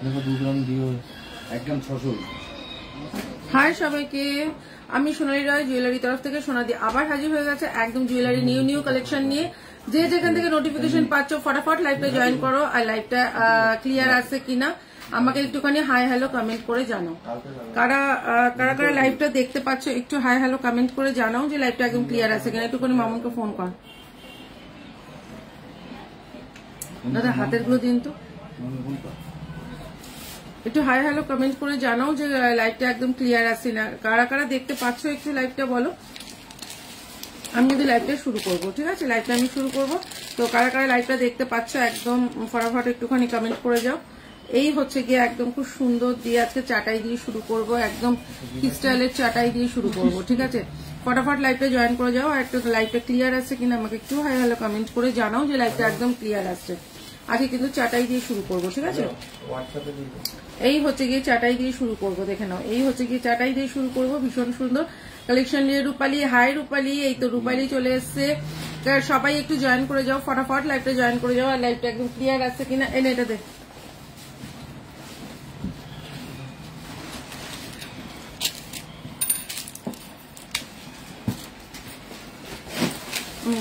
দেখো 2 গ্রাম দিও একদম 600। হাই সবাইকে, আমি সোনালী রয় জুয়েলারি তরফ থেকে সোনাদি আবার হাজির হয়ে গেছে একদম জুয়েলারি নিউ কালেকশন নিয়ে। যে যেখান থেকে নোটিফিকেশন পাচ্ছ ফটাফট লাইভটা জয়েন করো, আর লাইভটা ক্লিয়ার আছে কিনা আমাকে একটুখানি হাই হ্যালো কমেন্ট করে জানাও। কারা কারা লাইভটা দেখতে পাচ্ছ একটু হাই হ্যালো কমেন্ট করে জানাও যে লাইভটা একদম ক্লিয়ার আছে কিনা। একটুখানি মামুনকে ফোন কর দাদা, হাতের গুলো দিন তো। একটু হাই হ্যালো কমেন্ট করে জানাও যে লাইভটা একদম ক্লিয়ার আছে না। কারা কারা দেখতে পাচ্ছ একটু লাইভটা বলো। আমি যদি লাইভটা শুরু করবো, ঠিক আছে, লাইভটা আমি শুরু করবো। তো কারা কারা লাইভটা দেখতে পাচ্ছ একদম ফটাফট একটুখানি কমেন্ট করে যাও। এই হচ্ছে গিয়ে একদম খুব সুন্দর দিয়ে আজকে চাটাই দিয়ে শুরু করব, একদম স্টাইলের চাটাই দিয়ে শুরু করব, ঠিক আছে। ফটাফট লাইভটা জয়েন করে যাও। আর একটু লাইভটা ক্লিয়ার আছে কিনা আমাকে একটু হাই হ্যালো কমেন্ট করে জানাও যে লাইভটা একদম ক্লিয়ার আসছে। আজকে কিন্তু চাটাই দিয়ে শুরু করব, ঠিক আছে। এই হচ্ছে গিয়ে চাটাই দিয়ে শুরু করব, দেখে নাও। এই হচ্ছে গিয়ে চাটাই দিয়ে শুরু করব, ভীষণ সুন্দর কালেকশন নিয়ে। রূপালী, হাই রূপালী, এই তো রূপালী চলে এসছে। সবাই একটু জয়েন করে যাও, ফটাফট লাইভটা জয়েন করে যাও। আর লাইভটা একদম ক্লিয়ার আসছে কিনা এনে এটা দেখ।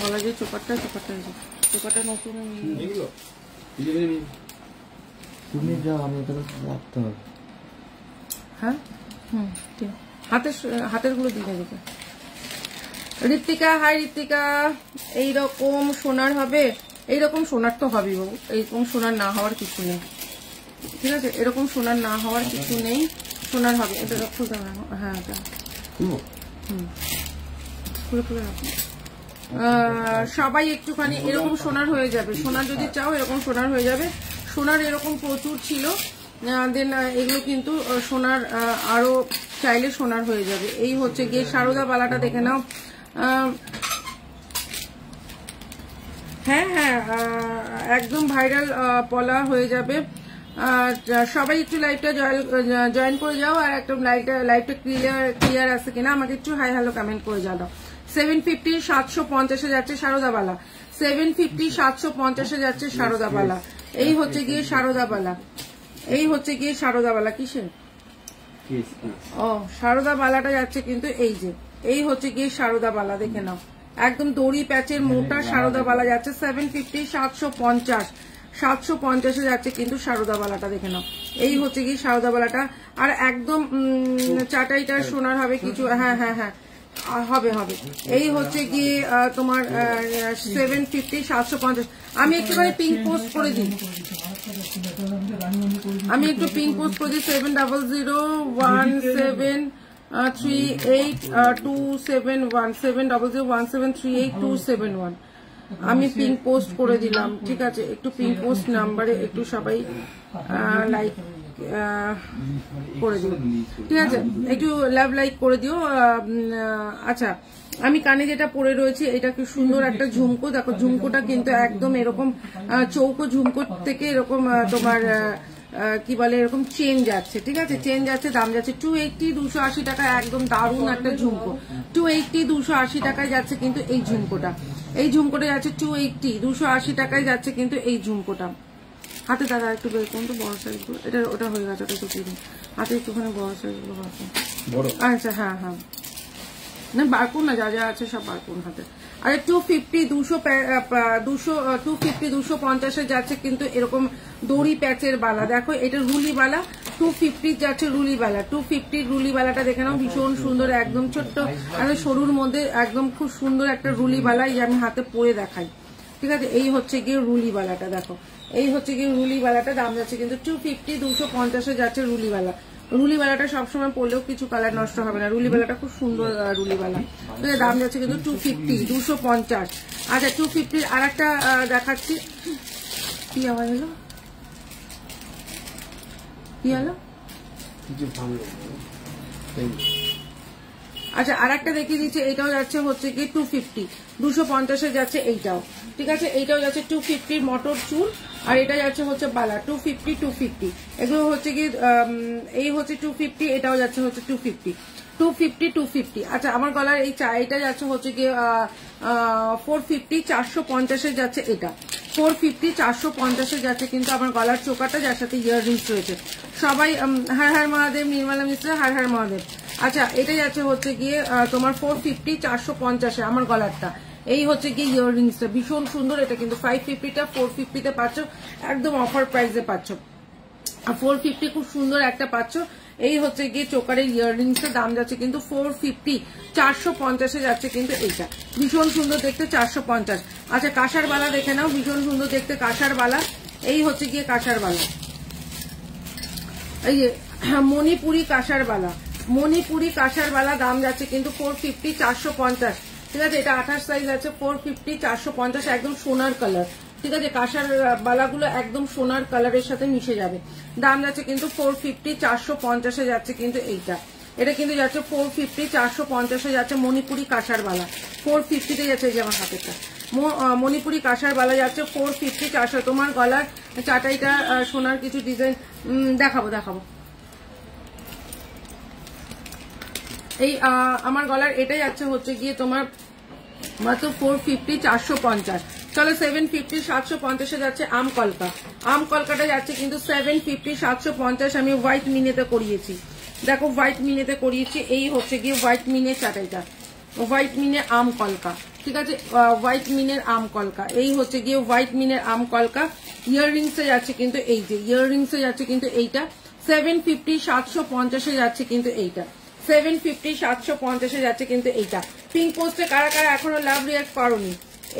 বলা যায় চোপারটা নতুন তুমি যাও, আমি তাহলে রাখতে হবে। হ্যাঁ হাতের গুলো দিনে দিকে। ঋত্বিকা, হাই ঋত্বিকা। এইরকম সোনার হবে? এইরকম সোনার তো হবেই বাবু, এইরকম সোনার না হওয়ার কিছু নেই, ঠিক আছে। এরকম সোনার না হওয়ার কিছু নেই, সোনার হবে। এটা খুলতে হবে। হ্যাঁ এটা খুলে খুলে রাখো। সবাই একটুখানি এরকম সোনার হয়ে যাবে। সোনার যদি চাও এরকম সোনার হয়ে যাবে। সোনার এরকম প্রচুর ছিল, দেন এগুলো কিন্তু সোনার আরো চাইলে সোনার হয়ে যাবে। এই হচ্ছে গিয়ে সারদা বালাটা দেখে নাও। হ্যাঁ হ্যাঁ একদম ভাইরাল পলা হয়ে যাবে। সবাই একটু লাইভটা জয়েন করে যাও। আর একদম লাইভটা ক্লিয়ার আছে কিনা আমাকে একটু হাই হ্যালো কমেন্ট করে জানাও। 750 750 যাচ্ছে সারদাবালা, 750 750 যাচ্ছে সারদাবালা। এই হচ্ছে গিয়ে সারদাবালা, এই হচ্ছে গিয়ে সারদাবালা। কিসের? ও সারদাবালাটা যাচ্ছে কিন্তু এই যে, এই হচ্ছে গিয়ে সারদাবালা, দেখে নাও। একদম দড়ি প্যাচের মোটা সারদাবালা যাচ্ছে 750 750 750 যাচ্ছে কিন্তু সারদাবালাটা, দেখে নাও। এই হচ্ছে গিয়ে সারদাবালাটা। আর একদম চাটাইটা সোনার হবে কিছু। হ্যাঁ হ্যাঁ হ্যাঁ হবে হবে। এই হচ্ছে গিয়ে তোমার 750 750। আমি একটুখানি পিঙ্ক পোস্ট করে দিই, আমি একটু পিঙ্ক পোস্ট করে দিই। 700173827 700173827 আমি পিঙ্ক পোস্ট করে দিলাম, ঠিক আছে। একটু পিঙ্ক পোস্ট নাম্বারে একটু সবাই লাইক করে দিও, ঠিক আছে। একটু লাভ লাইক করে দিও। আচ্ছা, আমি কানে যেটা পরে রয়েছে এটা কি সুন্দর একটা ঝুমকো, দেখো ঝুমকোটা কিন্তু একদম এরকম চৌকো ঝুমকো থেকে এরকম তোমার কি বলে এরকম চেন যাচ্ছে, ঠিক আছে। চেন যাচ্ছে, দাম যাচ্ছে 280 280 টাকা। একদম দারুণ একটা ঝুমকো, 280 280 টাকায় যাচ্ছে কিন্তু এই ঝুমকোটা। এই ঝুমকোটা যাচ্ছে 280 280 টাকায় যাচ্ছে কিন্তু এই ঝুমকোটা। হাতে দাদা একটু বের করুন তো বড় সাইজগুলো। এটা ওটা হয়ে গেছে, ওটা টুকিয়ে দিন। হাতে একটুখানি বড় সাইজগুলো বাড়কুন। আচ্ছা হ্যাঁ হ্যাঁ, না বাড়কুন না, যা যা আছে সব বাড়কুন হাতে। আরে 250 250 যাচ্ছে কিন্তু এরকম দড়ি প্যাচের বালা। দেখো এটা রুলি বালা, 250 যাচ্ছে রুলি বালা। 250 রুলি বালাটা দেখে নাও, ভীষণ সুন্দর, একদম ছোট্ট সরুর মধ্যে একদম খুব সুন্দর একটা রুলি বালা। এই আমি হাতে পরে দেখাই, ঠিক আছে। এই হচ্ছে গিয়ে রুলি বালাটা, দেখো এই হচ্ছে গিয়ে রুলি বালাটা। দাম যাচ্ছে কিন্তু 250 250 যাচ্ছে রুলি বালা। রুলি বালাটা সবসময় পরলেও কিছু কালার নষ্ট হবে না। রুলি বালাটা খুব সুন্দর রুলি বালা। দাম যাচ্ছে কিন্তু 250 250। আচ্ছা 250 আর একটা দেখাচ্ছি। কি আওয়াজ হলো? কি হলো? আচ্ছা আর একটা দেখিয়ে দিচ্ছে। এটাও যাচ্ছে হচ্ছে কি 250 250 যাচ্ছে এইটাও, ঠিক আছে। এইটাও যাচ্ছে 250 মটর চুল। আর এটা যাচ্ছে হচ্ছে বালা 250 250। এগুলো হচ্ছে কি এই হচ্ছে 250, এটাও যাচ্ছে হচ্ছে 250 250 আচ্ছা আমার গলার এই এটা যাচ্ছে হচ্ছে গিয়ে 450 450 যাচ্ছে, এটা 450 450 যাচ্ছে কিন্তু আমার গলার চোকাটা, যার সাথে ইয়াররিংস রয়েছে। সবাই হর হর মহাদেব, নির্মলা মিশ্র হর হর মহাদেব। আচ্ছা এটা যাচ্ছে হচ্ছে গিয়ে তোমার 450 450 আমার গলারটা। এই হচ্ছে গিয়ে ইয়াররিংসটা ভীষণ সুন্দর, এটা কিন্তু 550টা 450তে পাচ্ছ, একদম অফার প্রাইসে পাচ্ছ। 450 খুব সুন্দর একটা পাচ্ছ। এই হচ্ছে গিয়ে চোকারের ইয়াররিংস এর দাম যাচ্ছে কিন্তু 450 450 যাচ্ছে কিন্তু এইটা ভীষণ সুন্দর দেখতে 450। আচ্ছা কাঁসার বালা দেখে নাও, ভীষণ সুন্দর দেখতে কাঁসার বালা। এই হচ্ছে গিয়ে কাঁসার বালা, এই যে মণিপুরি কাঁসার বালা, মণিপুরি কাঁসার বালা দাম যাচ্ছে কিন্তু 450 450। ঠিক আছে, এটা 28 সাইজ আছে, 450 450 একদম সোনার কালার। ঠিক আছে, কাঁসার বালাগুলো একদম সোনার কালারের সাথে মিশে যাবে। দাম যাচ্ছে কিন্তু 450 450 যাচ্ছে কিন্তু এইটা, এটা কিন্তু যাচ্ছে 450 450 যাচ্ছে মণিপুরি কাঁসার বালা, 450 যাচ্ছে। এই যে আমার হাতেরটা মণিপুরি কাঁসার বালা যাচ্ছে 450 400। তোমার গলার চাটাইটা সোনার কিছু ডিজাইন দেখাবো। এই আমার গলার এটাই যাচ্ছে হচ্ছে গিয়ে তোমার মাত্র 450 450। চলো 750 750 যাচ্ছে আম কলকা, আম কলকাটা যাচ্ছে কিন্তু 750 750। আমি হোয়াইট মিনেতে করিয়েছি, দেখো হোয়াইট মিনেতে করিয়েছি। এই হচ্ছে গিয়ে হোয়াইট মিনের চাটাইটা, হোয়াইট মিনে আম কলকা। ঠিক আছে, হোয়াইট মিনের আম কলকা। এই হচ্ছে গিয়ে হোয়াইট মিনের আম কলকা। ইয়াররিংসে যাচ্ছে কিন্তু এই যে ইয়াররিংসে যাচ্ছে কিন্তু এইটা 750 750 যাচ্ছে কিন্তু এইটা 750 750 যাচ্ছে কিন্তু এইটা। পিঙ্ক পোস্টে কারা কারা এখনো লাভ রিয়াক্ট করোনি।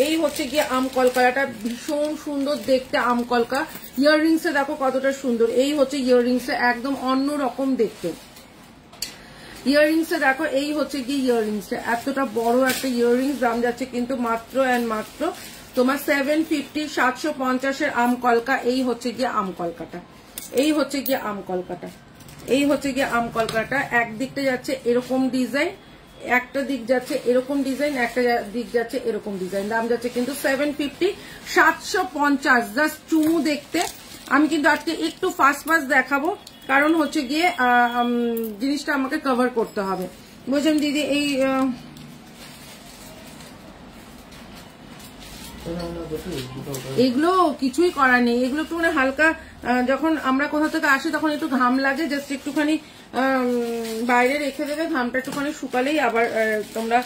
এই হচ্ছে গিয়ে আম কলকাটা, ভীষণ সুন্দর দেখতে আম কলকা। ইয়াররিংসে দেখো কতটা সুন্দর, এই হচ্ছে ইয়াররিংসে একদম অন্য রকম দেখতে। ইয়াররিংসে দেখো, এই হচ্ছে গিয়ে ইয়াররিংসটা এতটা বড় একটা ইয়াররিংস, দাম যাচ্ছে কিন্তু মাত্র অ্যান্ড মাত্র তোমার 750 750 আম কলকা। এই হচ্ছে গিয়ে আম কলকাটা, এই হচ্ছে গিয়ে আম কলকাটা, এই হচ্ছে গিয়ে আম কলকাটা। একদিকটা যাচ্ছে এরকম ডিজাইন, একটা দিক যাচ্ছে এরকম ডিজাইন, একটা দিক যাচ্ছে এরকম ডিজাইন। দাম যাচ্ছে কিন্তু 750 750 জাস্ট চুমু দেখতে। আমি কিন্তু আজকে একটু ফাস্ট দেখাবো, কারণ হচ্ছে গিয়ে জিনিসটা আমাকে কভার করতে হবে, বুঝলেন দিদি। এই এগুলো কিছুই করার নেই, এগুলো একটু মানে হালকা, যখন আমরা কোথা থেকে আসি তখন একটু ঘাম লাগে, জাস্ট একটুখানি বাইরে রেখে দেবে, ঘামটা একটুখানি শুকালেই আবার তোমরা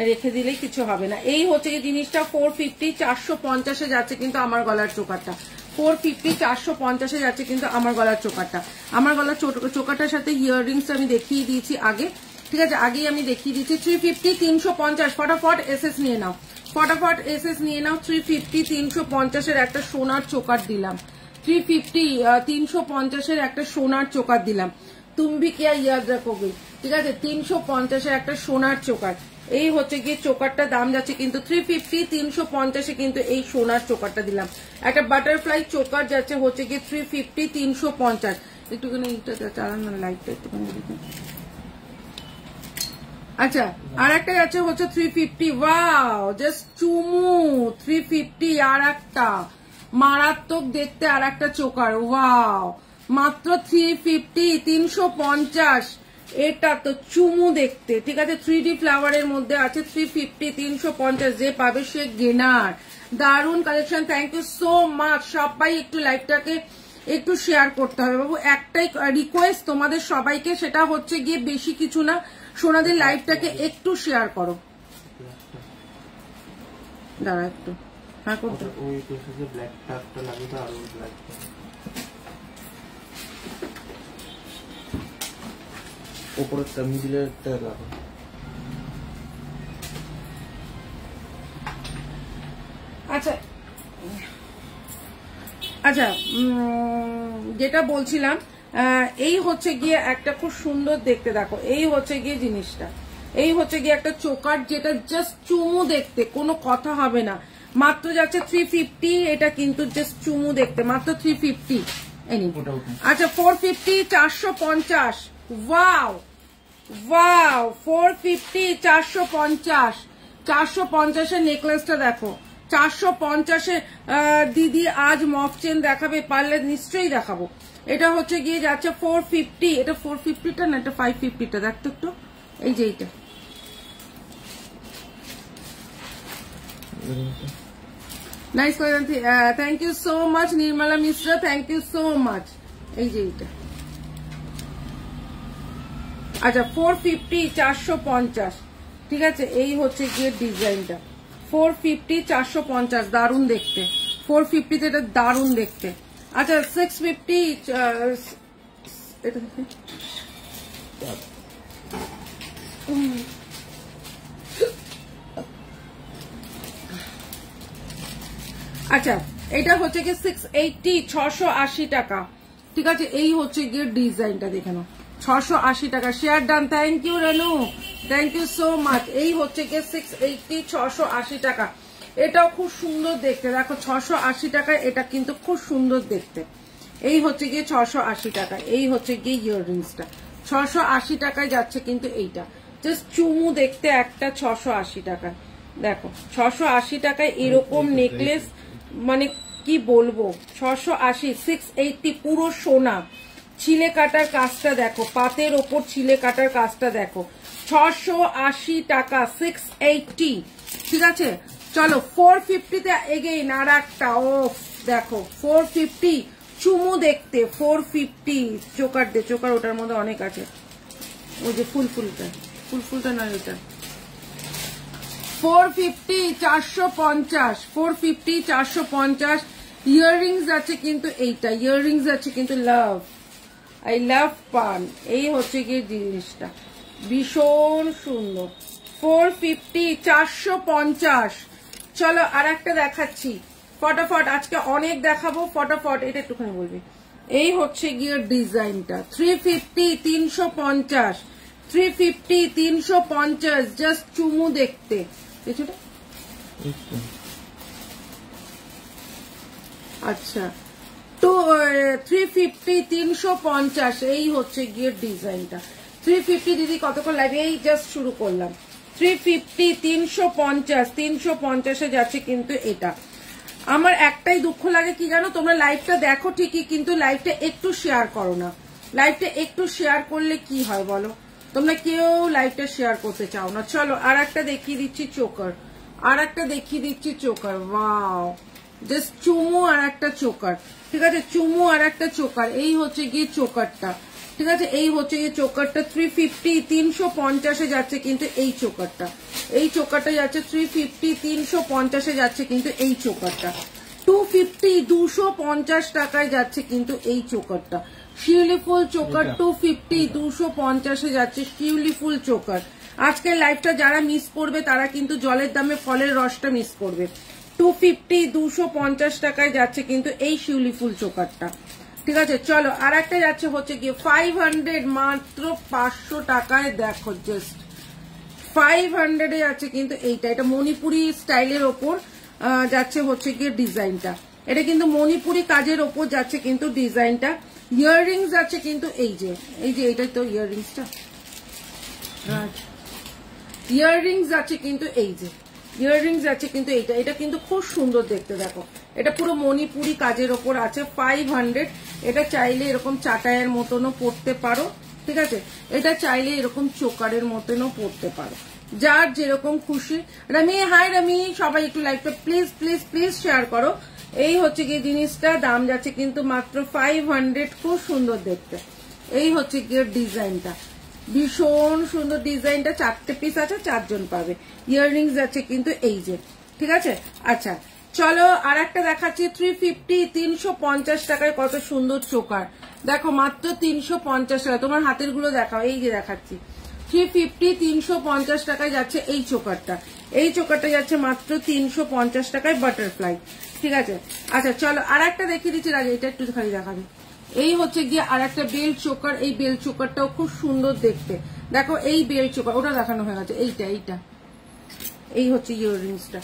রেখে দিলেই কিছু হবে না। এই হচ্ছে এই জিনিসটা 450 450 যাচ্ছে কিন্তু আমার গলার চোকারটা, 450 450 যাচ্ছে কিন্তু আমার গলার চোকারটা। আমার গলার চোকারটার সাথে ইয়াররিংস আমি দেখিয়ে দিয়েছি আগে, ঠিক আছে, আগেই আমি দেখিয়ে দিয়েছি। 350 350 ফটাফট এসএস নিয়ে নাও, ফটাফট এসএস নিয়ে নাও। 350 350 একটা সোনার চোকার দিলাম, 350 350 একটা সোনার চোকার দিলাম। তুমি কি ইয়াদ রাখোগে, ঠিক আছে, 350 একটা সোনার চোকার। এই হচ্ছে গিয়ে চোকারটা, দাম যাচ্ছে কিন্তু 350 350 কিন্তু এই সোনার চোকারটা দিলাম। একটা বাটারফ্লাই চোকার যাচ্ছে হচ্ছে গিয়ে 350 350। একটুখানি চালান না লাইটটা একটুখানি দেখুন। আচ্ছা আর একটা যাচ্ছে হচ্ছে 350, ওয়াও জাস্ট চুমু 350 আর একটা মারাত্মক দেখতে আর একটা চোকার, ওয়াও মাত্র 350 350। এটা তো চুমু দেখতে, ঠিক আছে, 3D ফ্লাওয়ারের মধ্যে আছে 350 350। যে পাবে সে গেনার, দারুণ collection. Thank you so much. সবাই একটু লাইভটাকে একটু শেয়ার করতে হবে বাবু, একটাই রিকোয়েস্ট তোমাদের সবাইকে, সেটা হচ্ছে গিয়ে বেশি কিছু না, সোনাদের লাইভটাকে একটু শেয়ার করো। দাঁড়া একটু, হ্যাঁ করতে উপরেরটা মিডিলেরটা লাগো। আচ্ছা আচ্ছা যেটা বলছিলাম, এই হচ্ছে গিয়ে একটা খুব সুন্দর দেখতে, দেখো এই হচ্ছে গিয়ে জিনিসটা, এই হচ্ছে গিয়ে একটা চোকার যেটা জাস্ট চুমু দেখতে, কোনো কথা হবে না, মাত্র যাচ্ছে 350। এটা কিন্তু জাস্ট চুমু দেখতে মাত্র 350। আচ্ছা 450 450, ওয়াও ওয়াও 450 450 450 নেকলেসটা দেখো, 450 দিদি আজ মফ চেন দেখাবে, পারলে নিশ্চয়ই দেখাবো। এটা হচ্ছে গিয়ে যাচ্ছে 450, এটা 450টা না, এটা 550টা, দেখতো একটু এই যে এইটা নাইস করেন, thank you so much Nirmala Mishra, thank you so much. এই যে এইটা আচ্ছা 450 450, ঠিক আছে। এই হচ্ছে গিয়ে ডিজাইনটা 450 450, দারুণ দেখতে। 450 তে এটা দারুণ দেখতে। আচ্ছা 650 এটা আচ্ছা এটা হচ্ছে গিয়ে 680 680 টাকা, ঠিক আছে। এই হচ্ছে গিয়ে ডিজাইনটা দেখে নাও 680 টাকা। Share done, thank you Renu, thank you so much. এই হচ্ছে গিয়ে 680 680 টাকা। এটাও খুব সুন্দর দেখতে, দেখো 680 টাকায় এটা কিন্তু খুব সুন্দর দেখতে। এই হচ্ছে গিয়ে 680 টাকা। এই হচ্ছে গিয়ে ইয়াররিংসটা 680 টাকায় যাচ্ছে কিন্তু এইটা জাস্ট চুমু দেখতে একটা 680 টাকা। দেখো 680 টাকায় এরকম নেকলেস, মানে কি বলবো 680 680 পুরো সোনা। ছিলে কাটার কাজটা দেখো, পাতের ওপর ছিলে কাটার কাজটা দেখো। 680 টাকা 680, ঠিক আছে। চলো 450 তে এগেইন আর একটা, ও দেখো 450 চুমু দেখতে 450। চোকার দে, চোকার ওটার মধ্যে অনেক আছে, ওই যে ফুলফুলটা নয় ওটা। 450 450, 450 450। ইয়াররিংস আছে কিন্তু এইটা, ইয়াররিংস আছে কিন্তু লাভ, আই লাভ পান। এই হচ্ছে গিয়ে জিনিসটা ভীষণ সুন্দর। 450 450। চলো আর একটা দেখাচ্ছি ফটাফট, আজকে অনেক দেখাবো ফটাফট। এটা একটুখানি বলবি। এই হচ্ছে গিয়ে ডিজাইনটা 350 350, 350 350, জাস্ট চুমু দেখতে। কিছুটা আচ্ছা তো 350 350। এই হচ্ছে গিয়ে ডিজাইনটা 350। দিদি কতক্ষণ লাগে? এই জাস্ট শুরু করলাম। 350 350 350 যাচ্ছে কিন্তু এটা। আমার একটাই দুঃখ লাগে কি জানো, তোমরা লাইভটা দেখো ঠিকই কিন্তু লাইভটা একটু শেয়ার করো না। লাইভটা একটু শেয়ার করলে কি হয় বলো, তোমরা কেউ লাইভটা শেয়ার করতে চাও না। চলো আর একটা দেখিয়ে দিচ্ছি চোকার, আর একটা দেখিয়ে দিচ্ছি চোকার। ওয়াও, জাস্ট চুমু আর একটা চোকার, ঠিক আছে। চুমু আর একটা চোকার। এই হচ্ছে গিয়ে চোকারটা, ঠিক আছে। এই হচ্ছে গিয়ে চোকারটা 350 350 যাচ্ছে কিন্তু এই চোকারটা। এই চোকারটা যাচ্ছে 350 350 যাচ্ছে কিন্তু এই চোকারটা। 250 250 টাকায় যাচ্ছে কিন্তু এই চোকারটা। শিউলি ফুল চোকার 250 250 যাচ্ছে শিউলি ফুল চোকার। আজকের লাইভটা যারা মিস করবে তারা কিন্তু জলের দামে ফলের রসটা মিস করবে। 250 250 টাকায় যাচ্ছে কিন্তু এই শিউলি ফুল চোকারটা, ঠিক আছে। চলো আর একটা যাচ্ছে হচ্ছে গিয়ে 500, মাত্র 500 টাকায়। দেখো জাস্ট 500 এ যাচ্ছে কিন্তু এইটা। এটা মণিপুরি স্টাইলের ওপর যাচ্ছে হচ্ছে গিয়ে ডিজাইনটা। এটা কিন্তু মণিপুরি কাজের ওপর যাচ্ছে কিন্তু ডিজাইনটা। ইয়াররিংস আছে কিন্তু এই যে এইটাই তো ইয়াররিংসটা। ইয়াররিংস আছে কিন্তু এই যে ইয়াররিংস আছে কিন্তু এইটা। এটা কিন্তু খুব সুন্দর দেখতে, দেখো এটা পুরো মণিপুরি কাজের ওপর আছে। 500। এটা চাইলে এরকম চাটায়ের মতনও পরতে পারো, ঠিক আছে। এটা চাইলে এরকম চোকারের মতনও পরতে পারো, যার যেরকম খুশি। রামি, হাই রামি, সবাই একটু লাইকটা প্লিজ প্লিজ প্লিজ শেয়ার করো। এই হচ্ছে গিয়ে জিনিসটা, দাম যাচ্ছে কিন্তু মাত্র 500। খুব সুন্দর দেখতে। এই হচ্ছে গিয়ে ডিজাইনটা, ভীষণ সুন্দর ডিজাইনটা। 4টে পিস আছে, 4 জন পাবে। ইয়াররিংস আছে কিন্তু এই যে, ঠিক আছে। আচ্ছা চলো আর একটা দেখাচ্ছি 350 350 টাকায় কত সুন্দর চোকার। দেখো মাত্র 350 টাকা। তোমার হাতের গুলো দেখাও, এই যে দেখাচ্ছি। 350 350 টাকায় যাচ্ছে এই চোকারটা। এই চোকারটা যাচ্ছে মাত্র 350 টাকায় বাটারফ্লাই, ঠিক আছে। আচ্ছা চলো আর একটা দেখিয়ে দিচ্ছি রাজা, এটা একটু খালি দেখাবে। এই হচ্ছে গিয়ে আর একটা বেল চোকার। এই বেল চোকারটাও খুব সুন্দর দেখতে। দেখো এই বেল চোকার, ওটা দেখানো হয়ে গেছে। এইটা এই হচ্ছে ইয়াররিংসটা।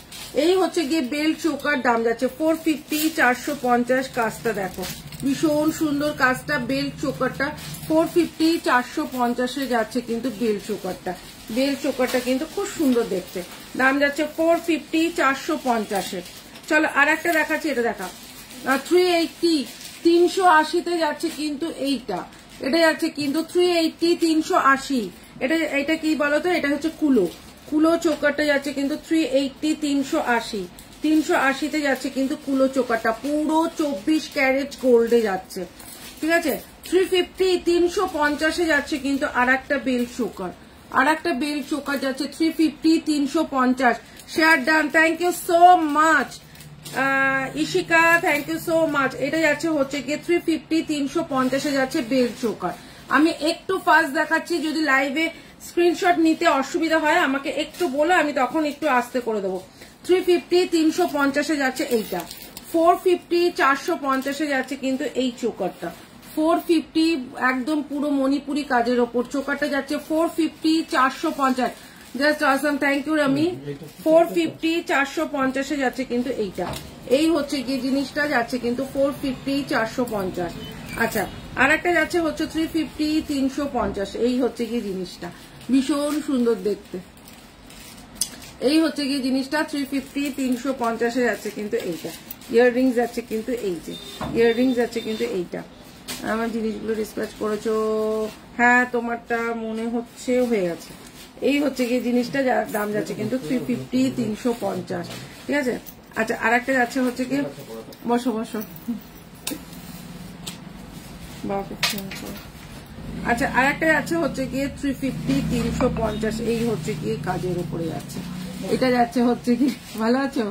এই হচ্ছে গিয়ে বেল চোকার, দাম যাচ্ছে 450 450। কাজটা দেখো ভীষণ সুন্দর কাজটা। বেল চোকারটা 450 450 যাচ্ছে কিন্তু বেল চোকারটা। বেল চোকারটা কিন্তু খুব সুন্দর দেখতে, দাম যাচ্ছে 450 450। চলো আর একটা দেখাচ্ছি, এটা দেখা 380 380-তে যাচ্ছে কিন্তু এইটা, এটা যাচ্ছে কিন্তু 380, 380। এটা কি বলতো, এটা হচ্ছে কুলো চোকারটা যাচ্ছে কিন্তু 380, 380, 380-তে যাচ্ছে কিন্তু কুলো চোকারটা, পুরো 24 ক্যারেট গোল্ডে যাচ্ছে, ঠিক আছে। 350, 350-এ যাচ্ছে কিন্তু আর একটা বেল চোকার, যাচ্ছে 350, 350। Share done, thank you so much Ishika, thank you so much. এটা যাচ্ছে হচ্ছে গিয়ে 350, 350-এ যাচ্ছে বেল চোকার। আমি একটু ফাস্ট দেখাচ্ছি, যদি লাইভে স্ক্রিনশট নিতে অসুবিধা হয় আমাকে একটু বলো, আমি তখন একটু আস্তে করে দেবো। 350, 350-এ যাচ্ছে এইটা। 450, 450-এ যাচ্ছে কিন্তু এই চোকারটা। 450 একদম পুরো মণিপুরি কাজের ওপর চোকারটা যাচ্ছে 450, 450। Just awesome, thank you Rami. 450, 450-এ যাচ্ছে কিন্তু এইটা। এই হচ্ছে কি জিনিসটা যাচ্ছে কিন্তু 450, 450। আচ্ছা, আর একটা যাচ্ছে হচ্ছে 350, 350। এই হচ্ছে কি জিনিসটা, ভীষণ সুন্দর দেখতে। এই হচ্ছে কি জিনিসটা 350, 350-এ যাচ্ছে কিন্তু এইটা। ইয়াররিংস যাচ্ছে কিন্তু এই যে ইয়াররিংস যাচ্ছে কিন্তু এইটা। আমার জিনিসগুলো ডিসপ্যাচ করেছো? হ্যাঁ, তোমারটা মনে হচ্ছে হয়ে গেছে। এই হচ্ছে কি জিনিসটা, যার দাম যাচ্ছে কিন্তু 350, 350, ঠিক আছে। আচ্ছা, আর একটা যাচ্ছে হচ্ছে কি, বসো আচ্ছা, আর একটা যাচ্ছে হচ্ছে গিয়ে 350, 350। এই হচ্ছে কি কাজের উপরে যাচ্ছে, এটা যাচ্ছে হচ্ছে কি, ভালো আছো?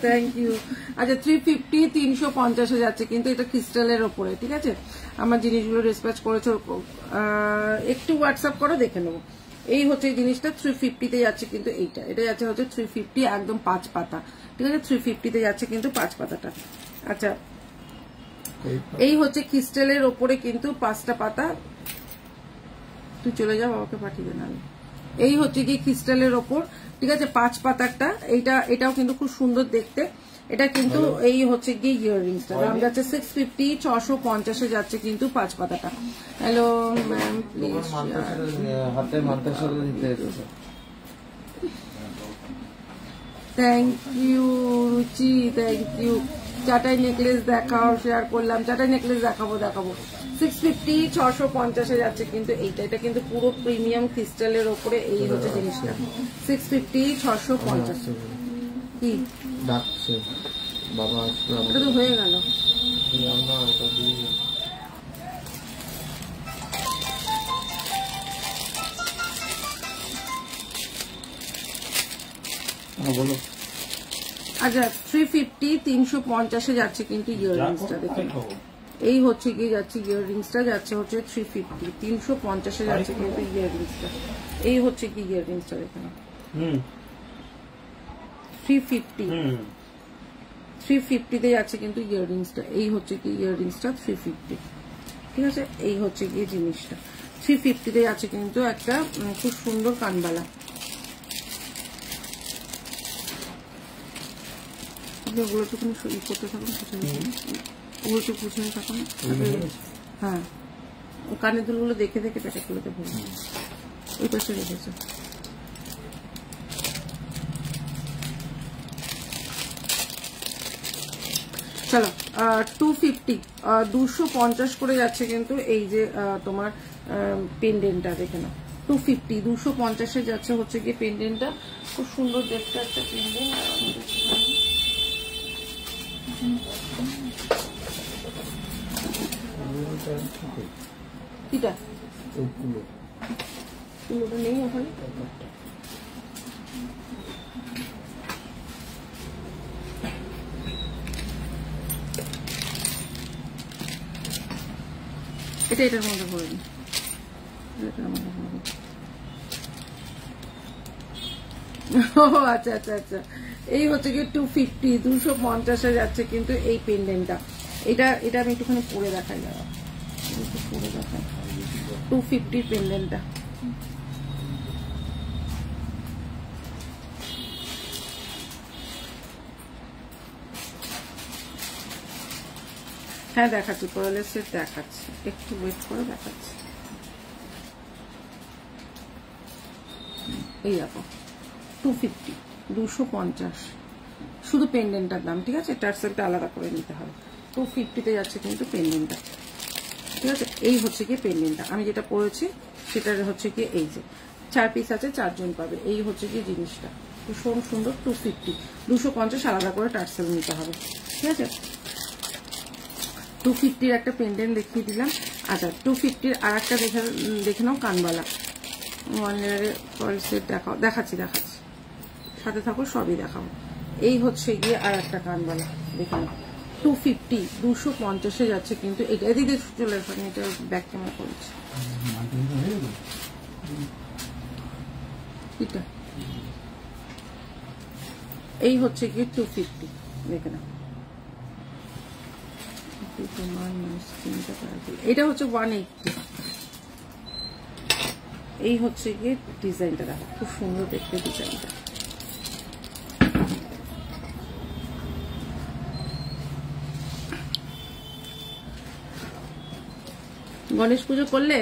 Thank you. আচ্ছা, 350, 350-এ যাচ্ছে কিন্তু এটা ক্রিস্টালের ওপরে, ঠিক আছে। আমার জিনিসগুলো ডিসপ্যাচ করেছো, একটু হোয়াটসঅ্যাপ করো, দেখে নেবো। এই হচ্ছে জিনিসটা 350-তে যাচ্ছে কিন্তু এইটা, এটা যাচ্ছে হচ্ছে 350 একদম 5 পাতা, ঠিক আছে। 350-তে যাচ্ছে কিন্তু 5 পাতাটা। আচ্ছা, এই হচ্ছে ক্রিস্টালের ওপরে কিন্তু 5টা পাতা। তুই চলে যা, বাবাকে পাঠিয়ে দেন আমি। এই হচ্ছে কি ক্রিস্টালের ওপর, ঠিক আছে, 5 পাতারটা। এটাও কিন্তু খুব সুন্দর দেখতে। এটা কিন্তু এই হচ্ছে গিয়ে ইয়াররিংসটা, দাম যাচ্ছে 650, 650-এ যাচ্ছে কিন্তু 5 পাতাটা। হ্যালো ম্যাম, প্লিজ হাতে মাদ্রাসা দিতে। থ্যাংক ইউ রুচি, থ্যাংক ইউ। চাটাই নেকলেস দেখাও, শেয়ার করলাম। চাটাই নেকলেস দেখাবো 650, 650-এ যাচ্ছে কিন্তু এইটা। এটা কিন্তু পুরো প্রিমিয়াম ক্রিস্টালের ওপরে। এই হচ্ছে জিনিসটা 650, 650। কি ডাকছে বাবা, এটা তো হয়ে গেল। বলো। আচ্ছা, 350, 350-এ যাচ্ছে কিন্তু ইয়াররিংসটা, দেখুন। এই হচ্ছে কি যাচ্ছে ইয়াররিংসটা, যাচ্ছে হচ্ছে 350, 350-এ যাচ্ছে কিন্তু ইয়াররিংসটা। এই হচ্ছে কি ইয়াররিংসটা, দেখুন। 350-তে যাচ্ছে কিন্তু ইয়াররিংসটা। এই হচ্ছে কি ইয়াররিংসটা 350, ঠিক আছে। এই হচ্ছে কি জিনিসটা 350-তে যাচ্ছে কিন্তু একটা খুব সুন্দর কানবালা। ওগুলো একটুখানি করতে থাকুন, ওগুলো একটু পুছাতে থাকুন। হ্যাঁ, কানের দুলগুলো দেখে প্যাকেট গুলোতে ভরুন। ওই পাশে রেখেছে। চলো, 250, 250 করে যাচ্ছে কিন্তু এই যে তোমার পেন্ডেন্টটা, দেখে নাও। 250, 250-এ যাচ্ছে হচ্ছে গিয়ে পেন্ডেন্টটা। খুব সুন্দর দেখতে একটা পেন্ডেন্ট। কিটা কুলোটা নেই ওখানে। এটার মধ্যে ভরে দিন, এটার মধ্যে ভরে দিন। ও আচ্ছা আচ্ছা আচ্ছা, এই হচ্ছে কি 250, 250-এ যাচ্ছে কিন্তু এই পেন্ডেন্টটা। এটা আমি একটুখানি পরে দেখাই, যাওয়া পরে দেখাই। 250 পেন্ডেন্টটা। হ্যাঁ দেখাচ্ছি, পরের সেট দেখাচ্ছি, একটু ওয়েট করে দেখাচ্ছি। এই দেখো 250, 250। শুধু পেন্ডেন্টটার দাম, ঠিক আছে? টার্সেলটা আলাদা করে নিতে হবে। 250-তে যাচ্ছে কিন্তু পেন্ডেন্টটা, ঠিক আছে? এই হচ্ছে কি পেন্ডেন্টটা, আমি যেটা পরেছি সেটার হচ্ছে কি এই যে 4 পিস আছে, 4 জন পাবে। এই হচ্ছে কি জিনিসটা, ভীষণ সুন্দর। 250, 250 আলাদা করে টার্সেল নিতে হবে, ঠিক আছে? 250-র একটা পেন্ডেন্ট দেখিয়ে দিলাম। আচ্ছা, 250-র আর একটা দেখে নাও, কানবালা 1 লেয়ারের সেট দেখাচ্ছি, সাথে থাকো, সবই দেখাবো। এই হচ্ছে গিয়ে আর একটা কানবালা দেখে নাও, 250, 250-এ যাচ্ছে কিন্তু এটা। এদিকে চলে আসেন, এটা ব্যাক ক্যামেরা করেছি এটা। এই হচ্ছে গিয়ে 250, দেখে নাও। এটা হচ্ছে 180। এই হচ্ছে গিয়ে ডিজাইনটা, দেখো খুব সুন্দর দেখতে ডিজাইনটা। গণেশ পুজো করলে?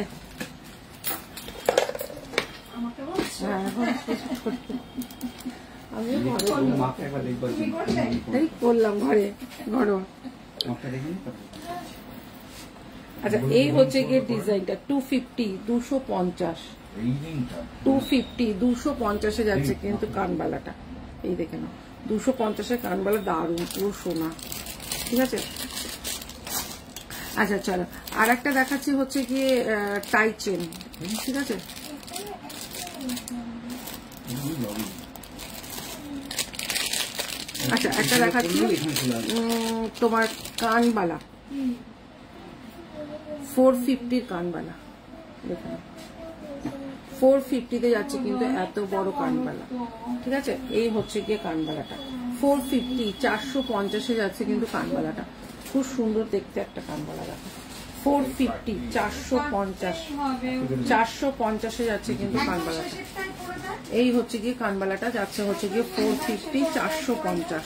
আমি করলাম ঘরে ঘরোয়া। আচ্ছা, এই হচ্ছে গিয়ে ডিজাইনটা 250, 250, 250, 250-এ যাচ্ছে কিন্তু কানবালাটা। এই দেখে নাও, 250-এর কানবালা, দারুণ, পুরো সোনা, ঠিক আছে? আচ্ছা চলো, আর একটা দেখাচ্ছি হচ্ছে গিয়ে টাই চেন, ঠিক আছে? আচ্ছা, একটা দেখাচ্ছি তোমার কানবালা, 450-র কানবালা, দেখুন 450-তে যাচ্ছে কিন্তু এত বড় কানবালা, ঠিক আছে? এই হচ্ছে গিয়ে কানবালাটা 450, 450-এ যাচ্ছে কিন্তু কানবালাটা। খুব সুন্দর দেখতে একটা কানবালা, দেখো 450, 450, 450-এ যাচ্ছে কিন্তু কানবালাটা। এই হচ্ছে গিয়ে কানবালাটা যাচ্ছে হচ্ছে গিয়ে 450, 450।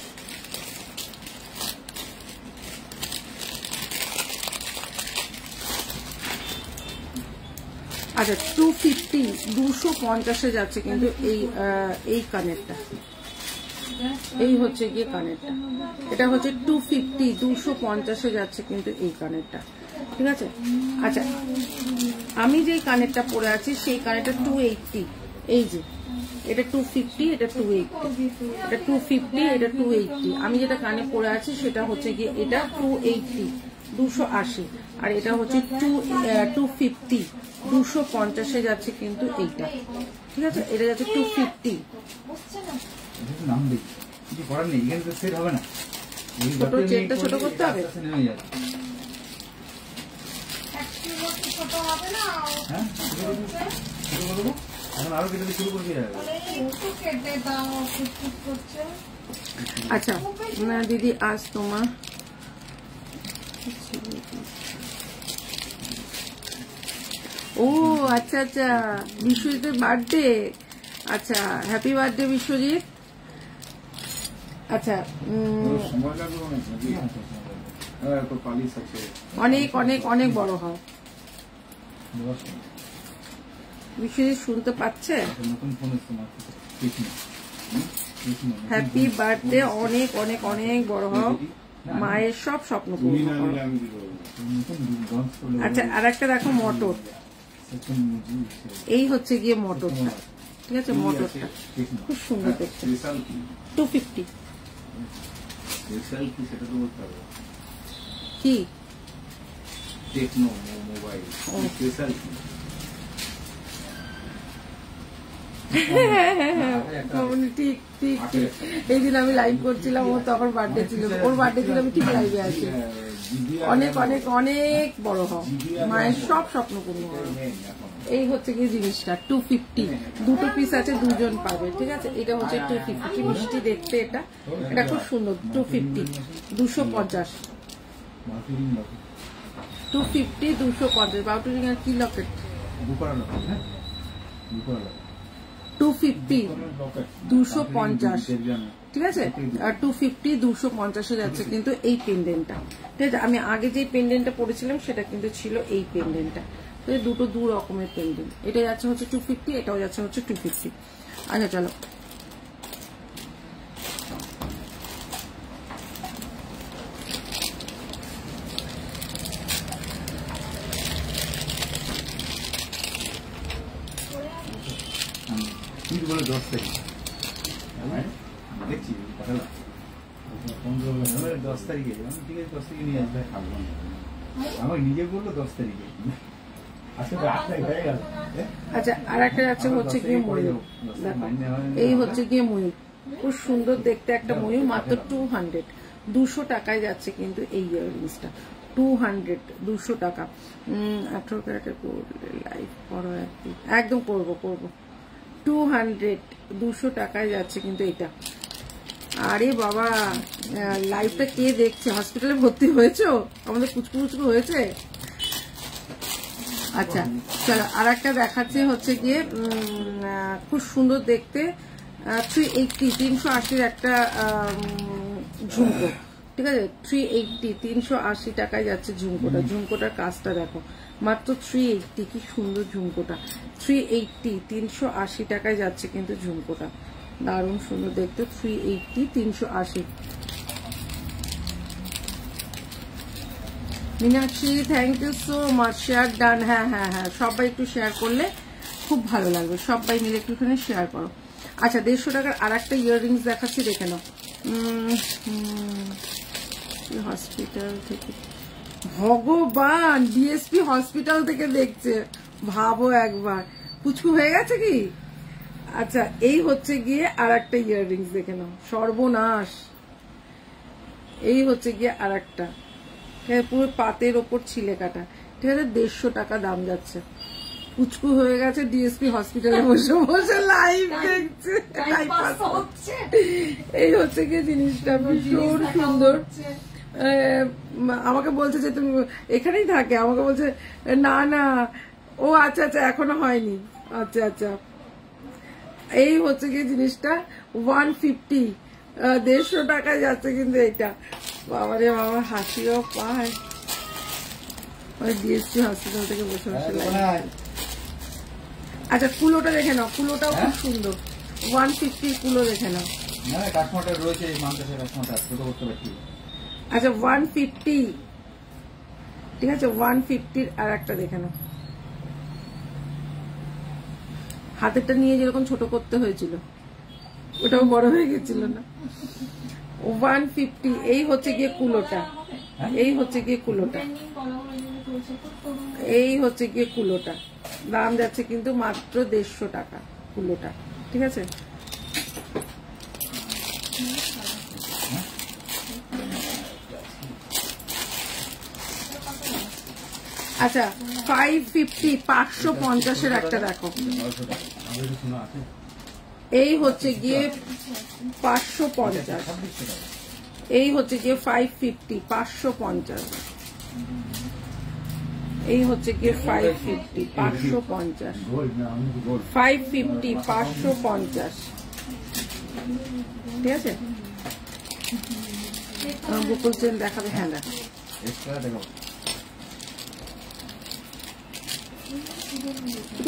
আচ্ছা, 250, 250-এ যাচ্ছে কিন্তু এই কানেরটা। এই হচ্ছে গিয়ে কানেরটা, এটা হচ্ছে 250, 250-এ যাচ্ছে কিন্তু এই কানেরটা, ঠিক আছে? আচ্ছা, আমি যেই কানেরটা পরে আছি সেই কানেরটা 280। এই যে এটা 250, এটা 280, এটা 250, এটা 280। আমি যেটা কানে পরে আছি সেটা হচ্ছে গিয়ে এটা 280, 280। আর এটা হচ্ছে 250, 250-এ যাচ্ছে কিন্তু এইটা, ঠিক আছে? এটা যাচ্ছে 250। ছোট চেনটা ছোট করতে হবে। আচ্ছা দিদি, আজ তোমার ও আচ্ছা আচ্ছা, বিশ্বজিতের বার্থডে। আচ্ছা, হ্যাপি বার্থডে বিশ্বজিৎ। আচ্ছা, অনেক অনেক অনেক বড় হও। বিশ্বজিৎ শুনতে পাচ্ছে? হ্যাপি বার্থডে, অনেক অনেক অনেক বড় হও, মায়ের সব স্বপ্ন পূরণ করো। আচ্ছা, আর একটা দেখো মটর, এই হচ্ছে গিয়ে মটরটা, ঠিক আছে? মটরটা খুব সুন্দর দেখতে, 250। কি টেকনো মোবাইল স্পেশাল? ঠিক ঠিক ঠিক, এই দিন আমি লাইভ করছিলাম, ওর তখন বার্থডে ছিল, ওর বার্থডে ছিল, আমি ঠিক লাইভে আছি। অনেক অনেক অনেক বড় হও, মায়ের সব স্বপ্ন পূর্ণ করো। এই হচ্ছে কি জিনিসটা 250, 2 পিস আছে, 2 জন পাবে, ঠিক আছে? এটা হচ্ছে 250, মিষ্টি দেখতে, এটা এটা খুব সুন্দর। 250, 250, 250, 250। বাউটি রিং আর কি লকেট? 250, 250, ঠিক আছে? আর 250, 250-এ যাচ্ছে কিন্তু এই পেন্ডেন্টটা, ঠিক আছে? আমি আগে যে পেন্ডেন্টটা পরেছিলাম সেটা কিন্তু ছিল এই পেন্ডেন্টটা, দুটো দু রকমের পেন্ডেন্ট। এটা যাচ্ছে হচ্ছে 250, এটাও যাচ্ছে হচ্ছে 250। আচ্ছা চলো, বললো 10 তারিখ দেখছি পাঠালা 10 তারিখে ঠিক আছে 10 তারিখে নিয়ে আসবে খাবো না আমার নিজে বললো 10 তারিখে আচ্ছা আর একটা আছে হচ্ছে গিয়ে ময়ূর দেখো এই হচ্ছে গিয়ে ময়ূর খুব সুন্দর দেখতে একটা ময়ূর মাত্র 200 টাকায় যাচ্ছে কিন্তু এই ইয়াররিংসটা 200 টাকা 18 ক্যারেটের লাইভ করো একদম করবো 200 টাকায় যাচ্ছে কিন্তু এটা আরে বাবা লাইভটা কে দেখছে হসপিটালে ভর্তি হয়েছো আমাদের কুচকু হয়েছে আচ্ছা চলো আর একটা দেখাচ্ছে হচ্ছে গিয়ে খুব সুন্দর দেখতে 380 একটা ঝুমকো ঠিক আছে 380 টাকায় যাচ্ছে ঝুমকোটার কাজটা দেখো মাত্র 380 কি সুন্দর ঝুমকোটা 380 টাকায় যাচ্ছে কিন্তু ঝুমকোটা দারুণ সুন্দর দেখতে 380 Meenakshi thank you so much share done হ্যাঁ সবাই একটু শেয়ার করলে খুব ভালো লাগবে সবাই মিলে একটুখানি শেয়ার করো আচ্ছা 150 টাকার আর একটা ইয়াররিংস দেখাচ্ছি দেখে নাও হসপিটাল থেকে ভগবান ডিএসপি হসপিটাল থেকে দেখছে ভাবো একবার পুচকু হয়ে গেছে কি আচ্ছা এই হচ্ছে গিয়ে আর একটা ইয়াররিংস দেখে নাও সর্বনাশ এই হচ্ছে গিয়ে আর একটা পুরো পাতের ওপর ছিলে কাটা ঠিক আছে 150 টাকা দাম যাচ্ছে পুচকু হয়ে গেছে ডিএসপি হসপিটালে বসে লাইভ দেখছে এই হচ্ছে গিয়ে জিনিসটা ভীষণ সুন্দর আমাকে বলছে যে তুমি এখানেই থাকে আমাকে বলছে না ও আচ্ছা এখনো হয়নি আচ্ছা এই হচ্ছে গিয়ে জিনিসটা 150 150 টাকায় যাচ্ছে কিন্তু এটা বাবারে বাবা হাসিও পায় ওই ডিএসপি হসপিটাল থেকে বসে আচ্ছা কুলোটা দেখে নাও কুলোটাও খুব সুন্দর 150 কুলো দেখে নাও আচ্ছা 150 ঠিক আছে 150 আর একটা দেখে নাও হাতেরটা নিয়ে যেরকম ছোট করতে হয়েছিল ওটাও বড় হয়ে গেছিল না 150 এই হচ্ছে গিয়ে কুলোটা দাম যাচ্ছে কিন্তু মাত্র 150 টাকা কুলোটা ঠিক আছে আচ্ছা 550 550 একটা দেখো এই হচ্ছে গিয়ে 550 এই হচ্ছে গিয়ে 550 550 এই হচ্ছে গিয়ে 550 550 ঠিক আছে বুকুল চেন দেখাবে হ্যাঁ দেখো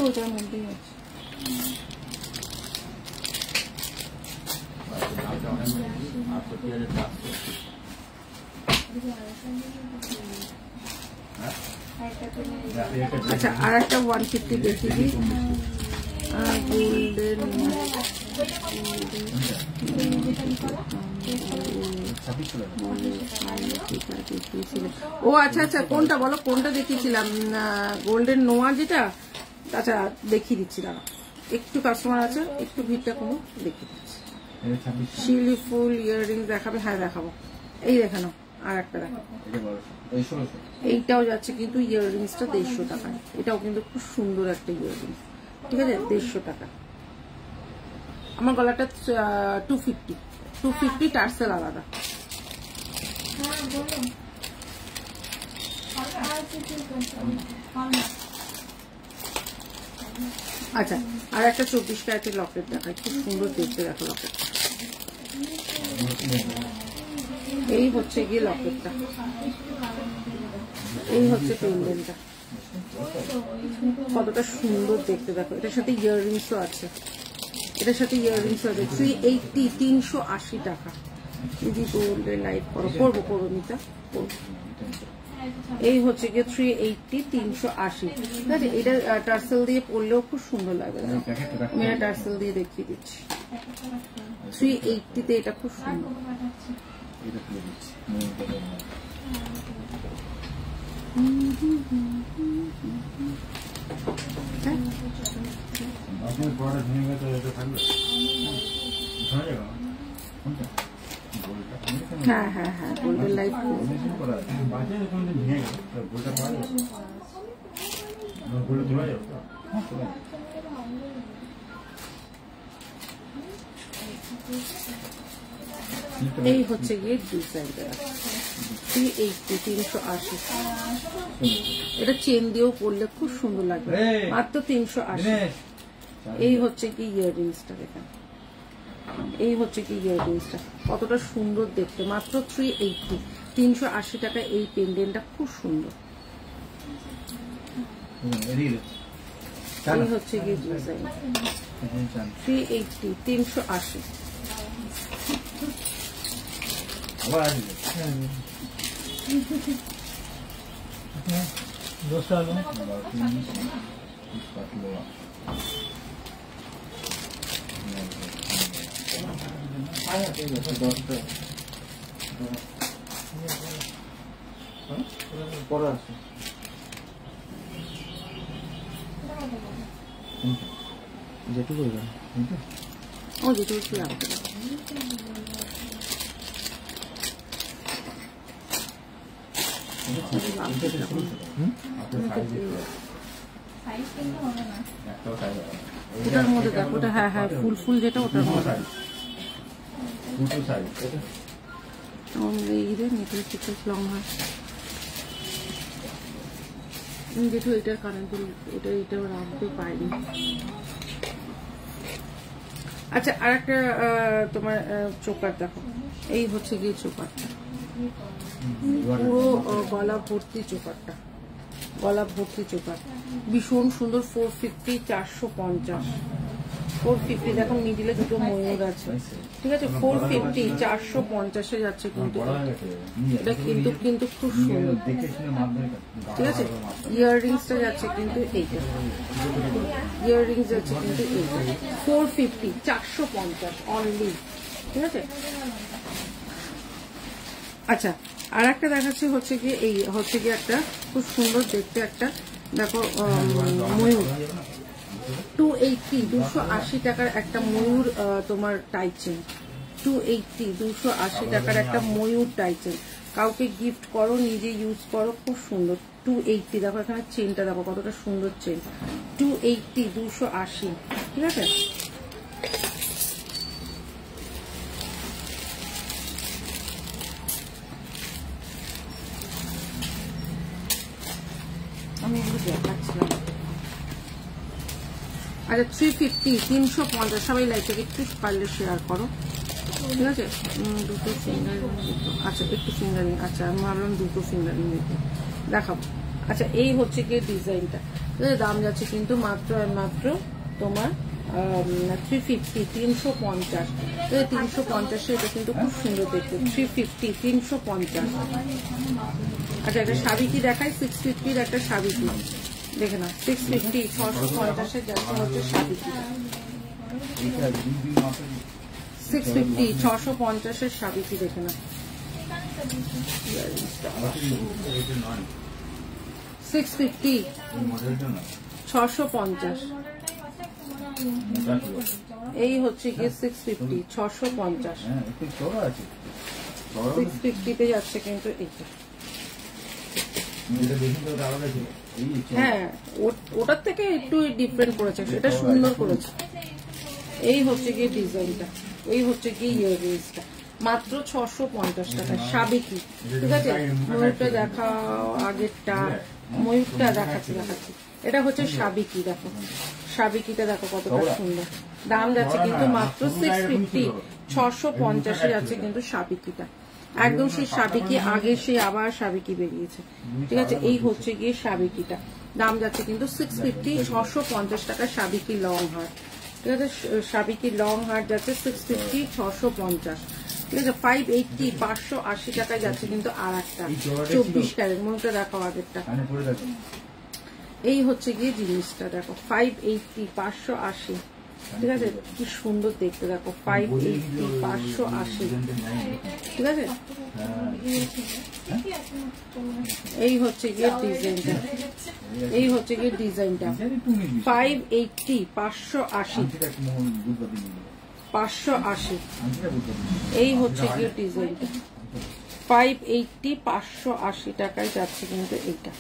ওটার মধ্যেই আছে আচ্ছা আর একটা 150 দেখিয়ে দিই গোল্ডেন ও আচ্ছা কোনটা বলো কোনটা দেখিয়েছিলাম গোল্ডেন নোয়া যেটা আচ্ছা দেখিয়ে দিচ্ছি দাঁড়া একটু কাস্টমার আছে একটু ভিড়টা কমো দেখিয়ে দিচ্ছি শিলি ফুল ইয়াররিং দেখাবে হ্যাঁ দেখাবো এই দেখানো আর একটা দেখো এইটাও যাচ্ছে কিন্তু ইয়াররিংসটা 150 টাকা এটাও কিন্তু খুব সুন্দর একটা ইয়াররিংস ঠিক আছে 150 টাকা আমার গলাটা 250 টার্সেল আলাদা আচ্ছা আর একটা 24 ক্যারেটের লকেট দেখায় খুব সুন্দর দেখতে দেখো লকেট এই হচ্ছে গিয়ে লকেটটা এই হচ্ছে পেন্ডেন্টটা কতটা সুন্দর দেখতে দেখো এটার সাথে ইয়াররিংসও আছে 380 টাকা দিদি গোল্ডের লাইট করবো মিতা এই হচ্ছে গিয়ে 380 380, ঠিক আছে। এটা টার্সেল দিয়ে পরলেও খুব সুন্দর লাগবে। আমি এটা টার্সেল দিয়ে দেখিয়ে দিচ্ছি। 380 তে এটা খুব সুন্দর। হ্যাঁ হ্যাঁ হ্যাঁ, গোল্ডেন লাইট এই হচ্ছে গিয়ে ডিজাইনটা 380 380। এটা চেন দিয়েও পরলে খুব সুন্দর লাগবে, মাত্র 380। এই হচ্ছে কি ইয়াররিংসটা, দেখেন এই হচ্ছে কি ইয়াররিংসটা কতটা সুন্দর দেখতে, মাত্র 380 380 টাকা। এই পেন্ডেন্টটা খুব সুন্দর। এই হচ্ছে কি ডিজাইন 380 380। পরে আছে যেটুকু ও যেটুকু কি লাগবে। ওটার মধ্যে দেখো, ওটা হ্যাঁ হ্যাঁ ফুল ফুল যেটা ওটার মধ্যে লং হয় যেটু এটার কারেন্ট এটাও রাখতে পারিনি। আচ্ছা, আর একটা তোমার চোকার দেখো, এই হচ্ছে গিয়ে চোকারটা পুরো গলা ভর্তি, চোকারটা গলা ভর্তি চোকার, ভীষণ সুন্দর। 450 450 450। দেখো মিডিলে দুটো ময়ূর আছে, ঠিক আছে। 450 450 এ যাচ্ছে কিন্তু এটা কিন্তু খুব সুন্দর, ঠিক আছে। ইয়াররিংসটা যাচ্ছে কিন্তু এইটা, ইয়াররিংস যাচ্ছে কিন্তু এইটা 450 450 অনলি, ঠিক আছে। আচ্ছা, আর একটা দেখাচ্ছি হচ্ছে কি, এই হচ্ছে কি একটা খুব সুন্দর দেখতে একটা, দেখো ময়ূর 280 280 টাকার একটা ময়ূর তোমার টাইচেন, 280 280 টাকার একটা ময়ূর টাইচেন। কাউকে গিফট করো, নিজে ইউজ করো, খুব সুন্দর। 280, দেখো এখানে চেনটা দেখো কতটা সুন্দর চেন, 280 280, ঠিক আছে। আমি এগুলো দেখাচ্ছিলাম। আচ্ছা 350 350, সবাই লাইকটাকে একটু পারলে শেয়ার করো, ঠিক আছে। দুটো ফিঙ্গারিং, আচ্ছা একটু ফিঙ্গারিং, আচ্ছা আমি ভাবলাম দুটো ফিঙ্গারিং দিতে দেখাবো। আচ্ছা, এই হচ্ছে গিয়ে ডিজাইনটা, দাম যাচ্ছে কিন্তু মাত্র আর মাত্র তোমার 350 350, 350 এটা কিন্তু খুব সুন্দর দেখতে, 350 350। আচ্ছা, একটা সাবিকি দেখাই, 650 একটা সাবিকি দেখে না, 650 650 যাচ্ছে হচ্ছে সাবিকি, 650 650 সাবিকি দেখে না, 650 650। এই হচ্ছে গিয়ে 650 650, 650 তে যাচ্ছে কিন্তু এইটা। হ্যাঁ, ওটার থেকে একটু ডিফারেন্ট করেছে, এটা সুন্দর করেছে। এই হচ্ছে গিয়ে ডিজাইনটা, এই হচ্ছে গিয়ে ইয়াররিংসটা, মাত্র 650 টাকা সাবেকি, ঠিক আছে। ময়ূরটা দেখাও, আগেরটা ময়ূরটা দেখাচ্ছি। এটা হচ্ছে সাবেকি, দেখো সাবেকিটা দেখো কতটা সুন্দর। দাম যাচ্ছে কিন্তু মাত্র 650 650 যাচ্ছে কিন্তু সাবেকিটা, একদম সেই সাবেকি, আগে সে আবার সাবেকি বেরিয়েছে, ঠিক আছে। এই হচ্ছে গিয়ে সাবেকিটা, দাম যাচ্ছে কিন্তু 650 650 টাকা সাবেকি লং হার, ঠিক আছে। সাবেকি লং হার যাচ্ছে 650 650, ঠিক আছে 580 580 টাকায় যাচ্ছে কিন্তু আর একটা 24 ক্যারেট মনটা দেখাও আগেরটা। এই হচ্ছে গিয়ে জিনিসটা দেখো 580 580, ঠিক আছে কি সুন্দর দেখতে দেখো 580 580, ঠিক আছে। এই হচ্ছে গিয়ে ডিজাইনটা, এই হচ্ছে গিয়ে ডিজাইনটা 580 580 580, এই হচ্ছে গিয়ে ডিজাইনটা 580 580 টাকায় যাচ্ছে কিন্তু এইটা।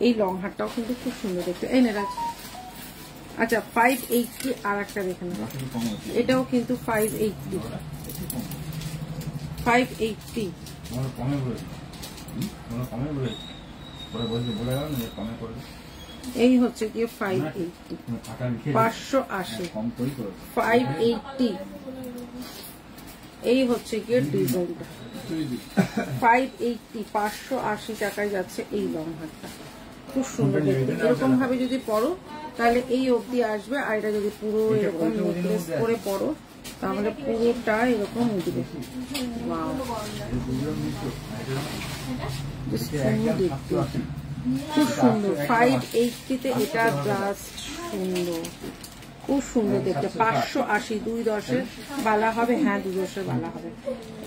এই লং হারটাও কিন্তু খুব সুন্দর দেখতে। এই না রাজ, আচ্ছা 580 আর একটা দেখে না, এটাও কিন্তু 580 580। এই হচ্ছে গিয়ে 580 580 580, এই হচ্ছে গিয়ে ডিজাইনটা 580 580 টাকায় যাচ্ছে এই লং হারটা, খুব সুন্দর দেখতে। এরকম ভাবে যদি পরো তাহলে এই অবধি আসবে, আর এটা যদি পুরো এরকম নেকলেস করে পরো তাহলে পুরোটা এরকম উঠবে। খুব সুন্দর 580-তে এটা জাস্ট সুন্দর, খুব সুন্দর দেখতে। 580 2/10 বালা হবে, হ্যাঁ 2/10 বালা হবে।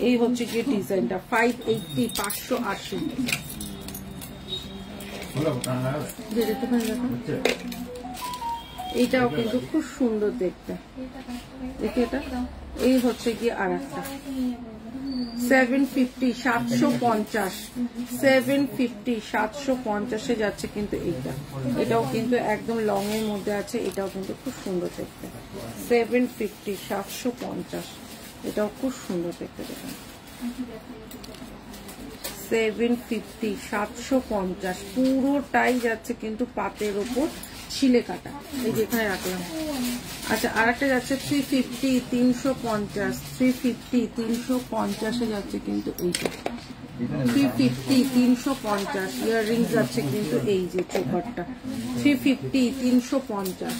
এই হচ্ছে গিয়ে ডিজাইনটা 580 580। এইটাও কিন্তু খুব সুন্দর দেখতে, দেখি এটা। এই হচ্ছে কি আর একটা 750 750 750 750-এ যাচ্ছে কিন্তু এইটা। এটাও কিন্তু একদম লং এর মধ্যে আছে, এটাও কিন্তু খুব সুন্দর দেখতে 750 750, এটাও খুব সুন্দর দেখতে। দেখুন 750 750 পুরোটাই যাচ্ছে কিন্তু পাতের ওপর ছিলে কাটা, এই যেখানে রাখলাম। আচ্ছা আর একটা যাচ্ছে 350 350 350 350-এ যাচ্ছে কিন্তু এইটা 350 350 ইয়াররিংস যাচ্ছে কিন্তু এই যে চোকারটা 350 350।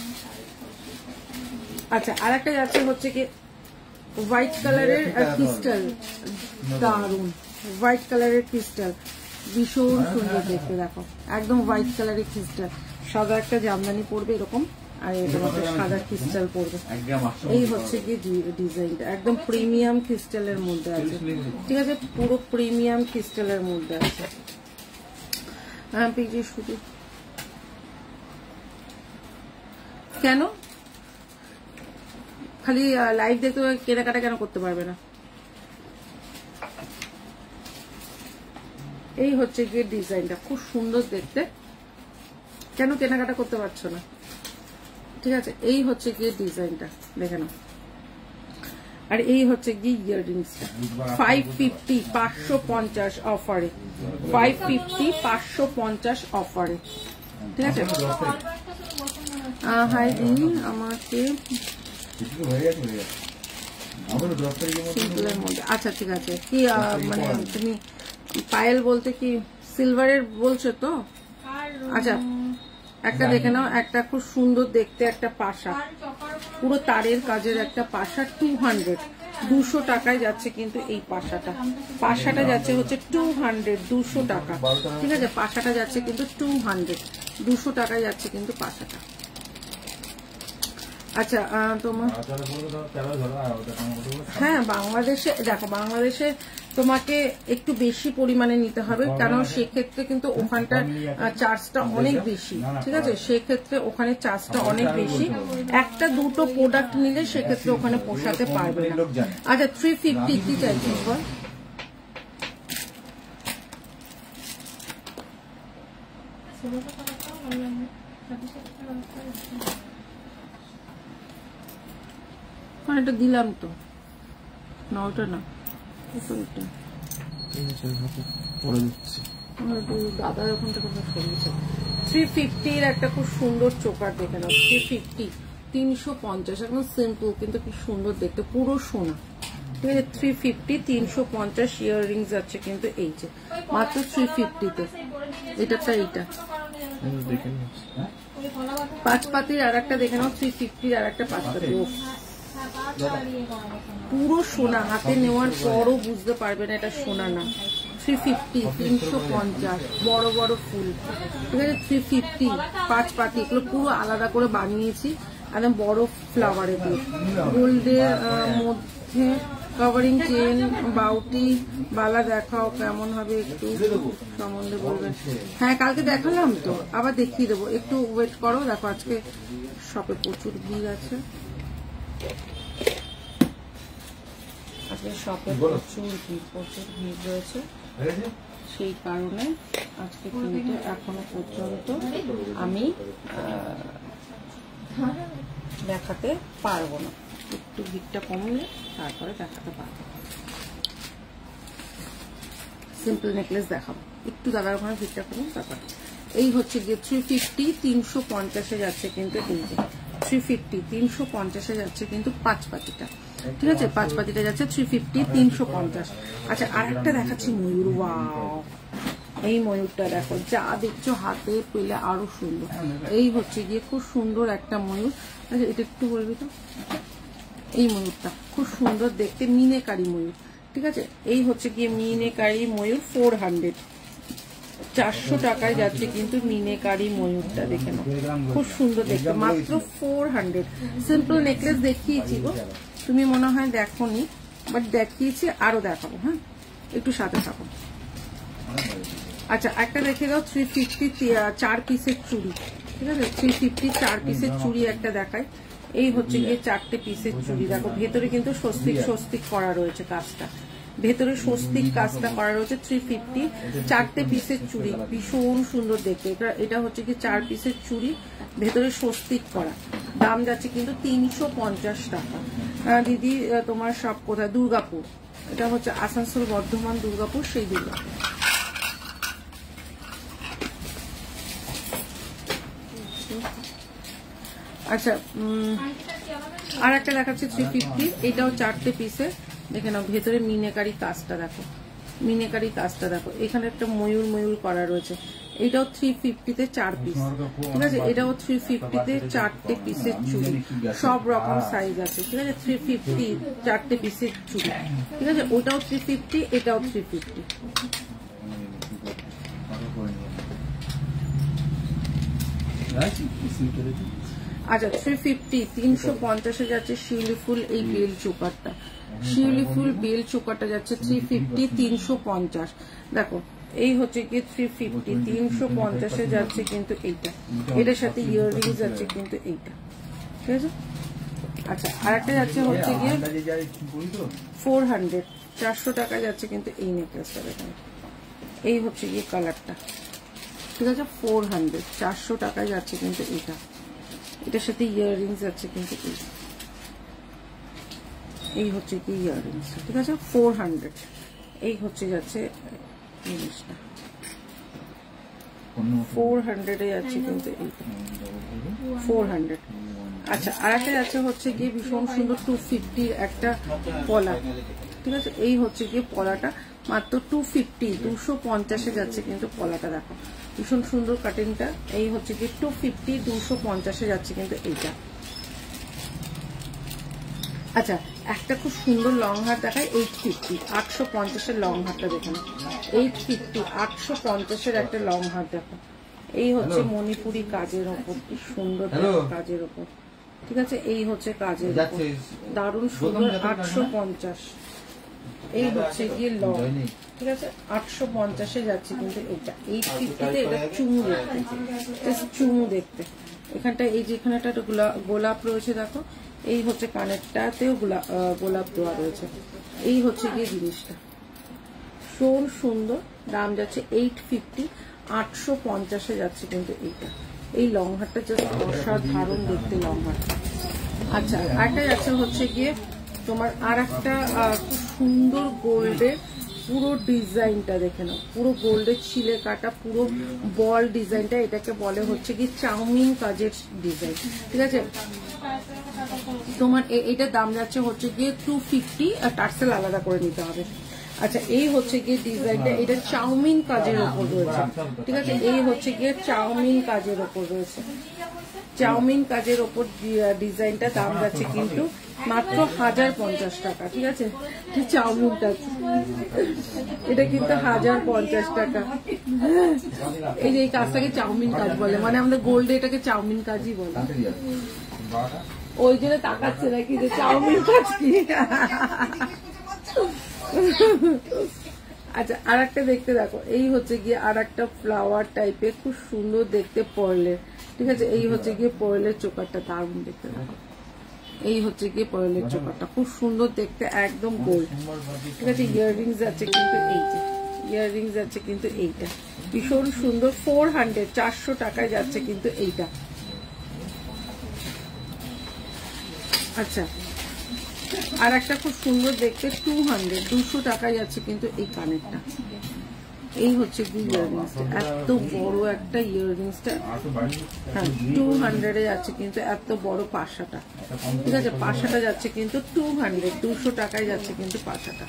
আচ্ছা আর একটা যাচ্ছে হচ্ছে কি হোয়াইট কালারের ক্রিস্টাল, দারুন হোয়াইট কালারের ক্রিস্টাল, ভীষণ সুন্দর দেখতে। দেখো একদম হোয়াইট কালারের ক্রিস্টাল, সাদা একটা জামদানি পড়বে এরকম, আর এটা সাদা ক্রিস্টাল পড়বে। এই হচ্ছে কি ডিজাইনটা একদম প্রিমিয়াম ক্রিস্টালের মধ্যে আছে, ঠিক আছে পুরো প্রিমিয়াম ক্রিস্টালের মধ্যে আছে। হ্যাঁ পিজি শুধু কেন খালি লাইভ দেখতে কেনাকাটা কেন করতে পারবে না? এই হচ্ছে গিয়ে ডিজাইনটা খুব সুন্দর দেখতে, কেন কেনাকাটা করতে পারছো না? ঠিক আছে এই হচ্ছে গিয়ে ডিজাইনটা দেখে নাও। আর এই হচ্ছে গিয়ে ইয়াররিংসটা 550 550 অফারে 550 550 অফারে, ঠিক আছে। হাই দিদি আমাকে সিম্পলের মধ্যে, আচ্ছা ঠিক আছে কি মানে তুমি পায়েল বলতে কি সিলভারের বলছো তো? আচ্ছা একটা দেখে নাও, একটা খুব সুন্দর দেখতে একটা পাশা, পুরো তারের কাজের একটা পাশা 200 টাকায় যাচ্ছে কিন্তু এই পাশাটা। পাশাটা যাচ্ছে হচ্ছে 200 টাকা, ঠিক আছে পাশাটা যাচ্ছে কিন্তু 200 টাকায় যাচ্ছে কিন্তু পাশাটা। আচ্ছা তোমার হ্যাঁ বাংলাদেশে দেখো, বাংলাদেশে তোমাকে একটু বেশি পরিমাণে নিতে হবে, কারণ সেক্ষেত্রে কিন্তু ওখানটার চার্জটা অনেক বেশি, ঠিক আছে সেক্ষেত্রে ওখানে চার্জটা অনেক বেশি। একটা দুটো প্রোডাক্ট নিলে সেক্ষেত্রে ওখানে পোষাতে পারবে না। আচ্ছা 350 কি চাইছিস বল? এটা দিলাম তো না, ওটা না দাদা ওখান থেকে সরিয়েছে। 350-এর একটা খুব সুন্দর চোকার দেখে নাও 350 350 একদম সিম্পল কিন্তু খুব সুন্দর দেখতে, পুরো সোনা, ঠিক আছে 350 350 ইয়াররিংস যাচ্ছে কিন্তু এই যে মাত্র 350-তে। এটাটা এইটা 5 পাতির আর একটা দেখে নাও 350-র আর একটা 5 পাতি পুরো সোনা, হাতে নেওয়ার পরও বুঝতে পারবে না এটা সোনা না। 350, 350, বড় বড় ফুল, ঠিক আছে। 350, 5 পাতি, এগুলো পুরো আলাদা করে বানিয়েছি, একদম বড় ফ্লাওয়ার। এগুলো গোল্ডের মধ্যে কভারিং চেন, বাউটি, বালা দেখাও কেমন হবে একটু সম্বন্ধে বলবেন। হ্যাঁ কালকে দেখালাম তো, আবার দেখিয়ে দেবো, একটু ওয়েট করো। দেখো আজকে শপে প্রচুর ভিড় আছে, আজকে শপে প্রচুর ভিড় রয়েছে, সেই কারণে আজকে কিন্তু এখনো পর্যন্ত আমি দেখাতে পারবো না। একটু ভিড়টা কমলে তারপরে দেখাতে পারবো। সিম্পল নেকলেস দেখাবো, একটু দাদার ওখানে ভিড়টা কমুন তারপরে। এই হচ্ছে গিয়ে 350, 350-এ যাচ্ছে কিন্তু এই যে 350, 350-এ যাচ্ছে কিন্তু 5 পাতিটা, ঠিক আছে। 5 পাতিটা যাচ্ছে 350, 350। আচ্ছা আর একটা দেখাচ্ছি ময়ূর। ওয়াও, এই ময়ূরটা দেখো, যা দেখছো হাতে পেলে আরো সুন্দর। এই হচ্ছে গিয়ে খুব সুন্দর একটা ময়ূর। আচ্ছা এটা একটু বলবি তো, এই ময়ূরটা খুব সুন্দর দেখতে, মিনেকারি ময়ূর, ঠিক আছে। এই হচ্ছে গিয়ে মিনেকারি ময়ূর, 400, 400 টাকায় যাচ্ছে কিন্তু মিনেকারি ময়ূরটা। দেখে নাও খুব সুন্দর দেখতে, মাত্র 400। সিম্পল নেকলেস দেখিয়েছি গো, তুমি মনে হয় দেখোনি, বাট দেখিয়েছি, আরো দেখাবো। হ্যাঁ একটু সাথে থাকো। আচ্ছা একটা দেখে দাও 350, 4 পিসের চুড়ি, ঠিক আছে। 350, 4 পিসের চুড়ি একটা দেখায়। এই হচ্ছে গিয়ে 4টে পিসের চুড়ি। দেখো ভেতরে কিন্তু স্বস্তিক করা রয়েছে কাজটা, ভেতরে স্বস্তিক কাজটা করা রয়েছে। 350, 4টে পিসের চুড়ি, ভীষণ সুন্দর দেখতে। এটা হচ্ছে কি 4 পিসের চুড়ি, ভেতরে স্বস্তিক করা। দাম যাচ্ছে কিন্তু 350 টাকা। দিদি তোমার সব কোথায়? দুর্গাপুর। এটা হচ্ছে আসানসোল বর্ধমান দুর্গাপুর, সেই দুর্গাপুর। আচ্ছা আর একটা দেখাচ্ছি 350, এটাও 4টে পিসে। দেখে নাও ভেতরে মিনেকারি কাজটা দেখো, মিনেকারি কাজটা দেখো। এখানে একটা ময়ূর করা রয়েছে। এটাও 350-তে 4 পিস, ঠিক আছে। এটাও 350-তে 4টে পিসের চুড়ি, সব রকম সাইজ আছে, ঠিক আছে। 350, 4টে পিসের চুড়ি, ঠিক আছে। ওটাও 350, এটাও 350। আচ্ছা 350, 350-এ যাচ্ছে শিউলি ফুল, এই বেল চোকারটা, শিউলি ফুল বেল চোকারটা যাচ্ছে 350, 350। দেখো এই হচ্ছে কি 350, 350-এ যাচ্ছে কিন্তু এইটা, এটার সাথে ইয়াররিংস যাচ্ছে কিন্তু এইটা, ঠিক আছে। আচ্ছা আর একটা যাচ্ছে হচ্ছে গিয়ে 400, 400 টাকা যাচ্ছে কিন্তু এই নেকলেসটা। দেখেন এই হচ্ছে গিয়ে কালারটা, ঠিক আছে। 400, 400 টাকায় যাচ্ছে কিন্তু এটা, এটার সাথে ইয়াররিংস যাচ্ছে কিন্তু এই হচ্ছে কি ইয়াররিংস, ঠিক আছে। 400, এই হচ্ছে যাচ্ছে জিনিসটা 400-এ যাচ্ছে কিন্তু এইটা 400। আচ্ছা আর একটা যাচ্ছে হচ্ছে গিয়ে ভীষণ সুন্দর 250 একটা পলা, ঠিক আছে। এই হচ্ছে গিয়ে পলাটা মাত্র 250, 250-এ যাচ্ছে কিন্তু পলাটা। দেখো ভীষণ সুন্দর কাটিংটা। এই হচ্ছে গিয়ে 250, 250-এ যাচ্ছে কিন্তু এইটা। আচ্ছা একটা খুব সুন্দর লং হার দেখায় 850, 850-এর লং হারটা দেখুন। 850, 850-এর একটা লং হার দেখো। এই হচ্ছে মণিপুরি কাজের ওপর, কি সুন্দর কাজের ওপর, ঠিক আছে। এই হচ্ছে কাজের ওপর, দারুণ সুন্দর। 850, এই হচ্ছে গিয়ে লং, ঠিক আছে। 850-এ যাচ্ছে কিন্তু এটা। 850-তে এটা চুমু দেখতে, চুমু দেখতে। এখানটা এই যে এখানে একটা গোলাপ রয়েছে দেখো। এই হচ্ছে কানেরটাতেও গোলাপ দেওয়া রয়েছে। এই হচ্ছে গিয়ে জিনিসটা ভীষণ সুন্দর। দাম যাচ্ছে 850, 850-এ যাচ্ছে কিন্তু এইটা। এই লং হারটা জাস্ট অসাধারণ দেখতে লং হারটা। আচ্ছা আরেকটা যাচ্ছে হচ্ছে গিয়ে তোমার আর একটা খুব সুন্দর গোল্ডের পুরো ডিজাইনটা দেখে নাও, পুরো গোল্ডের ছিলে কাটা পুরো বল ডিজাইনটা। এটাকে বলে হচ্ছে কি চাউমিন কাজের ডিজাইন, ঠিক আছে। তোমার এটার দাম যাচ্ছে হচ্ছে গিয়ে 250, আর টার্সেল আলাদা করে নিতে হবে। আচ্ছা এই হচ্ছে গিয়ে ডিজাইনটা, এটা চাউমিন কাজের ওপর রয়েছে, ঠিক আছে। এই হচ্ছে গিয়ে চাউমিন কাজের ওপর রয়েছে, চাউমিন কাজের ওপর ডিজাইনটা দাম যাচ্ছে কিন্তু মাত্র 1050 টাকা, ঠিক আছে। চাউমিন কাজ, এটা কিন্তু 1050 টাকা। এই যে এই কাজটাকে চাউমিন কাজ বলে, মানে আমাদের গোল্ডে এটাকে চাউমিন কাজই বলে। ওই জন্য তাকাচ্ছে নাকি যে চাউমিন কাজ কি। আচ্ছা আর একটা দেখতে দেখো, এই হচ্ছে গিয়ে আর একটা ফ্লাওয়ার টাইপের খুব সুন্দর দেখতে পড়লের, ঠিক আছে। এই হচ্ছে গিয়ে পড়লের চোকারটা, দারুণ দেখতে দেখো। এই হচ্ছে গিয়ে পড়লের চোকারটা খুব সুন্দর দেখতে, একদম গোল্ড, ঠিক আছে। ইয়াররিংস আছে কিন্তু এই যে ইয়াররিংস আছে কিন্তু এইটা ভীষণ সুন্দর, 400 টাকায় যাচ্ছে কিন্তু এইটা। আচ্ছা আর একটা খুব সুন্দর দেখতে 200 টাকায় যাচ্ছে কিন্তু এই কানেরটা। এই হচ্ছে ইয়াররিংসটা, এত বড় একটা ইয়াররিংসটা, হ্যাঁ 200 যাচ্ছে কিন্তু এত বড় পাশাটা, ঠিক আছে। পাশাটা যাচ্ছে কিন্তু 200 টাকায় যাচ্ছে কিন্তু পাশাটা।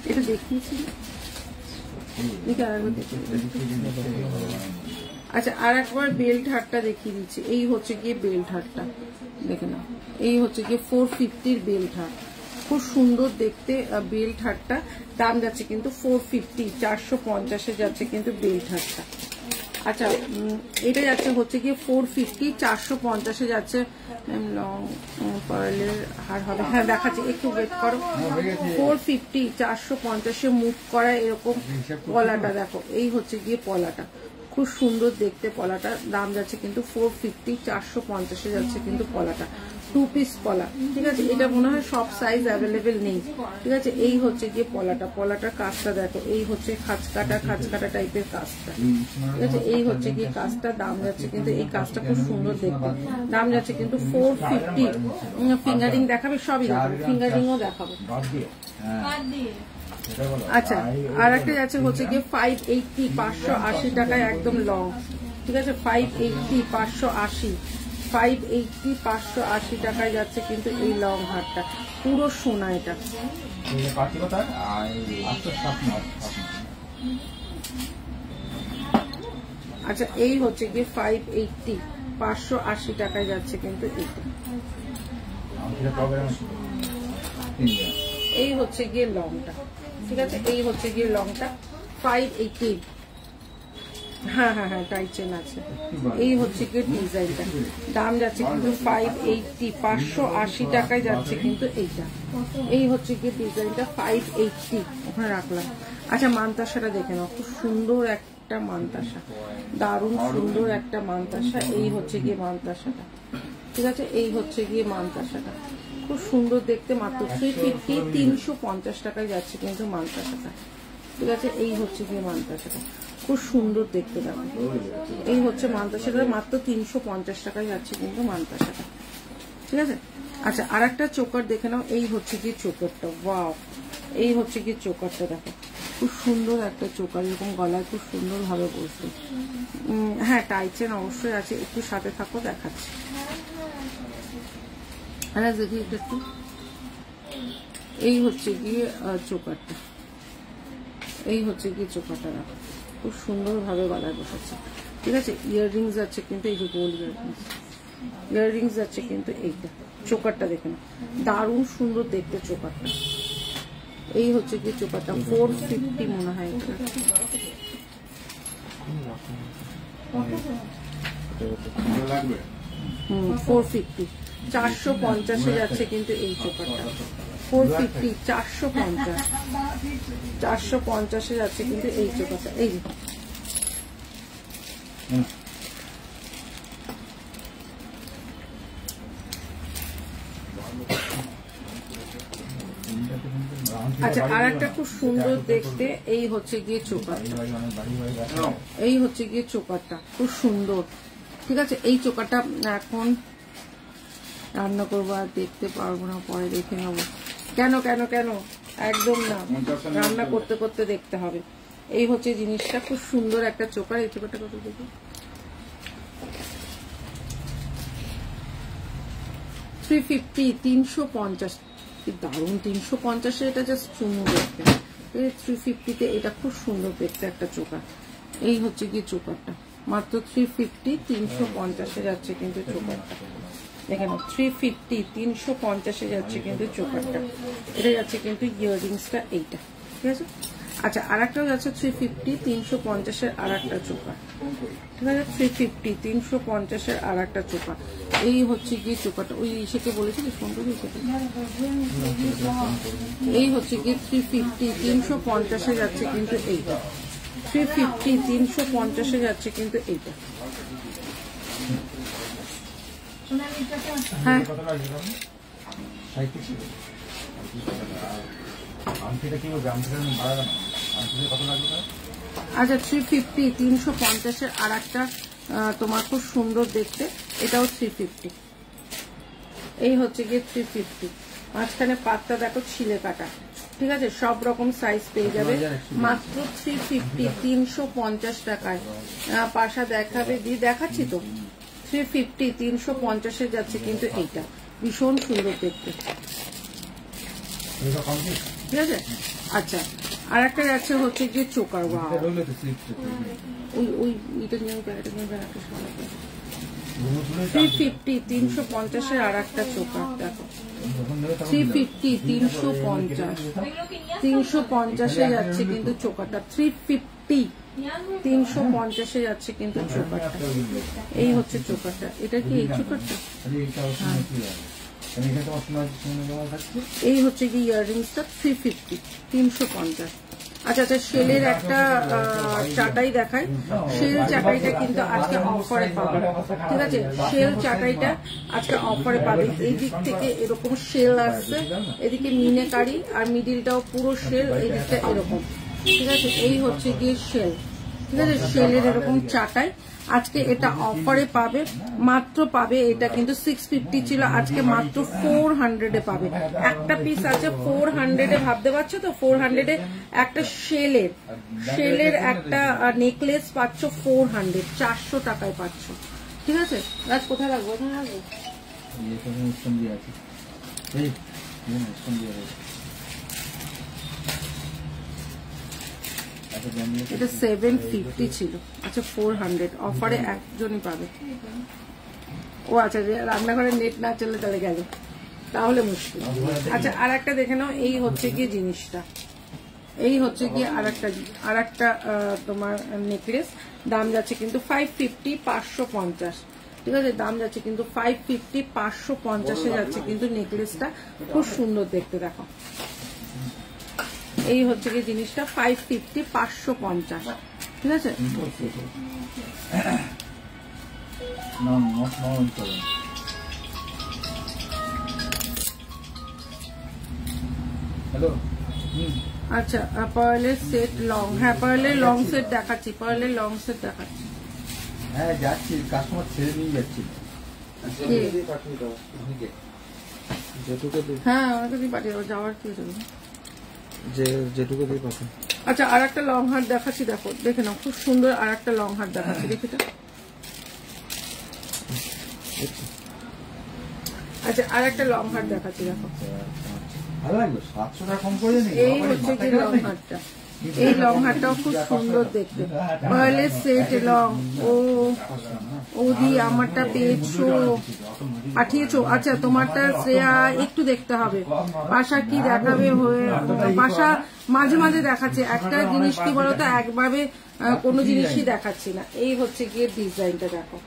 এটা দেখিয়েছি। আচ্ছা আর একবার বেল্ট হারটা দেখিয়ে দিচ্ছি। এই হচ্ছে গিয়ে বেল্ট হারটা দেখে নাও, এই হচ্ছে গিয়ে 450 বেল্ট হার, খুব সুন্দর দেখতে বেল্ট হারটা, দাম যাচ্ছে কিন্তু 450, 450 যাচ্ছে কিন্তু বেল্ট হারটা। আচ্ছা এটা যাচ্ছে হচ্ছে গিয়ে 450, 450 যাচ্ছে লং পার্লের হার হবে, হ্যাঁ দেখাচ্ছি একটু ওয়েট করো। 450, 450 মুভ করা এরকম পলাটা দেখো, এই হচ্ছে গিয়ে পলাটা, খুব সুন্দর দেখতে পলাটা, দাম যাচ্ছে কিন্তু 450, 450 যাচ্ছে কিন্তু পলাটা, 2 পিস পলা, ঠিক আছে। এটা মনে হয় সব সাইজ অ্যাভেলেবেল নেই, ঠিক আছে। এই হচ্ছে গিয়ে পলাটার কাজটা দেখো, এই হচ্ছে খাঁচকাটা টাইপের কাজটা, ঠিক আছে। এই হচ্ছে গিয়ে কাজটা, দাম যাচ্ছে কিন্তু এই কাজটা খুব সুন্দর দেখতে, দাম যাচ্ছে কিন্তু 450। ফিঙ্গারিং দেখাবে, সবই দেখাবে, ফিঙ্গারিংও দেখাবো। আচ্ছা আর একটা যাচ্ছে হচ্ছে গিয়ে 580, 580 টাকায় একদম লং, ঠিক আছে। 580, 580, 580 টাকায় যাচ্ছে কিন্তু এই লং হারটা, পুরো সোনা এটা। আচ্ছা এই হচ্ছে গিয়ে 580, 580 টাকায় যাচ্ছে কিন্তু এটা। এই হচ্ছে গিয়ে লংটা, ঠিক আছে। এই হচ্ছে গিয়ে লংটা 580, হ্যাঁ হ্যাঁ হ্যাঁ টাইট চেন আছে। এই হচ্ছে গিয়ে ডিজাইনটা, দাম যাচ্ছে কিন্তু 580, 580 টাকায় যাচ্ছে কিন্তু এইটা। এই হচ্ছে গিয়ে ডিজাইনটা 580, ওখানে রাখলাম। আচ্ছা মানতাসাটা দেখে নাও, খুব সুন্দর একটা মানতাসা, দারুণ সুন্দর একটা মানতাসা। এই হচ্ছে গিয়ে মানতাসাটা, ঠিক আছে। এই হচ্ছে গিয়ে মানতাসাটা, খুব সুন্দর দেখতে, মাত্র 350, 350 টাকায় যাচ্ছে কিন্তু মানতাসাটা, ঠিক আছে। এই হচ্ছে গিয়ে মানতাসাটা, খুব সুন্দর দেখতে দেখো। এই হচ্ছে মানতাসাটা, মাত্র 350 টাকায় যাচ্ছে কিন্তু মানতাসাটা, ঠিক আছে। আচ্ছা আর একটা চোকার দেখে নাও, এই হচ্ছে গিয়ে চোকারটা, ওয়াও, এই হচ্ছে গিয়ে চোকারটা দেখো, খুব সুন্দর একটা চোকার, এরকম গলায় খুব সুন্দর ভাবে বসবে। হ্যাঁ টাইট চেন অবশ্যই আছে, একটু সাথে থাকো দেখাচ্ছি। হ্যাঁ দেখি এটা একটু, এই হচ্ছে গিয়ে চোকারটা, এই হচ্ছে গিয়ে চোকারটা দেখো, খুব সুন্দর ভাবে গলায় বসাচ্ছে, ঠিক আছে। ইয়াররিংস আছে কিন্তু, এই যে গোল্ড ইয়াররিংস আছে কিন্তু, এইটা চোকারটা দেখে না, দারুণ সুন্দর দেখতে চোকারটা। এই হচ্ছে গিয়ে চোকারটা, 450 মনে হয় এটা। 450, 450 যাচ্ছে কিন্তু এই চোকারটা, 450, 450 যাচ্ছে কিন্তু এই চোকারটা। এই যে আচ্ছা আর একটা খুব সুন্দর দেখতে, এই হচ্ছে গিয়ে চোকারটা, এই হচ্ছে গিয়ে চোকারটা, খুব সুন্দর, ঠিক আছে। এই চোকারটা এখন রান্না করবো আর দেখতে পারবো না, পরে দেখে নেবো। কেন কেন কেন, একদম না, রান্না করতে করতে দেখতে হবে। এই হচ্ছে জিনিসটা, খুব সুন্দর একটা চোকার। এই চোকারটা কত দেখি, 350 350 কি দারুণ 350 এটা জাস্ট চুমু দেখতে 350 এটা খুব সুন্দর দেখতে একটা চোকার এই হচ্ছে কি চোকারটা মাত্র 350 350 যাচ্ছে কিন্তু চোকারটা দেখেন 350 350 যাচ্ছে কিন্তু চোকারটা এটা যাচ্ছে কিন্তু ইয়াররিংসটা এইটা ঠিক আছে আচ্ছা আরেকটাও যাচ্ছে 350 350 আরেকটা চোকার ঠিক আছে 350 350 আরেকটা চোকার এই হচ্ছে কি চোকারটা ওই ইসেকে বলেছিল ফোন করে এই হচ্ছে কি 350 350 যাচ্ছে কিন্তু এইটা 350 350 যাচ্ছে কিন্তু এইটা হ্যাঁ আচ্ছা 350 350 আর একটা তোমার খুব সুন্দর দেখতে এটাও 350 এই হচ্ছে গিয়ে 350 মাঝখানে পাতটা দেখো ছিলে কাটা ঠিক আছে সব রকম সাইজ পেয়ে যাবে মাত্র 350 350 টাকায় পাশা দেখাবে দিয়ে দেখাচ্ছি তো 350 350 যাচ্ছে কিন্তু এইটা ভীষণ সুন্দর দেখতে ঠিক আছে আচ্ছা আর একটা যাচ্ছে হচ্ছে যে চোকার ওই এটা নিয়ে 350 350 আর একটা চোকার দেখো 350 350 যাচ্ছে কিন্তু চোকারটা 350 350 যাচ্ছে কিন্তু চোকারটা এই হচ্ছে চোকারটা এটা কি এই চোকারটা এই হচ্ছে কি ইয়াররিংসটা 350 350 আচ্ছা আচ্ছা শেলের একটা চাটাই দেখাই শেল চাটাইটা কিন্তু আজকে অফারে পাবে ঠিক আছে শেল চাটাইটা আজকে অফারে পাবে এই দিক থেকে এরকম শেল আসছে এদিকে মিনেকারি আর মিডিলটাও পুরো শেল এই দিকটা এরকম ঠিক আছে এই হচ্ছে গিয়ে শেল ঠিক আছে শেলের এরকম চাটাই আজকে এটা অফারে পাবে মাত্র পাবে এটা কিন্তু 650 ছিল আজকে মাত্র 400 এ পাবে একটা পিস আছে 400 এ ভাবতে পারছো তো 400 এ একটা শেলের একটা নেকলেস পাচ্ছ 400 400 টাকায় পাচ্ছ ঠিক আছে রাজ কোথায় রাখবো এটা 750 ছিল আচ্ছা 400 অফারে একজনই পাবে ও আচ্ছা রান্নাঘরে নেট না চলে তাহলে গেল তাহলে মুশকিল আচ্ছা আর একটা দেখে নাও এই হচ্ছে কি জিনিসটা এই হচ্ছে কি আর একটা তোমার নেকলেস দাম যাচ্ছে কিন্তু 550 550 ঠিক আছে দাম যাচ্ছে কিন্তু 550 550 যাচ্ছে কিন্তু নেকলেসটা খুব সুন্দর দেখতে দেখো এই হচ্ছে কি জিনিসটা 550 550 ঠিক আছে হ্যালো আচ্ছা পার্লের সেট লং হ্যাঁ পার্লের লং সেট দেখাচ্ছি পার্লের লং সেট দেখাচ্ছি হ্যাঁ যাচ্ছি কাস্টমার ছেড়ে নিয়ে যাচ্ছি হ্যাঁ আমাকে দিয়ে পাঠিয়ে দেবো যাওয়ার কি জন্য যেটুকু দিয়ে পাঠান আচ্ছা আর একটা লং হাট দেখাচ্ছি দেখো দেখে নাও খুব সুন্দর আর একটা লং হাট দেখাচ্ছি দেখেটা আচ্ছা আর একটা লং হাট দেখাচ্ছি দেখো ভালো লাগলো 700 টাকা কম করে দেন এই হচ্ছে কি লং হাটটা এই লং হাটটাও খুব সুন্দর দেখতে পার্লের সেট লং ও দি আমারটা পেয়েছো পাঠিয়েছো আচ্ছা তোমারটা শ্রেয়া একটু দেখতে হবে পাশা কি দেখাবে হয়ে পাশা মাঝে মাঝে দেখাচ্ছে একটা জিনিস কি বলতো একভাবে কোনো জিনিসই দেখাচ্ছি না এই হচ্ছে গিয়ে ডিজাইনটা দেখো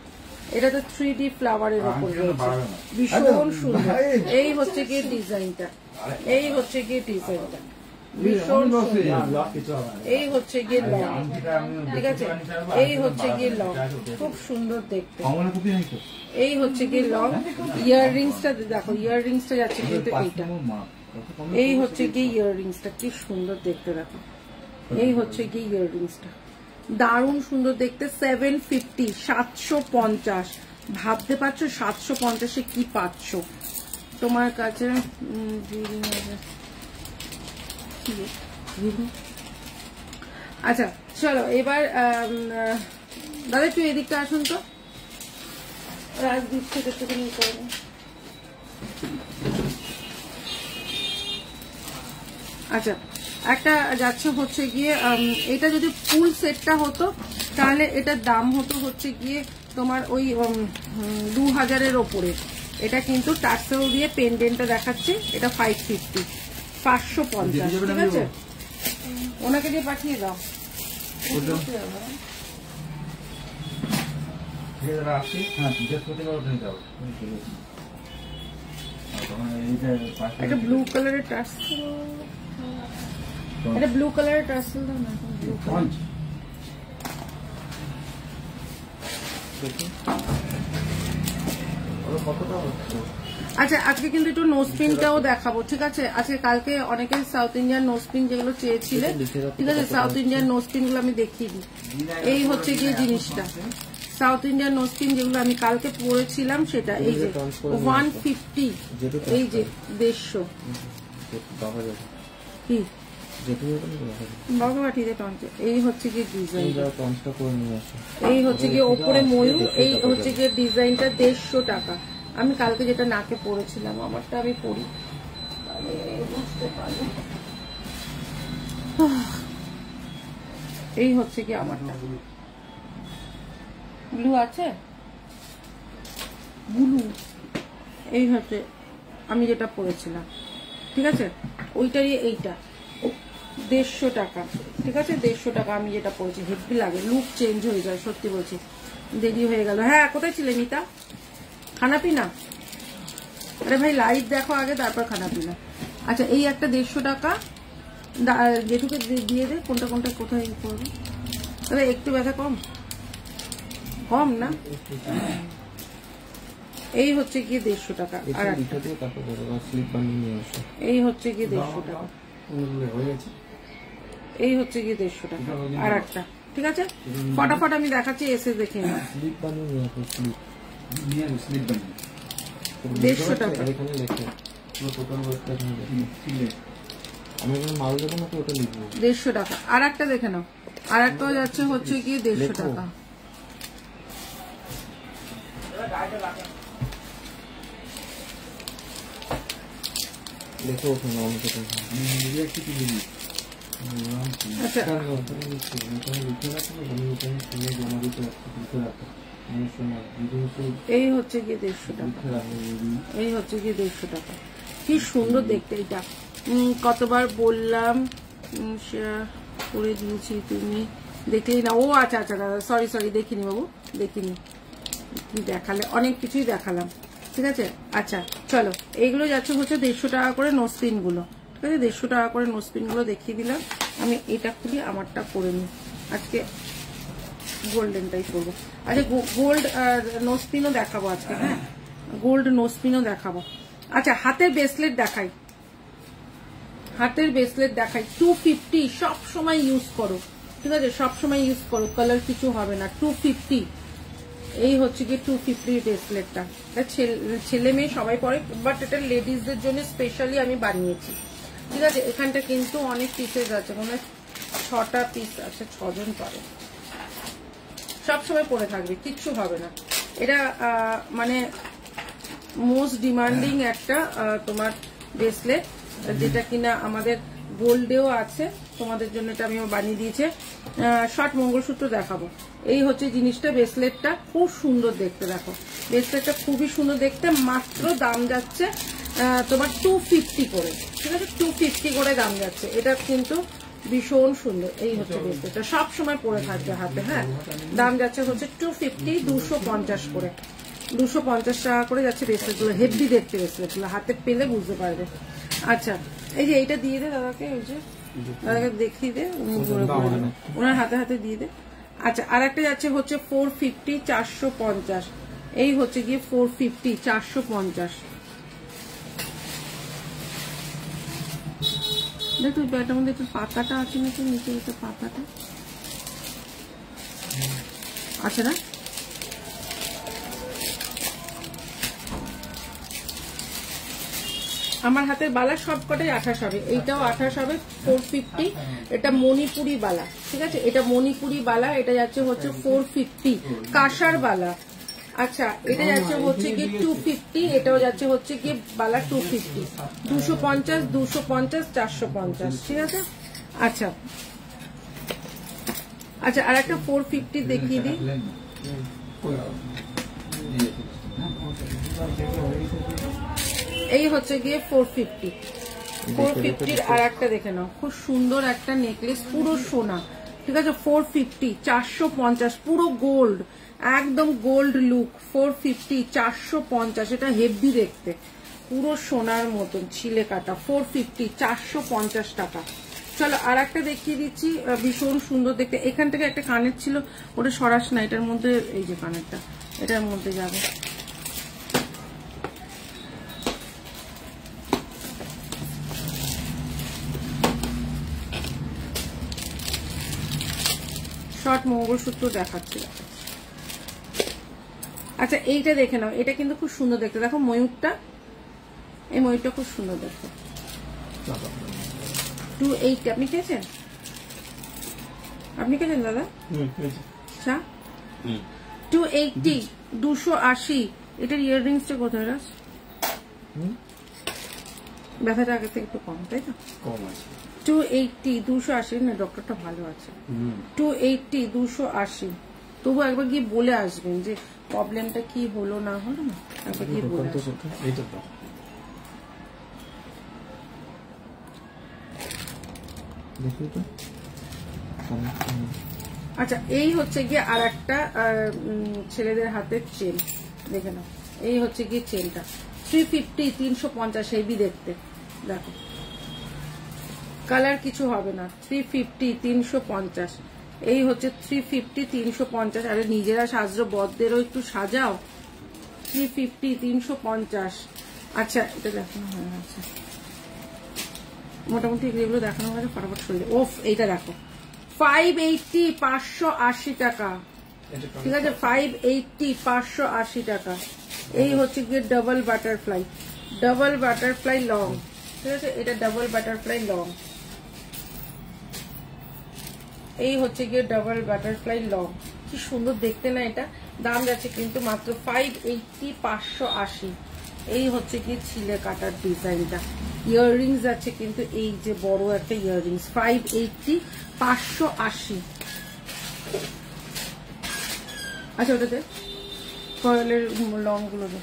এটা তো 3D ফ্লাওয়ারের উপর রয়েছে ভীষণ সুন্দর এই হচ্ছে গিয়ে ডিজাইনটা এই হচ্ছে গিয়ে ডিজাইনটা ভীষণ এই হচ্ছে গিয়ে লং ঠিক আছে এই হচ্ছে গিয়ে লং খুব সুন্দর দেখতে এই হচ্ছে গিয়ে লং ইয়াররিংসটা দেখো ইয়াররিংসটা যাচ্ছে কিন্তু এইটা এই হচ্ছে গিয়ে ইয়াররিংসটা কি সুন্দর দেখতে দেখো এই হচ্ছে গিয়ে ইয়াররিংসটা দারুণ সুন্দর দেখতে 750 750 ভাবতে পারছো 750 কি পাচ্ছ তোমার কাছে আচ্ছা চলো এবার দাদা একটু এদিকটা আসুন তো রাজদীপ থেকে একটুখানি করে আচ্ছা, একটা যাচ্ছে হচ্ছে গিয়ে এটা যদি ফুল সেটটা হতো তাহলে এটার দাম হতো হচ্ছে গিয়ে তোমার ওই 2000-এর ওপরে। এটা কিন্তু টার্সেল দিয়ে পেন্ডেন্টটা দেখাচ্ছে, এটা 550, 550, ঠিক আছে? ওনাকে দিয়ে পাঠিয়ে দাও। একটা ব্লু কালারের টার্সেল, এটা ব্লু কালারের টার্সেল দাও না, ব্লু কালার। আচ্ছা, আজকে কিন্তু একটু নোজপিনটাও দেখাবো, ঠিক আছে? আজকে কালকে অনেকে সাউথ ইন্ডিয়ান নোজপিন যেগুলো চেয়েছিলে, ঠিক আছে, সাউথ ইন্ডিয়ান নোজপিন গুলো আমি দেখিয়ে দিই। এই হচ্ছে গিয়ে জিনিসটা, সাউথ ইন্ডিয়ান নোজপিন যেগুলো আমি কালকে পরেছিলাম সেটা, এই যে 150, এই যে 150 কি বাবা পাঠিয়ে দে টনচে। এই হচ্ছে গিয়ে ডিজাইন, এই হচ্ছে গিয়ে ওপরে ময়ূর, এই হচ্ছে গিয়ে ডিজাইনটা 150 টাকা। আমি কালকে যেটা নাকে পরেছিলাম, আমারটা আমি পরি, বুঝতে পারবো। এই হচ্ছে কি আমারটা, ব্লু আছে, ব্লু, এই হচ্ছে আমি যেটা পরেছিলাম, ঠিক আছে? ওইটারই এইটা 150 টাকা, ঠিক আছে? 150 টাকা আমি যেটা পরেছি, হেভি লাগে, লুক চেঞ্জ হয়ে যায়, সত্যি বলছি। দেরি হয়ে গেল। হ্যাঁ, কোথায় ছিলে মিতা? খানা পিনা? আরে ভাই লাইভ দেখো আগে, তারপর খানা পিনা। আচ্ছা, এই একটা 150 টাকা, যেটুকু দিয়ে দে, কোনটা কোনটা কোথায় করবে। তবে একটু ব্যথা কম কম না। এই হচ্ছে গিয়ে 150 টাকা, আর এই হচ্ছে গিয়ে 150 টাকা, এই হচ্ছে গিয়ে 150 টাকা, আর একটা, ঠিক আছে? ফটাফট আমি দেখাচ্ছি, এসে দেখে না। 150 টাকা, আমি মাল দেবো না তো, ওটা লিখবো 150 টাকা। আর একটা দেখে নাও, আর একটা যাচ্ছে হচ্ছে গিয়ে 150 টাকা। দেখো ওখানে আমাকে আচ্ছা, এই হচ্ছে গিয়ে 150 টাকা, এই হচ্ছে গিয়ে 150 টাকা। কি সুন্দর দেখতে এটা, কতবার বললাম করে দিয়েছি, তুমি দেখলেই না। ও আচ্ছা আচ্ছা দাদা, সরি সরি, দেখিনি বাবু, দেখিনি, কি দেখালে, অনেক কিছুই দেখালাম, ঠিক আছে? আচ্ছা চলো, এইগুলো যাচ্ছে হচ্ছে 150 টাকা করে নোজপিন গুলো, ঠিক আছে? 150 টাকা করে নোজপিন গুলো দেখিয়ে দিলাম। আমি এটা খুলি, আমারটা করে নিই, আজকে গোল্ডেনটাই করবো। আচ্ছা, গোল্ড নোজপিনও দেখাবো আজকে, হ্যাঁ, গোল্ড নোজপিনও দেখাবো। আচ্ছা, হাতের ব্রেসলেট দেখাই, হাতের ব্রেসলেট দেখাই, 250, সব সময় ইউজ করো, ঠিক আছে? সব সময় ইউজ করো, কালার কিছু হবে না। 250, এই হচ্ছে কি 250 ব্রেসলেটটা, ছেলে মেয়ে সবাই পরে, বাট এটা লেডিসদের জন্য স্পেশালি আমি বানিয়েছি, ঠিক আছে? এখানটা কিন্তু অনেক পিসেস আছে, মানে 6টা পিস আছে, 6 জন পরে, সবসময় পরে থাকবে, কিচ্ছু হবে না। এটা মানে মোস্ট ডিমান্ডিং একটা তোমার ব্রেসলেট, যেটা কিনা আমাদের গোল্ডেও আছে, তোমাদের জন্য এটা আমি বানিয়ে দিয়েছি। শর্ট মঙ্গলসূত্র দেখাবো। এই হচ্ছে জিনিসটা, ব্রেসলেটটা খুব সুন্দর দেখতে, দেখো ব্রেসলেটটা খুবই সুন্দর দেখতে। মাত্র দাম যাচ্ছে তোমার 250 করে, ঠিক আছে? 250 করে দাম যাচ্ছে, এটা কিন্তু ভীষণ সুন্দর। এই হচ্ছে ব্রেসলেটটা, সব সময় পরে থাকবে হাতে, হ্যাঁ। দাম যাচ্ছে হচ্ছে 250, 250 করে, 250 টাকা করে যাচ্ছে ব্রেসলেটগুলো। হেভি দেখতে ব্রেসলেটগুলো, হাতে পেলে বুঝতে পারবে। আচ্ছা, এই যে এইটা দিয়ে দে দাদাকে, ওই যে দাদাকে দেখিয়ে দে, ওনার হাতে হাতে দিয়ে দে। আচ্ছা, আর একটা যাচ্ছে হচ্ছে 450, 450, এই হচ্ছে গিয়ে 450, 450। দেখো ব্যাটার মধ্যে একটু পাতাটা আছে নাকি, নিচে একটা পাতাটা আছে না? আমার হাতের বালা সবকটাই 28 হবে, এইটাও 28 হবে, 450। এটা মণিপুরি বালা, ঠিক আছে? এটা মণিপুরি বালা, এটা যাচ্ছে হচ্ছে 450। কাঁসার বালা, আচ্ছা এটা যাচ্ছে হচ্ছে গিয়ে 250, এটাও যাচ্ছে হচ্ছে গিয়ে বালা 250, 250, 250, 450, ঠিক আছে। আচ্ছা আচ্ছা আর একটা 450 দেখিয়ে দিই। এই হচ্ছে গিয়ে 450 আর একটা দেখে নাও, খুব সুন্দর একটা নেকলেস, পুরো সোনা, ঠিক আছে। 450, 450, পুরো গোল্ড, একদম গোল্ড লুক। 450, 450, এটা হেভি দেখতে, পুরো সোনার মতন ছিলে কাটা। 450, 450 টাকা। চলো আর একটা দেখিয়ে দিচ্ছি, ভীষণ সুন্দর দেখতে। এখান থেকে একটা কানের ছিল, ওটা সরাস না, এটার মধ্যে এই যে কানেরটা এটার মধ্যে যাবে। শর্ট মঙ্গলসূত্র দেখাচ্ছি। আচ্ছা এইটা দেখে নাও, এটা কিন্তু খুব সুন্দর দেখতে, দেখো ময়ূরটা, এই ময়ূরটা খুব সুন্দর দেখতে। 280, আপনি খেয়েছেন? আপনি খেয়েছেন দাদা? আচ্ছা 280, 280। এটার ইয়াররিংসটা কোথায় রাস? ব্যথাটা আগে থেকে একটু কম, তাই তো? কম আছে। 280, 280 না, ডক্টরটা ভালো আছে। 280, 280। তবু একবার গিয়ে বলে আসবেন যে প্রবলেমটা কি হলো না হলো না, একবার গিয়ে বলে আসবেন। আচ্ছা এই হচ্ছে গিয়ে আর একটা ছেলেদের হাতের চেন, দেখে নাও। এই হচ্ছে গিয়ে চেনটা 350, 350, হেভি দেখতে, দেখো কালার কিছু হবে না। 350, 350, এই হচ্ছে 350, 350। আরে নিজেরা সাজরো, বদদেরও একটু সাজাও। 350, 350। আচ্ছা এটা দেখানো হয়ে গেছে, মোটামুটি এগুলো দেখানো হয়েছে, ফটাফট সরে। ওফ এইটা দেখো 580, 580 টাকা, ঠিক আছে। 580, 580 টাকা। এই হচ্ছে গিয়ে double butterfly, double butterfly long, ঠিক আছে। এটা ডাবল বাটারফ্লাই লং, এই হচ্ছে গিয়ে ডাবল বাটারফ্লাই লং, কি সুন্দর দেখতে না। এটা দাম যাচ্ছে কিন্তু মাত্র 580, 580। এই হচ্ছে গিয়ে ছিলে কাটার ডিজাইনটা। ইয়াররিংস আছে কিন্তু এই যে বড় একটা ইয়াররিংস, 580, 580। আচ্ছা ওটাতে কয়েলের লং গুলো দে।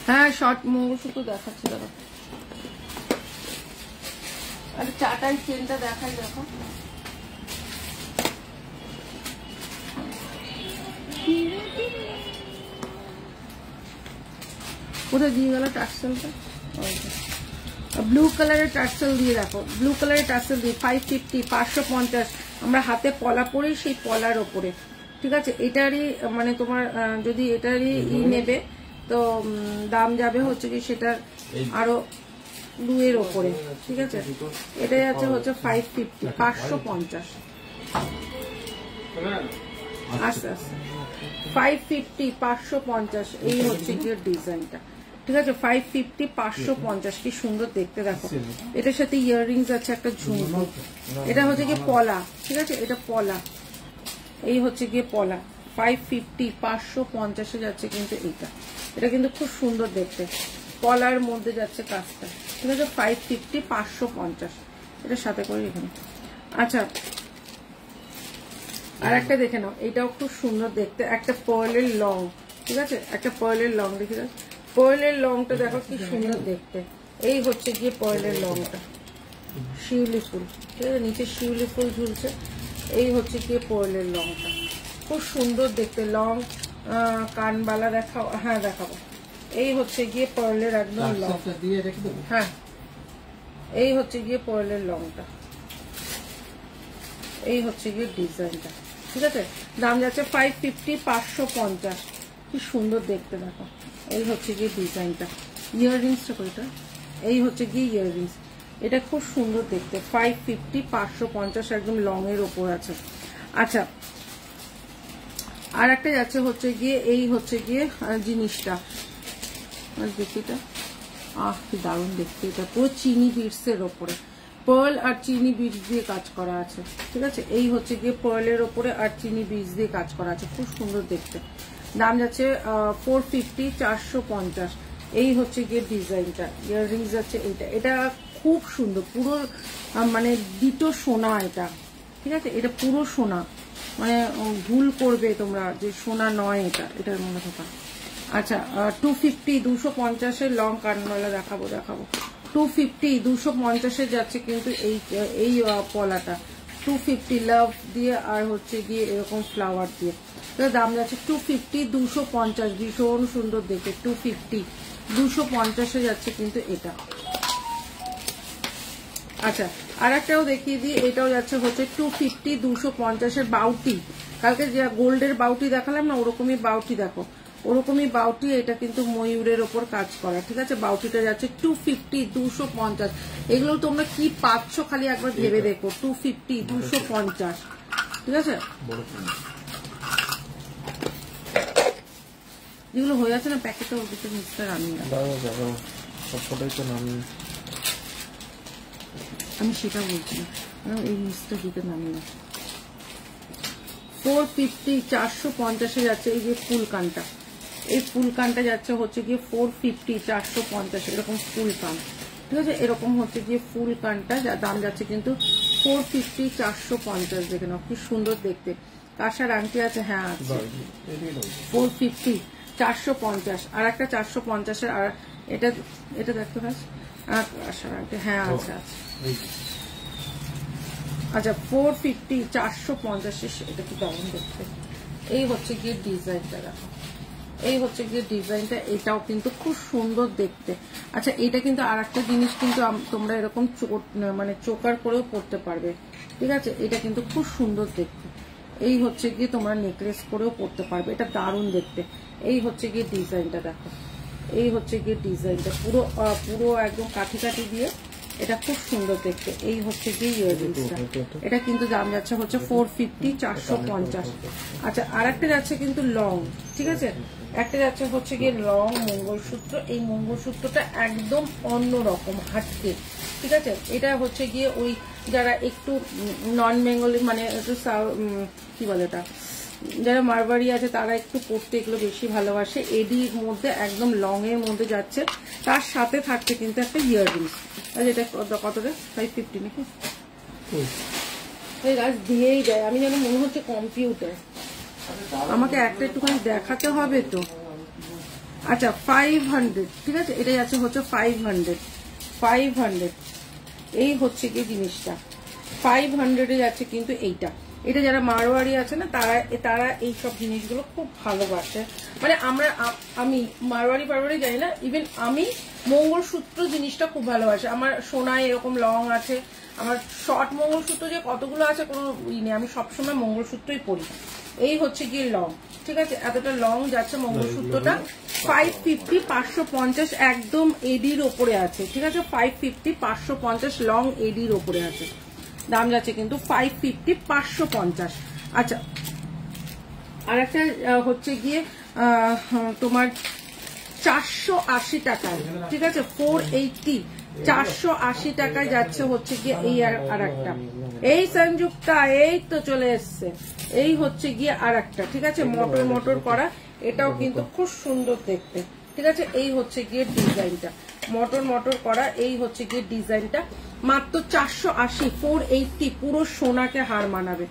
হ্যাঁ শর্ট মঙ্গলসূত্র দেখাচ্ছি দাদা। আরে চাটাই চেনটা দেখাই, দেখো কোথায় দিয়ে গেল টার্সেলটা। ব্লু কালারের টার্সেল দিয়ে দেখো, ব্লু কালারের টার্সেল দিয়ে 550, 550। আমরা হাতে পলা পরি, সেই পলার ওপরে, ঠিক আছে। এটারই মানে তোমার যদি এটারই নেবে তো দাম যাবে হচ্ছে কি সেটার আরো 2 এর ওপরে, ঠিক আছে। এটা যাচ্ছে হচ্ছে 550, 550। আস্তে আস্তে 550, 550। এই হচ্ছে গিয়ে ডিজাইনটা, ঠিক আছে। 550, 550, কি সুন্দর দেখতে দেখো। এটার সাথে ইয়াররিংস আছে, একটা ঝুমকো। এটা হচ্ছে গিয়ে পলা, ঠিক আছে, এটা পলা। এই হচ্ছে গিয়ে পলা। 550, 550 যাচ্ছে কিন্তু এইটা, এটা কিন্তু খুব সুন্দর দেখতে, পলার মধ্যে যাচ্ছে কাজটা, ঠিক আছে। 550, 550 এটার সাথে করে এখানে। আচ্ছা আর একটা দেখে নাও, এটাও খুব সুন্দর দেখতে, একটা পার্লের লং, ঠিক আছে, একটা পার্লের লং দেখে দাও। পার্লের লংটা দেখো কি সুন্দর দেখতে। এই হচ্ছে গিয়ে পার্লের লংটা, শিউলি ফুল, ঠিক আছে, নিচে শিউলি ফুল ঝুলছে। এই হচ্ছে গিয়ে পার্লের লংটা, খুব সুন্দর দেখতে। লং কানবালা দেখাও, হ্যাঁ দেখাবো। এই হচ্ছে গিয়ে পার্লের একদম লং, হ্যাঁ এই হচ্ছে গিয়ে পার্লের লংটা, এই হচ্ছে গিয়ে ডিজাইনটা, ঠিক আছে। দাম যাচ্ছে 550, 550। কি সুন্দর দেখতে দেখো। এই হচ্ছে গিয়ে ডিজাইনটা। ইয়াররিংসটা কোনটা? এই হচ্ছে গিয়ে ইয়াররিংস, এটা খুব সুন্দর দেখতে। 550, 550 একদম লং এর ওপর আছে। আচ্ছা আর একটা যাচ্ছে হচ্ছে গিয়ে, এই হচ্ছে গিয়ে জিনিসটা দেখিটা, কি দারুণ দেখতে, এটা পুরো চিনি বিটস এর ওপরে, পার্ল আর চিনি বিটস দিয়ে কাজ করা আছে। ঠিক আছে, এই হচ্ছে গিয়ে পার্লের ওপরে আর চিনি বিটস দিয়ে কাজ করা আছে, খুব সুন্দর দেখতে। দাম যাচ্ছে 450, 450। এই হচ্ছে গিয়ে ডিজাইনটা, ইয়াররিংস যাচ্ছে এইটা, এটা খুব সুন্দর, পুরো মানে ডিটো সোনা এটা। ঠিক আছে, এটা পুরো সোনা, মানে ভুল করবে তোমরা যে সোনা নয় এটা, এটার মনে থাকা। আচ্ছা 250, 250-এর লং কানওয়ালা দেখাবো 250, 250-এ যাচ্ছে কিন্তু এই পলাটা 250 লাভ দিয়ে আর হচ্ছে গিয়ে এরকম ফ্লাওয়ার দিয়ে। দাম যাচ্ছে 250, 250, ভীষণ সুন্দর দেখে। 250, 250-এ যাচ্ছে কিন্তু এটা। আচ্ছা আর একটাও দেখিয়ে দিই, এটাও যাচ্ছে হচ্ছে 250, 250-এর বাউটি। কালকে যে গোল্ডের বাউটি দেখালাম না, ওরকমই বাউটি দেখো, ওরকমই বাউটি। এটা কিন্তু ময়ূরের ওপর কাজ করা। ঠিক আছে, বাউটিটা যাচ্ছে 250, 250। এগুলো তোমরা কি পাচ্ছ খালি একবার ভেবে দেখো, 250, 250। ঠিক আছে, যেগুলো হয়ে আছে না প্যাকেটে, ওর ভিতরে মিক্সটা রান্নি সবকটাই তো নামি, আমি সেটা বলছি না, এই মিক্সটা দিতে নামি না। 450, 450-এ যাচ্ছে এই যে ফুল কানটা, এই ফুল কানটা যাচ্ছে হচ্ছে গিয়ে 450, 450 এরকম ফুল কান। ঠিক আছে, এরকম হচ্ছে গিয়ে ফুল কানটা, যার দাম যাচ্ছে কিন্তু 450, 450। দেখে নাও কি সুন্দর দেখতে। কাঁসার আংটি আছে, হ্যাঁ আছে, 450, 450। আর একটা 450-এর, আর এটা এটা দেখতে পাস কাঁসার আংটি, হ্যাঁ আছে আছে। আচ্ছা 450, 450, এটা কি দারুণ দেখতে। এই হচ্ছে গিয়ে ডিজাইনটা দেখো, এই হচ্ছে গিয়ে ডিজাইনটা, এটাও কিন্তু খুব সুন্দর দেখতে। আচ্ছা এটা কিন্তু আর একটা জিনিস, কিন্তু তোমরা এরকম মানে চোকার করেও পরতে পারবে। ঠিক আছে, এটা কিন্তু খুব সুন্দর দেখতে। এই হচ্ছে গিয়ে তোমরা নেকলেস করেও পরতে পারবে, এটা দারুণ দেখতে। এই হচ্ছে গিয়ে ডিজাইনটা দেখো, এই হচ্ছে গিয়ে ডিজাইনটা পুরো পুরো একদম কাঠি কাঠি দিয়ে, এটা খুব সুন্দর দেখতে। এই হচ্ছে গিয়ে ইয়াররিংসটা, এটা কিন্তু দাম যাচ্ছে হচ্ছে 450, 450। আচ্ছা আর একটা যাচ্ছে কিন্তু লং। ঠিক আছে, একটা যাচ্ছে হচ্ছে গিয়ে লং মঙ্গলসূত্র। এই মঙ্গলসূত্রটা একদম অন্যরকম হাটকে। ঠিক আছে, এটা হচ্ছে গিয়ে ওই যারা একটু নন বেঙ্গলি, মানে একটু কি বলে এটা, যারা মারবাড়ি আছে তারা একটু পড়তে এগুলো বেশি ভালোবাসে। এডির মধ্যে একদম লং এর মধ্যে যাচ্ছে, তার সাথে থাকছে কিন্তু একটা ইয়াররিংস। এটা কতটা? 550 নাকি? এই গাছ দিয়েই দেয়, আমি যেন মনে হচ্ছে কম্পিউটার, আমাকে একটা একটুখানি দেখাতে হবে তো। আচ্ছা 500। ঠিক আছে, এটা যাচ্ছে হচ্ছে 500। এই হচ্ছে কি জিনিসটা 500-এ যাচ্ছে কিন্তু এইটা। এটা যারা মারোয়ারি আছে না, তারা এইসব জিনিসগুলো খুব ভালোবাসে। মানে আমি মারোয়ারি পারোয়ারি জানি না, ইভেন আমি মঙ্গলসূত্র জিনিসটা খুব ভালোবাসি। আমার সোনায় এরকম লং আছে, আমার শর্ট মঙ্গলসূত্র যে কতগুলো আছে কোনো নেই, আমি সবসময় মঙ্গলসূত্রই পরি। এই হচ্ছে গিয়ে লং। ঠিক আছে, এতটা লং যাচ্ছে মঙ্গলসূত্রটা 550, 550 একদম এডির ওপরে আছে। ঠিক আছে, 550, 550 লং এডির ওপরে আছে। দাম যাচ্ছে কিন্তু 550, 550। আচ্ছা আর একটা হচ্ছে গিয়ে তোমার 480 টাকায়। ঠিক আছে, 480, 480 টাকায় যাচ্ছে হচ্ছে গিয়ে এই আর একটা। এই সংযুক্তা এই তো চলে এসছে, এই হচ্ছে গিয়ে আর একটা। ঠিক আছে, মোটর মোটর করা, এটাও কিন্তু খুব সুন্দর দেখতে। ঠিক আছে, এই হচ্ছে গিয়ে ডিজাইনটা, মোটর মোটর করা। এই হচ্ছে গিয়ে ডিজাইনটা মাত্র 480, 480 পুরো সোনাকে হার মানাবে।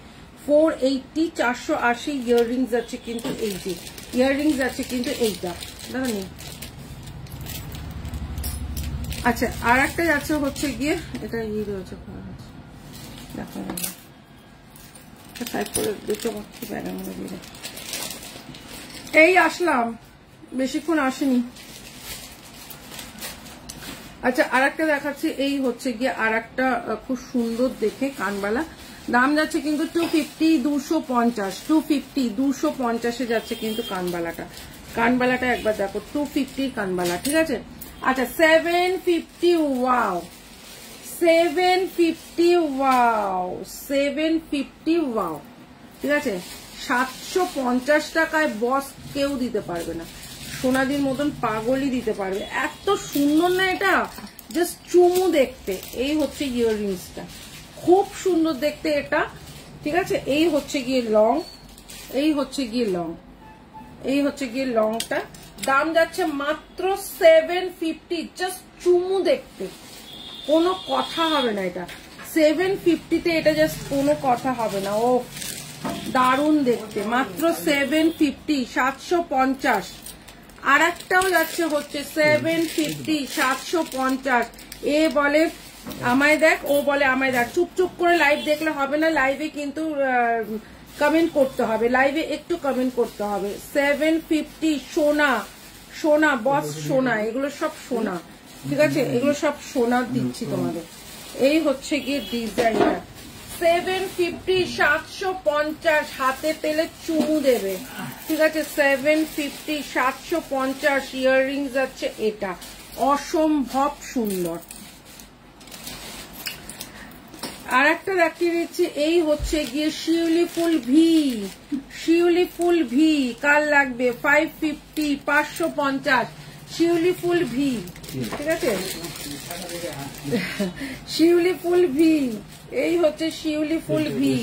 480, 480 ইয়াররিংস আছে কিন্তু এই যে ইয়াররিংস আছে কিন্তু এইটা দাদা নেই। আচ্ছা আর একটা যাচ্ছে হচ্ছে গিয়ে এটা ইয়ে রয়েছে, দেখো এই আসলাম, বেশিক্ষণ আসেনি। আচ্ছা আর একটা দেখাচ্ছি, এই হচ্ছে গিয়ে আর একটা খুব সুন্দর দেখে কানবালা। দাম যাচ্ছে কিন্তু 250, 250, 250, 250-এ যাচ্ছে কিন্তু কানবালাটা একবার দেখো, 250 কানবালা। ঠিক আছে, আচ্ছা 750, ওয়াও 750, ওয়াও 750, ওয়াও। ঠিক আছে, 750 টাকায় বস কেউ দিতে পারবে না। সোনাদির মতন পাগলই দিতে পারবে, এত সুন্দর না এটা, জাস্ট চুমু দেখতে। এই হচ্ছে ইয়াররিংসটা, খুব সুন্দর দেখতে এটা, ঠিক আছে। এই হচ্ছে গিয়ে লং, এই হচ্ছে গিয়ে লং, এই হচ্ছে গিয়ে লংটা। দাম যাচ্ছে মাত্র 750, জাস্ট চুমু দেখতে, কোনো কথা হবে না। এটা 750-তে, এটা জাস্ট কোনো কথা হবে না। ও দারুণ দেখতে, মাত্র 750, 750। আর একটাও যাচ্ছে হচ্ছে 750, 750। এ বলে আমায় দেখ, ও বলে আমায় দেখ। চুপ করে লাইভ দেখলে হবে না, লাইভে কিন্তু কমেন্ট করতে হবে, লাইভে একটু কমেন্ট করতে হবে। 750 সোনা, সোনা বস সোনা, এগুলো সব সোনা, ঠিক আছে, এগুলো সব সোনা দিচ্ছি তোমাদের। এই হচ্ছে গিয়ে ডিজাইনটা 750, 750, হাতে পেলে চুমু দেবে, ঠিক আছে। 750, 750 ইয়াররিংস আছে, এটা অসম্ভব সুন্দর। আর একটা দেখিয়ে দিচ্ছি, এই হচ্ছে গিয়ে শিউলি ফুল ভি, শিউলি ফুল ভি, কার লাগবে 550, 550 শিউলি ফুল ভি, ঠিক আছে। শিউলি ফুল ভি, এই হচ্ছে শিউলি ফুল ভি,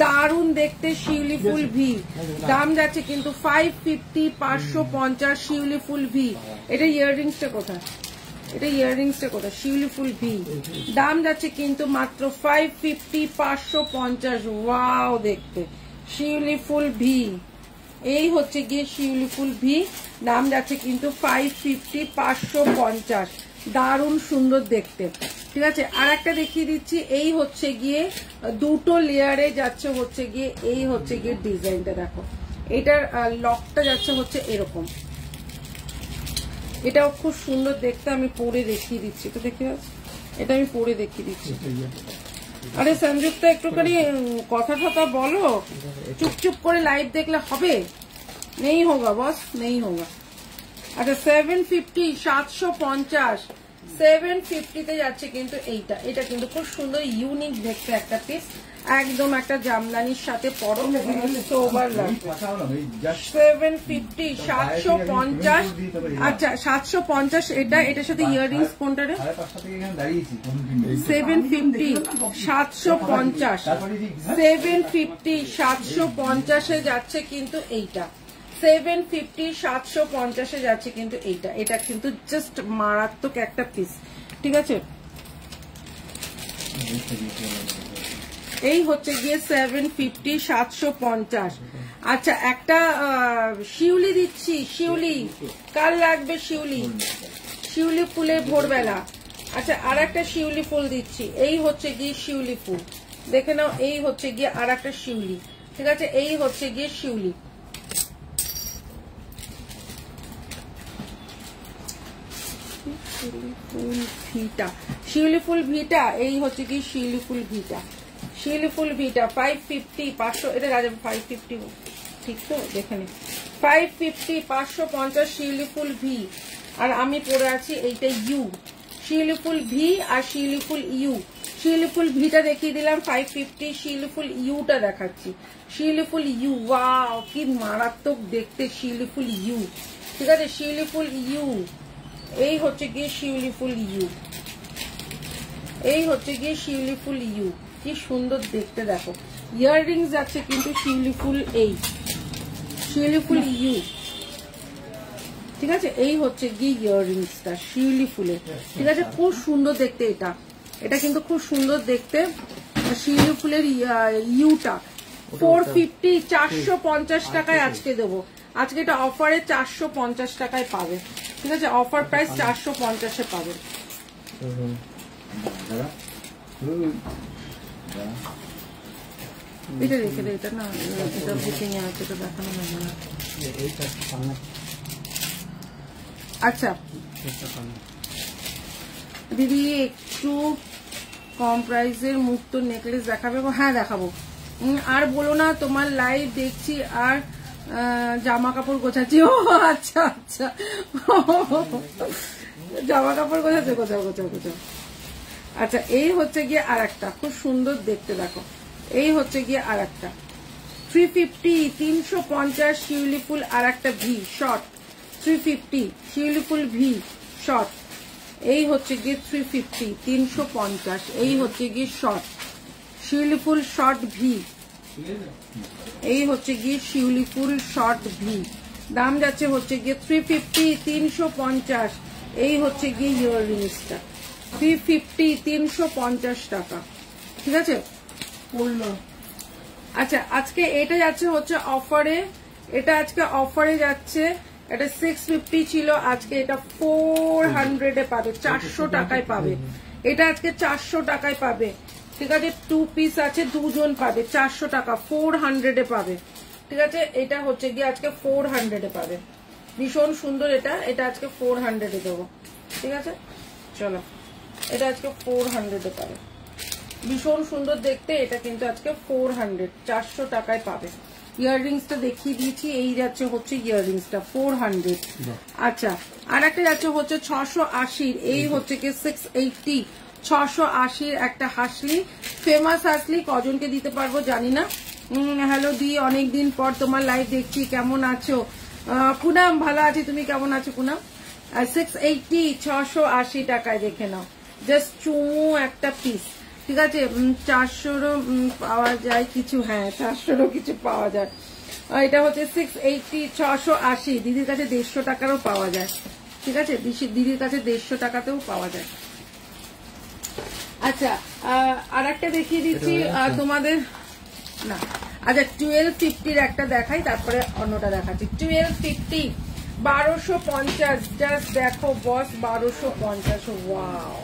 দারুণ দেখতে শিউলি ফুল ভি। দাম যাচ্ছে কিন্তু 550, 550 শিউলি ফুল ভি। এটা ইয়াররিংসটা কোথায়, এটা ইয়াররিংসটা কোথায়, শিউলি ফুল ভি। দাম যাচ্ছে কিন্তু মাত্র 550, 550। ওয়াও দেখতে শিউলি ফুল ভি, এই হচ্ছে গিয়ে শিউলি ফুল ভি। দাম যাচ্ছে কিন্তু 550, 550, দারুণ সুন্দর দেখতে, ঠিক আছে। আর একটা দেখিয়ে দিচ্ছি, এই হচ্ছে গিয়ে দুটো লেয়ারে যাচ্ছে হচ্ছে গিয়ে, এই হচ্ছে গিয়ে ডিজাইনটা দেখো, এটার লকটা যাচ্ছে হচ্ছে এরকম, এটাও খুব সুন্দর দেখতে। আমি পরে দেখিয়ে দিচ্ছি, তো দেখে এটা আমি পরে দেখিয়ে দিচ্ছি। আরে সংযুক্তা একটুখানি কথা কথা বলো, চুপচুপ করে লাইভ দেখলে হবে, নেই হোগা বস, নেই হোগা। আচ্ছা 750, 750, 750-তে যাচ্ছে কিন্তু এইটা, এটা কিন্তু খুব সুন্দর ইউনিক দেখতে একটা পিস, একদম একটা জামদানির সাথে পরো, সোবার লাগবে। 750, 750, আচ্ছা 750 এটা, এটার সাথে ইয়াররিংস কোনটা রে? 750, 750, 750, 750-এ যাচ্ছে কিন্তু এইটা, 750, 750-এ যাচ্ছে কিন্তু এইটা, এটা কিন্তু জাস্ট মারাত্মক একটা পিস, ঠিক আছে। এই হচ্ছে গিয়ে 750, 750। আচ্ছা একটা শিউলি দিচ্ছি, শিউলি কার লাগবে, শিউলি, শিউলি ফুলের ভোরবেলা। আচ্ছা আর একটা শিউলি ফুল দিচ্ছি, এই হচ্ছে গিয়ে শিউলি ফুল, দেখে নাও, এই হচ্ছে গিয়ে আর একটা শিউলি, ঠিক আছে। এই হচ্ছে গিয়ে শিউলি, ফুল ভিটা, শিউলি ফুল ভিটা, এই হচ্ছে কি শিউলি ফুল ভিটা, শিউলি ফুল ভিটা 550, 500, এটা রাজা 550, ঠিক তো দেখে নি, 550, 550 শিউলি ফুল ভি। আর আমি পরে আছি এইটা ইউ, শিউলি ফুল ভি আর শিউলি ফুল ইউ। শিউলি ফুল ভিটা দেখিয়ে দিলাম 550, শিউলি ফুল ইউটা দেখাচ্ছি, শিউলি ফুল ইউ। ওয়াও কি মারাত্মক দেখতে শিউলি ফুল ইউ, ঠিক আছে। শিউলি ফুল ইউ, এই হচ্ছে গিয়ে শিউলি ফুল ইউ, এই হচ্ছে গিয়ে শিউলি ফুল ইউ, কি সুন্দর দেখতে দেখো। ইয়াররিংস আছে কিন্তু শিউলি ফুল, এই শিউলি ফুল ইউ, ঠিক আছে। এই হচ্ছে গিয়ে ইয়াররিংসটা শিউলি ফুলের, ঠিক আছে, খুব সুন্দর দেখতে এটা, এটা কিন্তু খুব সুন্দর দেখতে শিউলি ফুলের ইউটা। 450, 450 টাকায় আজকে দেবো, আজকে এটা অফারে 450 টাকায় পাবে, ঠিক আছে, অফার প্রাইস 450-এ পাবে। এটা রেখে দেয়, এটা না, এটা বুকিং এ আছে, এটা দেখানো যাবে না। আচ্ছা দিদি একটু কম প্রাইসের মুক্ত নেকলেস দেখাবে? হ্যাঁ দেখাবো। আর বলো না তোমার লাইভ দেখছি আর জামা কাপড় গোছাচ্ছি। ও আচ্ছা আচ্ছা, জামা কাপড় গোছাচ্ছে, গোছাও গোছাও গোছাও। আচ্ছা এই হচ্ছে গিয়ে আর একটা খুব সুন্দর দেখতে, দেখো এই হচ্ছে গিয়ে আর একটা 350, 350 শিউলি ফুল আর একটা ভি শর্ট 350 শিউলি ফুল ভি শর্ট, এই হচ্ছে গিয়ে 350 350, এই হচ্ছে গিয়ে শর্ট শিউলি ফুল শর্ট ভি, এই হচ্ছে গিয়ে শিউলি ফুল শর্ট ভি, দাম যাচ্ছে হচ্ছে গিয়ে 350 350, এই হচ্ছে গিয়ে ইয়াররিংসটা 350 350 টাকা, ঠিক আছে। আচ্ছা আজকে এটা যাচ্ছে হচ্ছে অফারে, এটা আজকে অফারে যাচ্ছে, এটা 650 ছিল, আজকে এটা 400 পাবে, 400 টাকায় পাবে, এটা আজকে 400 টাকায় পাবে, ঠিক আছে। 2 পিস আছে, 2 জন পাবে, 400 টাকা 400 পাবে, ঠিক আছে। এটা হচ্ছে গিয়ে আজকে 400 পাবে, ভীষণ সুন্দর এটা, এটা আজকে 400 দেবো, ঠিক আছে। চলো এটা আজকে 400 পাবে, ভীষণ সুন্দর দেখতে, এটা কিন্তু আজকে 400 400 টাকায় পাবে। ইয়াররিংসটা দেখিয়ে দিয়েছি, এই যাচ্ছে হচ্ছে ইয়াররিংসটা 400। আচ্ছা আর একটা যাচ্ছে হচ্ছে 680, এই হচ্ছে কি 680, 680 একটা হাসলি, ফেমাস হাসলি, কজনকে দিতে পারবো জানি না। হ্যালো দি, অনেকদিন পর তোমার লাইভ দেখছি, কেমন আছো? পুনাম ভালো আছি, তুমি কেমন আছো পুনাম? 680 680 টাকায় দেখে নাও, জাস্ট চুমু একটা পিস, ঠিক আছে। 400-ও পাওয়া যায় কিছু, হ্যাঁ 400-ও কিছু পাওয়া যায়। এটা হচ্ছে 680 680, দিদির কাছে 150 টাকারও পাওয়া যায়, ঠিক আছে, দিদির কাছে 150 টাকাতেও পাওয়া যায়। আচ্ছা আর একটা দেখিয়ে দিচ্ছি তোমাদের, না আচ্ছা 1250-র একটা দেখাই, তারপরে অন্যটা দেখাচ্ছি। 1250 1250, জাস্ট দেখো বস 1250, ওয়াও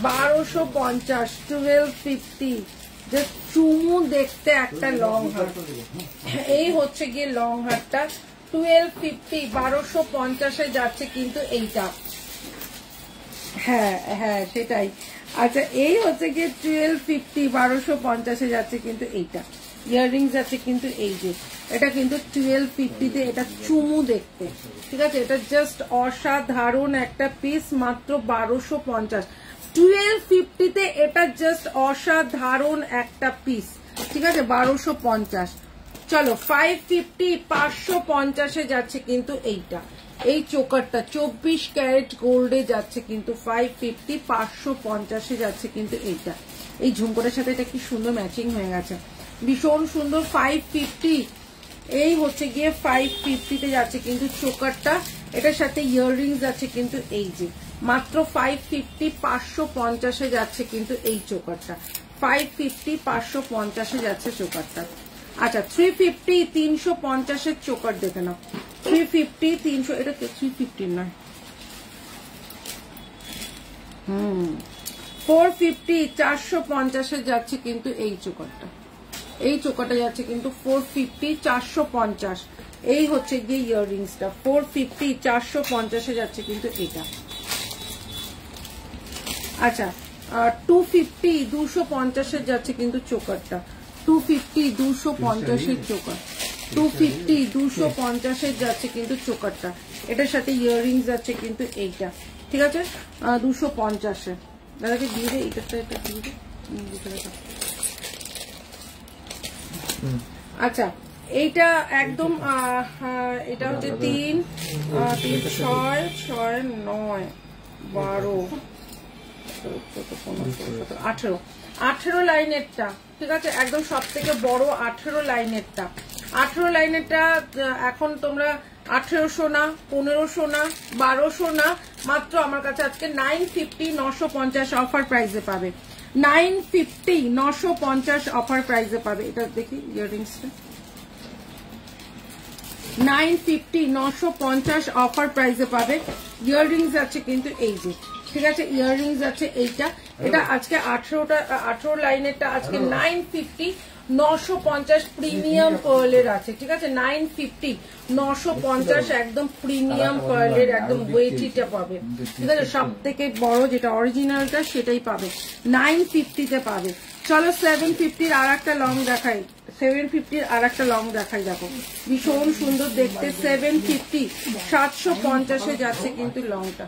1250 1250, জাস্ট চুমু দেখতে একটা লং হার, এই হচ্ছে গিয়ে লং হারটা 1250 1250-এ যাচ্ছে কিন্তু এইটা, হ্যাঁ হ্যাঁ সেটাই। আচ্ছা এই হচ্ছে গিয়ে 1250 1250-এ যাচ্ছে কিন্তু এইটা, ইয়াররিংস যাচ্ছে কিন্তু এই যে, এটা কিন্তু 1250-তে, এটা চুমু দেখতে, ঠিক আছে। এটা জাস্ট অসাধারণ একটা পিস, মাত্র 1250, 1250-তে এটা জাস্ট অসাধারণ একটা পিস, ঠিক আছে, 1250। চলো 550 550-এ যাচ্ছে কিন্তু এইটা, এই চোকারটা 24 ক্যারেট গোল্ডে যাচ্ছে কিন্তু 550 550-এ যাচ্ছে কিন্তু এইটা, এই ঝুমকোটার সাথে এটা কি সুন্দর ম্যাচিং হয়ে গেছে, ভীষণ সুন্দর। 550, এই হচ্ছে গিয়ে 550-তে যাচ্ছে কিন্তু চোকারটা, এটার সাথে ইয়াররিংস যাচ্ছে কিন্তু এই যে, মাত্র 550 550-এ যাচ্ছে কিন্তু এই চোকারটা, 550 550-এ যাচ্ছে চোকারটা। আচ্ছা 350 350-এর চোকার দেখে নাও, 350 300, এটা 350 নয়, 450 450-এ যাচ্ছে কিন্তু এই চোকারটা, এই চোকারটা যাচ্ছে কিন্তু 450 450, এই হচ্ছে গিয়ে ইয়াররিংসটা 450 450-এ যাচ্ছে কিন্তু এটা। আচ্ছা 250 250-এর যাচ্ছে কিন্তু চোকারটা, 250 250-এর চোকার, 250 250-এর যাচ্ছে কিন্তু চোকারটা, এটার সাথে ইয়াররিংস যাচ্ছে কিন্তু এইটা, ঠিক আছে 250-এ। দাদাকে দিয়ে দে, এটা দিয়ে দে। আচ্ছা এইটা একদম এটা হচ্ছে 3 3 6 6 9 12 18 18 লাইনেরটা, ঠিক আছে, একদম সব থেকে বড় 18 লাইনেরটা, 18 লাইনেরটা এখন তোমরা 1800 না 1500 না 1200 না, মাত্র আমার কাছে আজকে 950 950 অফার প্রাইসে পাবে, 950 950 অফার প্রাইসে পাবে। এটা দেখি ইয়াররিংসটা 950 950 অফার প্রাইসে পাবে, ইয়াররিংস আছে কিন্তু এই যে, ঠিক আছে, ইয়াররিংস আছে এইটা, এটা আজকে 18 লাইনেরটা আজকে 950 950 প্রিমিয়াম পার্লের আছে, ঠিক আছে, 950 950 একদম প্রিমিয়াম পার্লের একদম ওয়েটিটা পাবে, ঠিক আছে, সব থেকে বড় যেটা অরিজিনালটা সেটাই পাবে, 950-তে পাবে। চলো 750-র আর একটা লং দেখাই, 750-র আর একটা লং দেখাই, দেখো ভীষণ সুন্দর দেখতে, 750 750-এ যাচ্ছে কিন্তু লংটা,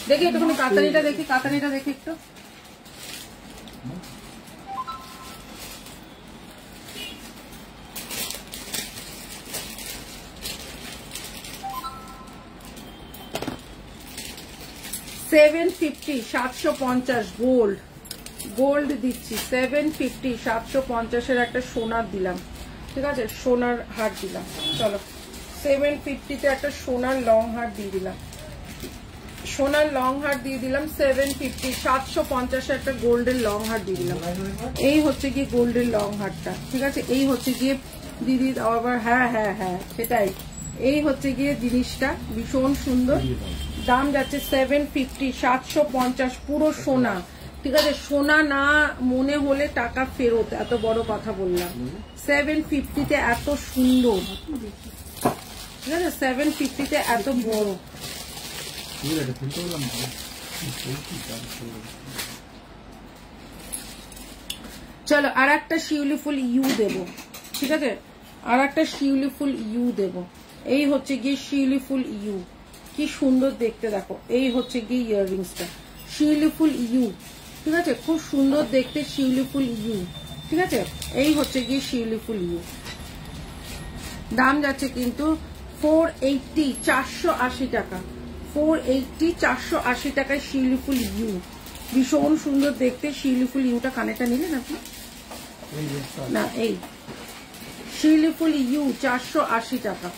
দেখি একটুখানি কাতানিটা দেখি, কাতানিটা দেখি একটু, 750 750 গোল্ড, গোল্ড দিচ্ছি 750 750 একটা সোনার দিলাম, ঠিক আছে, সোনার হার দিলাম। চলো 750 একটা সোনার লং হার দিয়ে দিলাম, সোনার লং হার দিয়ে দিলাম 750 750 একটা গোল্ডের লং হার দিয়ে দিলাম। এই হচ্ছে গিয়ে গোল্ডের লং হারটা, ঠিক আছে। এই হচ্ছে গিয়ে দিদি আবার, হ্যাঁ হ্যাঁ হ্যাঁ সেটাই, এই হচ্ছে গিয়ে জিনিসটা ভীষণ সুন্দর। দাম যাচ্ছে 750 750 পুরো সোনা, ঠিক আছে। সোনা না মনে হলে টাকা ফেরত, এত বড় কথা বললাম। 750-তে এত সুন্দর, ঠিক আছে, 750-তে এত বড়। চলো আর একটা শিউলি ফুল ইউ দেবো, ঠিক আছে, আর একটা শিউলি ফুল ইউ দেবো। এই হচ্ছে গিয়ে শিউলি ফুল ইউ, কি সুন্দর দেখতে দেখো। এই হচ্ছে গিয়ে ইয়াররিংসটা শিউলি ফুল ইউ, ঠিক আছে, খুব সুন্দর দেখতে শিউলি ফুল ইউ, ঠিক আছে। এই হচ্ছে গিয়ে শিউলি ফুল ইউ, দাম যাচ্ছে কিন্তু 480 480 টাকা, 480 480 টাকায় শিউলি ফুল ইউ, ভীষণ সুন্দর দেখতে শিউলি ফুল ইউটা। কানেরটা নিলেন আপনি না? এই শিউলি ফুল ইউ 480 টাকা,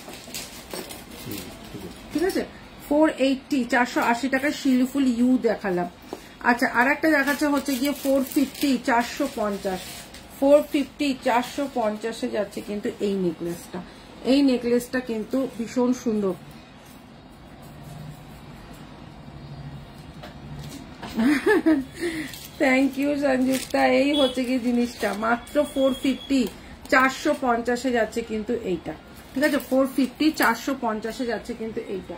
ঠিক আছে, 480 480 টাকায় শিউলি ফুল ইউ দেখালাম। আচ্ছা আর একটা দেখাচ্ছে হচ্ছে গিয়ে 450 450, 450 450-এ যাচ্ছে কিন্তু এই নেকলেসটা, এই নেকলেসটা কিন্তু ভীষণ সুন্দর। Thank you Sanjukta. এই হচ্ছে কি জিনিসটা মাত্র 450 450-এ যাচ্ছে কিন্তু এইটা, ঠিক আছে, 450 450-এ যাচ্ছে কিন্তু এইটা।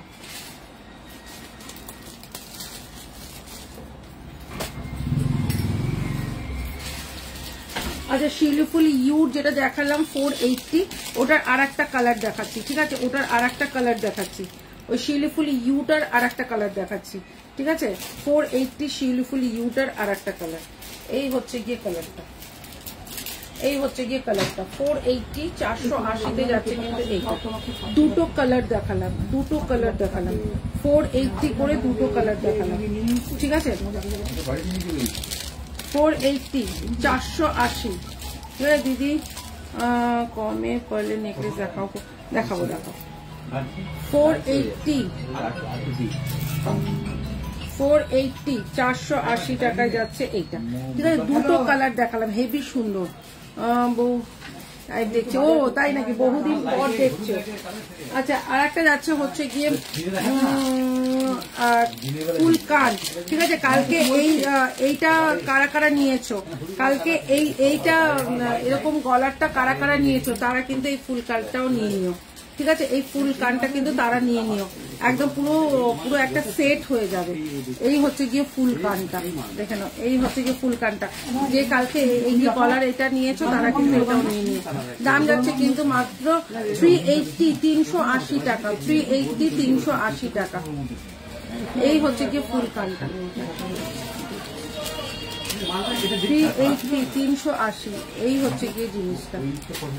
আচ্ছা শিউলি ফুল ইউর যেটা দেখালাম 480, ওটার আর একটা কালার দেখাচ্ছি, ঠিক আছে, ওটার আর একটা কালার দেখাচ্ছি, ওই শিউলি ফুল ইউটার আর একটা কালার দেখাচ্ছি, ঠিক আছে। 480 শিউলি ফুল ইউটার আর একটা কালার, এই হচ্ছে গিয়ে কালারটা, এই হচ্ছে গিয়ে কালারটা 480 480-তে যাচ্ছে কিন্তু এইটা। দুটো কালার দেখালাম, দুটো কালার দেখালাম, 480 করে দুটো কালার দেখালাম, ঠিক আছে। 480 480, দিদি কমে পারলে নেকলেস দেখাও, দেখাবো দেখাও। 480 480 টাকায় যাচ্ছে এইটা, ঠিক আছে। দুটো কালার দেখালাম, হেভি সুন্দর। বউ দেখছে, ও তাই নাকি, বহুদিন পর দেখছো। আচ্ছা আর একটা যাচ্ছে হচ্ছে গিয়ে ফুল কান, ঠিক আছে। কালকে এইটা কারা কারা নিয়েছো, কালকে এইটা এরকম গলারটা কারা কারা নিয়েছো, তারা কিন্তু এই ফুল কানটাও নিয়ে নিও, ঠিক আছে। এই ফুল কানটা কিন্তু তারা নিয়ে নিও, একদম পুরো পুরো একটা সেট হয়ে যাবে। এই হচ্ছে গিয়ে ফুল কানটা, দেখে নাও, এই হচ্ছে গিয়ে ফুল কানটা। যে কালকে এই যে গলার এটা নিয়েছো তারা কিন্তু এটাও নিয়ে নিও। দাম যাচ্ছে কিন্তু মাত্র 380 380 টাকা, 380 380 টাকা। এই হচ্ছে গিয়ে ফুল কানটা 380 380, এই হচ্ছে গিয়ে জিনিসটা।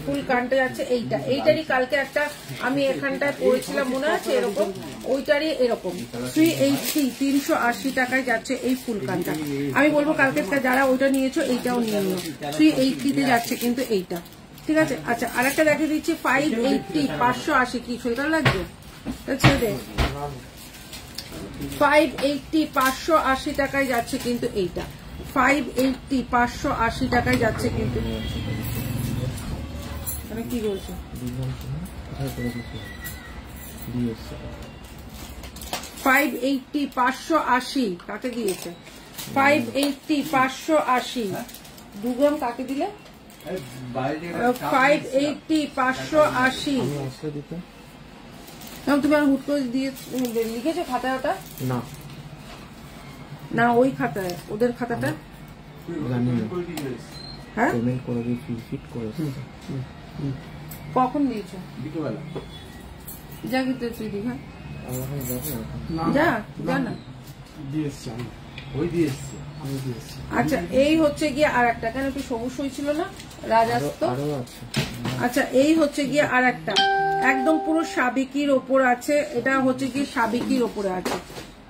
ফুল কানটা যাচ্ছে এইটা, এইটারই কালকে একটা আমি এখানটায় পড়েছিলাম মনে আছে এরকম, ওইটারই এরকম 380 380 টাকায় যাচ্ছে এই ফুল কানটা। আমি বলবো কালকে যারা ওইটা নিয়েছো এইটাও নিয়ে নিও, 380-তে যাচ্ছে কিন্তু এইটা, ঠিক আছে। আচ্ছা আর একটা দেখে দিচ্ছি 580 580, কি সোয়েটার লাগবে ছেড়ে 580 580 টাকায় যাচ্ছে কিন্তু এইটা, 580 580 টাকায় যাচ্ছে কিন্তু। মানে কি বলছো 580 580 কাকে দিয়েছে? 580 580 2 গ্রাম কাকে দিলে? 580 580। তুমি আর হুট করে দিয়ে লিখেছো খাতায় ওটা? না না ওই খাতায়, ওদের খাতাটা হ্যাঁ কখন দিয়েছো? যা কিন্তু তুই দিঘা যা যা না। আচ্ছা এই হচ্ছে গিয়ে আর একটা, কেন তুই সবুজ হয়েছিল না রাজাস্ত? আচ্ছা এই হচ্ছে গিয়ে আর একটা, একদম পুরো সাবিকির ওপর আছে, এটা হচ্ছে গিয়ে সাবিকির ওপরে আছে,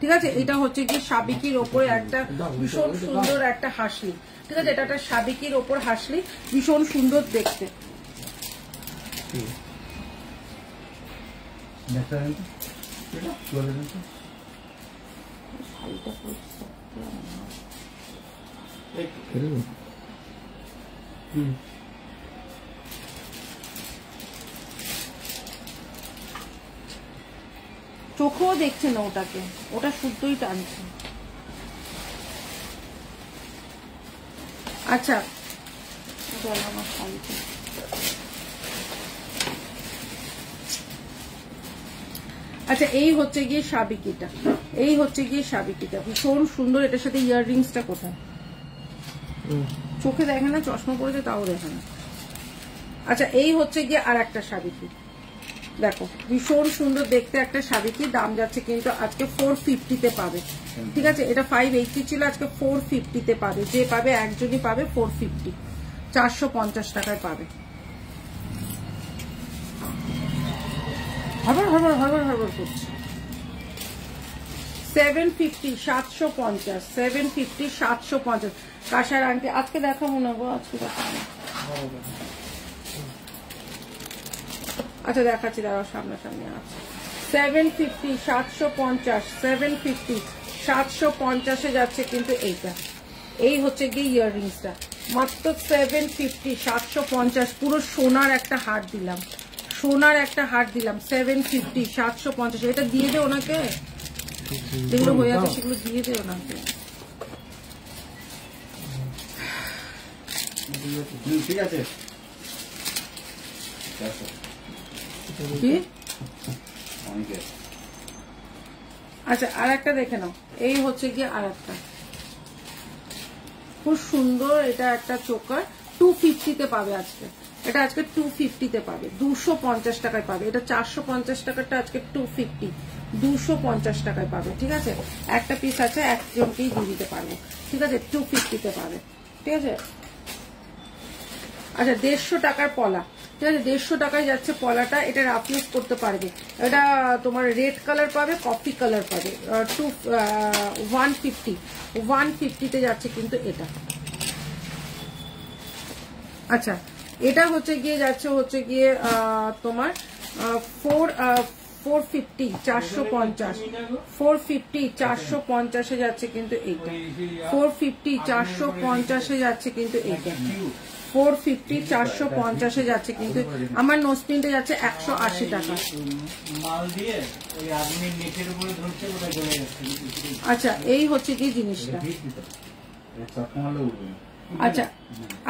ঠিক আছে, এটা হচ্ছে কি সাবিকির ওপরে একটা ভীষণ সুন্দর একটা হাসলি। ঠিক আছে, এটা একটা সাবিকির ওপর হাসলি, ভীষণ সুন্দর দেখতে। চোখেও দেখছে না ওটাকে, ওটা শুদ্ধই টানছে। আচ্ছা আমার শাড়িটা, আচ্ছা এই হচ্ছে গিয়ে সাবিকিটা, এই হচ্ছে গিয়ে সাবিকিটা ভীষণ সুন্দর। এটার সাথে ইয়াররিংসটা কোথায়? চোখে দেখে না, চশমা পরেছে তাও দেখে না। আচ্ছা এই হচ্ছে গিয়ে আর একটা সাবিকি, দেখো ভীষণ সুন্দর দেখতে একটা সাবিকি। দাম যাচ্ছে কিন্তু আজকে 450-তে পাবে। ঠিক আছে, এটা 580 ছিল, আজকে 450-তে পাবে। যে পাবে একজনই পাবে 450, 450 টাকায় পাবে। হরবর হরবর হরবর হরবর করছে। 750, 750, 750, 750 কাঁসার আংটি। আজকে দেখাবো না গো, আজকে দেখাবো। আচ্ছা দেখাচ্ছি, দাঁড়াও সামনাসামনি আছে। 750, 750, 750, 750-এ যাচ্ছে কিন্তু এইটা। এই হচ্ছে গিয়ে ইয়াররিংসটা, মাত্র 750, 750। পুরো সোনার একটা হার দিলাম, সোনার একটা হার দিলাম। 750, 750। এটা দিয়ে দে ওনাকে, যেগুলো হয়ে আছে সেগুলো দিয়ে দে ওনাকে। ঠিক আছে, কি আচ্ছা আর একটা দেখে নাও। এই হচ্ছে গিয়ে আর একটা খুব সুন্দর, এটা একটা চোকার। 250-তে পাবে আজকে, এটা আজকে 250-তে পাবে, 250 টাকায় পাবে। এটা 450 টাকাটা আজকে 250, 250 টাকায় পাবে। ঠিক আছে, একটা পিস আছে, একজনকেই দিয়ে দিতে পারবো। ঠিক আছে, 250-তে পাবে। ঠিক আছে, আচ্ছা 150 টাকার পলা। ঠিক আছে, 150 টাকায় যাচ্ছে পলাটা। এটা রাফনেস করতে পারবে। এটা তোমার রেড কালার পাবে, কফি কালার পাবে। 150-তে যাচ্ছে কিন্তু এটা। আচ্ছা এটা হচ্ছে গিয়ে যাচ্ছে হচ্ছে গিয়ে তোমার 450, 450, 450, 450-এ যাচ্ছে কিন্তু এইটা। 450, 450-এ যাচ্ছে কিন্তু এইটা। 450, 450-এ যাচ্ছে কিন্তু। আমার নোসপিনটা যাচ্ছে 180 টাকা। আচ্ছা এই হচ্ছে কি জিনিসটা। আচ্ছা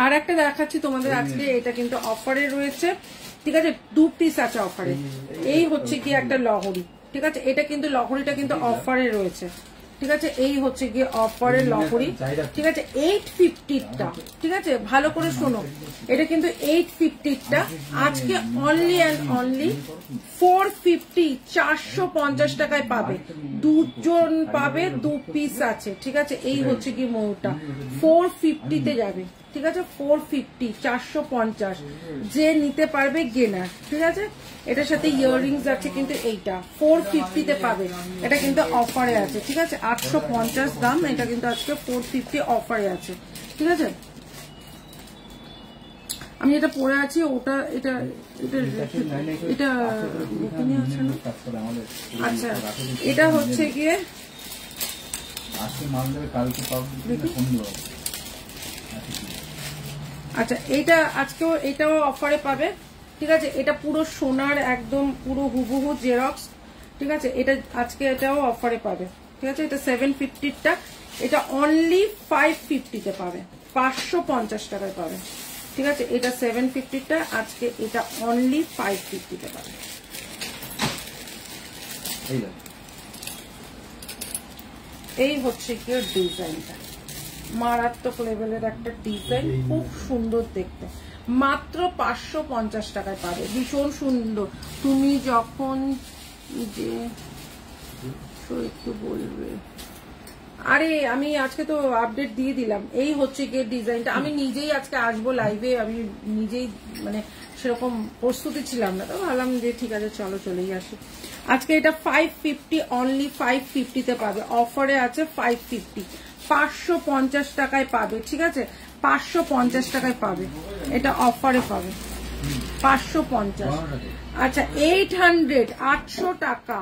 আর একটা দেখাচ্ছি তোমাদের আজকে, এটা কিন্তু অফারে রয়েছে। ঠিক আছে, 2 পিস আছে অফারে। এই হচ্ছে কি একটা লহরি। ঠিক আছে, এটা কিন্তু লহরিটা কিন্তু অফারে রয়েছে। ঠিক আছে, এই হচ্ছে গিয়ে অফারের লহরি। ঠিক আছে, 850-টা। ঠিক আছে, ভালো করে শোনো, এটা কিন্তু 850-টা আজকে অনলি অ্যান্ড অনলি 450, 450 টাকায় পাবে। দুজন পাবে, 2 পিস আছে। ঠিক আছে, এই হচ্ছে কি ময়ূরটা 450-তে যাবে। ঠিক আছে, 450, 450 যে নিতে পারবে গেনার। ঠিক আছে, এটার সাথে ইয়াররিংস আছে কিন্তু এইটা 450-তে পাবে। এটা কিন্তু অফারে আছে। ঠিক আছে, 850 দাম, এটা কিন্তু আজকে 450 অফারে আছে। ঠিক আছে, আমি এটা পরে আছি, ওটা এটা এটা এটা বুকিংয়ে আছে না। আচ্ছা এটা হচ্ছে গিয়ে আচ্ছা এইটা আজকেও এটাও অফারে পাবে। ঠিক আছে, এটা পুরো সোনার একদম পুরো হুবহু জেরক্স। ঠিক আছে, এটা আজকে এটাও অফারে পাবে। ঠিক আছে, এটা 750-টা, এটা অনলি 550-তে পাবে, 550 টাকায় পাবে। ঠিক আছে, এটা 750-টা, আজকে এটা অনলি 550-তে পাবে। এই হচ্ছে কি ডিজাইনটা, মারাত্মক লেভেলের একটা ডিজাইন, খুব সুন্দর দেখতে। মাত্র 550 টাকায় পাবে, ভীষণ সুন্দর। তুমি যখন যে একটু বলবে, আরে আমি আজকে তো আপডেট দিয়ে দিলাম। এই হচ্ছে গিয়ে ডিজাইনটা, আমি নিজেই আজকে আসবো লাইভে, আমি নিজেই মানে সেরকম প্রস্তুতি ছিলাম না, তো ভাবলাম যে ঠিক আছে চলো চলেই আসি। আজকে এটা 550, অনলি 550 তে পাবে, অফারে আছে 550, 550 টাকায় পাবে, ঠিক আছে 550 টাকায় পাবে, এটা অফারে পাবে 550। আচ্ছা 800, 800 টাকা,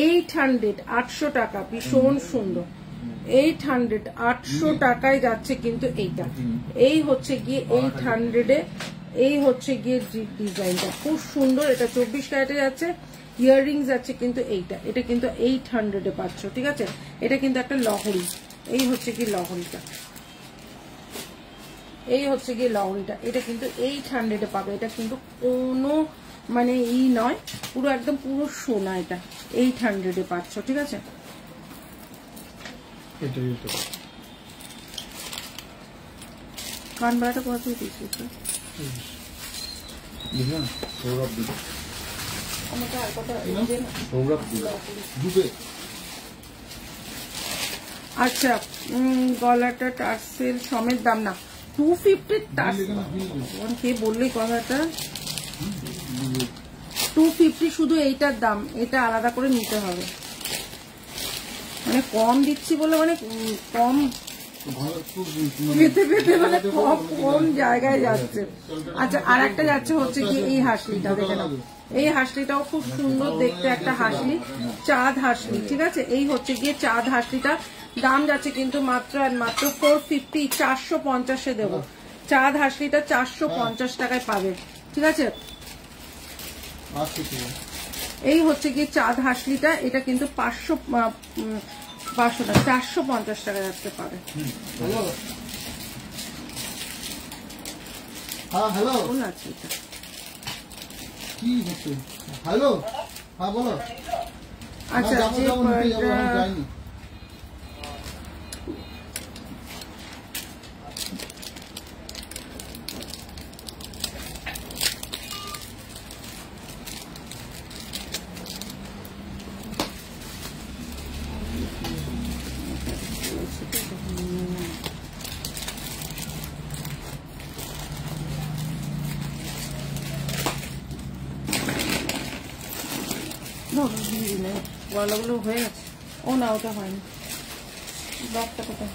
800, 800 টাকা, ভীষণ সুন্দর। 800, 800 টাকায় যাচ্ছে কিন্তু এইটা, এই হচ্ছে গিয়ে 800 এ, এই হচ্ছে গিয়ে ডিজাইনটা খুব সুন্দর, এটা 24 ক্যারেটে যাচ্ছে, ইয়াররিংস আছে কিন্তু এইটা, এটা কিন্তু 800 এ পাচ্ছ, ঠিক আছে। এটা কিন্তু একটা লহরি, এই হচ্ছে কি লহরিটা, এই হচ্ছে গিয়ে লহরিটা, এটা কিন্তু 800 এ পাবে, এটা কিন্তু কোনো মানে ই নয়, পুরো একদম পুরো সোনা, এটা 800 এ পাচ্ছ, ঠিক আছে। কান বাড়াটা কত দিয়েছিস আমাকে আর কত ডুবে। আচ্ছা গলাটা টার্সেল সমেত দাম না 250 টার্সেল, কে বললি কথাটা 250 শুধু এইটার দাম, এটা আলাদা করে নিতে হবে, মানে কম দিচ্ছি বলে মানে কম পেতে পেতে মানে কম জায়গায় যাচ্ছে। আচ্ছা আর একটা যাচ্ছে হচ্ছে কি এই হাসলিটা, দেখে নাও, এই হাসলিটাও খুব সুন্দর দেখতে একটা হাসলি, চাঁদ হাসলি, ঠিক আছে। এই হচ্ছে গিয়ে চাঁদ হাসলিটা, দাম যাচ্ছে কিন্তু মাত্র আর মাত্র 450, 450 দেবো, চাঁদ হাসলিটা 450 টাকায় পাবে, ঠিক আছে। এই হচ্ছে গিয়ে চাঁদ হাসলিটা, এটা কিন্তু 500 না 450 টাকা যাচ্ছে পাবে। হ্যালো আছে এটা কি হচ্ছে? হ্যালো হ্যাঁ বলো। আচ্ছা যে যাইনি গলাগুলো হয়ে গেছে, ও না ওটা হয়নি, ব্যাগটা কোথায়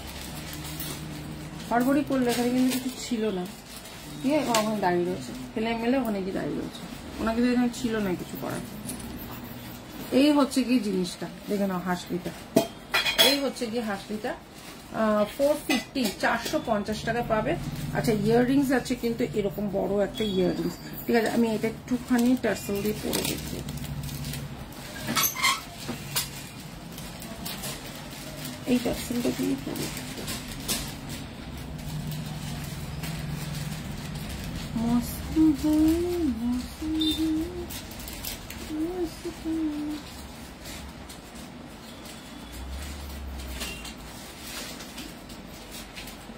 হড়বড়ি করলে, এখানে কিন্তু কিছু ছিল না, ঠিক আছে ওখানে দাঁড়িয়ে রয়েছে, ফেলে মেলে ওখানে গিয়ে দাঁড়িয়ে রয়েছে, ওনাকে কিন্তু এখানে ছিল না কিছু করার। এই হচ্ছে কি জিনিসটা, দেখে নাও হাসলিটা, এই হচ্ছে কি হাসলিটা 450, 450 টাকা পাবে। আচ্ছা ইয়াররিংস আছে কিন্তু এরকম বড় একটা ইয়াররিংস, ঠিক আছে আমি এটা একটুখানি টার্সেল দিয়ে পরে দেখি, এই টার্সেলটা দিয়ে পরে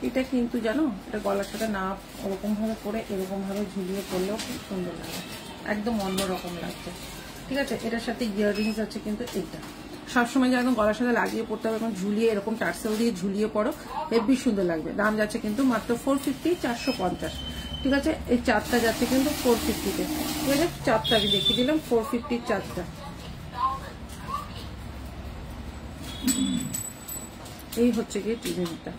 এটা কিন্তু জানো, এটা গলার সাথে না ওরকম ভাবে পরে এরকম ভাবে ঝুলিয়ে পরলেও খুব সুন্দর লাগে, একদম অন্যরকম লাগছে, ঠিক আছে। এটার সাথে ইয়াররিংস আছে কিন্তু, এটা সবসময় যেন গলার সাথে লাগিয়ে পড়তে হবে, এখন ঝুলিয়ে এরকম টার্সেল দিয়ে ঝুলিয়ে পড়ো, হেবি সুন্দর লাগবে। দাম যাচ্ছে কিন্তু মাত্র 450, 450, ঠিক আছে। এই চারটা যাচ্ছে কিন্তু 450-তে, ঠিক আছে। চারটা আমি দেখিয়ে দিলাম 450 চারটা, এই হচ্ছে গিয়ে ডিজাইনটা।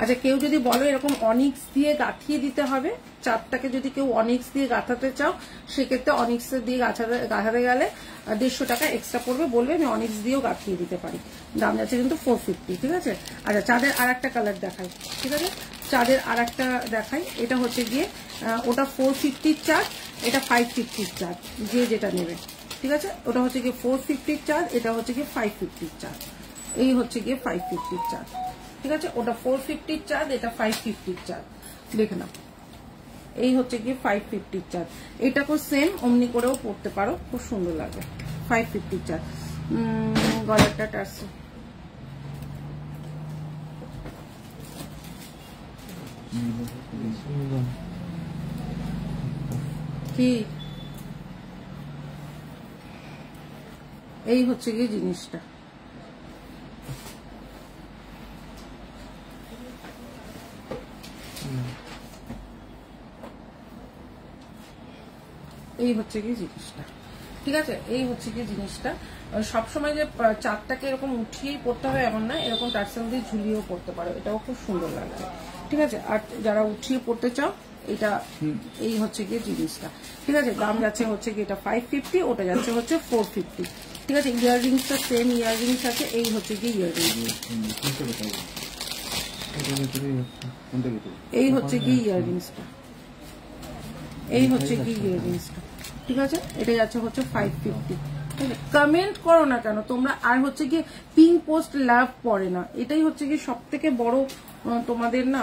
আচ্ছা কেউ যদি বলো এরকম অনিক্স দিয়ে গাঁথিয়ে দিতে হবে, চারটাকে যদি কেউ অনিক্স দিয়ে গাঁথাতে চাও, সেক্ষেত্রে অনিক্স দিয়ে গাঁথাতে গেলে 150 টাকা এক্সট্রা পড়বে, বলবে আমি অনিক্স দিয়েও গাঁথিয়ে দিতে পারি, দাম যাচ্ছে কিন্তু 450, ঠিক আছে। আচ্ছা চাঁদের আর একটা কালার দেখাই, ঠিক আছে, চাঁদের আর একটা দেখাই, এটা হচ্ছে গিয়ে ওটা 450 চার্জ, এটা 550 চার্জ, যে যেটা নেবে, ঠিক আছে। ওটা হচ্ছে গিয়ে 450 চার্জ, এটা হচ্ছে গিয়ে 550 চার্জ, এই হচ্ছে গিয়ে 550 চার্জ, ঠিক আছে। ওটা 450 চার্জ, এটা 550 চার্জ, দেখে নাও, এই হচ্ছে গিয়ে 550 চার্জ। এটাকেও সেম অমনি করেও পড়তে পারো, খুব সুন্দর লাগে, 550 চার্জ। গলাটা টার্সেল কি, এই হচ্ছে গিয়ে জিনিসটা, এই হচ্ছে কি জিনিসটা, ঠিক আছে, এই হচ্ছে কি জিনিসটা। সবসময় যে চারটাকে এরকম উঠিয়েই পড়তে হবে এমন না, এরকম টার্সেল দিয়ে ঝুলিয়েও পড়তে পারো, এটাও খুব সুন্দর লাগছে। ঠিক আছে, আর যারা উঠিয়ে পড়তে চাও এটা এই হচ্ছে গিয়ে জিনিসটা। ঠিক আছে, দাম যাচ্ছে হচ্ছে কি এটা 550, ওটা যাচ্ছে হচ্ছে 450। ঠিক আছে, ইয়াররিংসটা সেম ইয়াররিংস আছে, এই হচ্ছে কি ইয়াররিংস, এই হচ্ছে কি ইয়াররিংসটা, এই হচ্ছে কি ইয়াররিংসটা। ঠিক আছে, এটা যাচ্ছে হচ্ছে 550। কমেন্ট করো না কেন তোমরা, আর হচ্ছে কি পিঙ্ক পোস্ট লাভ পড়ে না, এটাই হচ্ছে কি সব থেকে বড় তোমাদের না,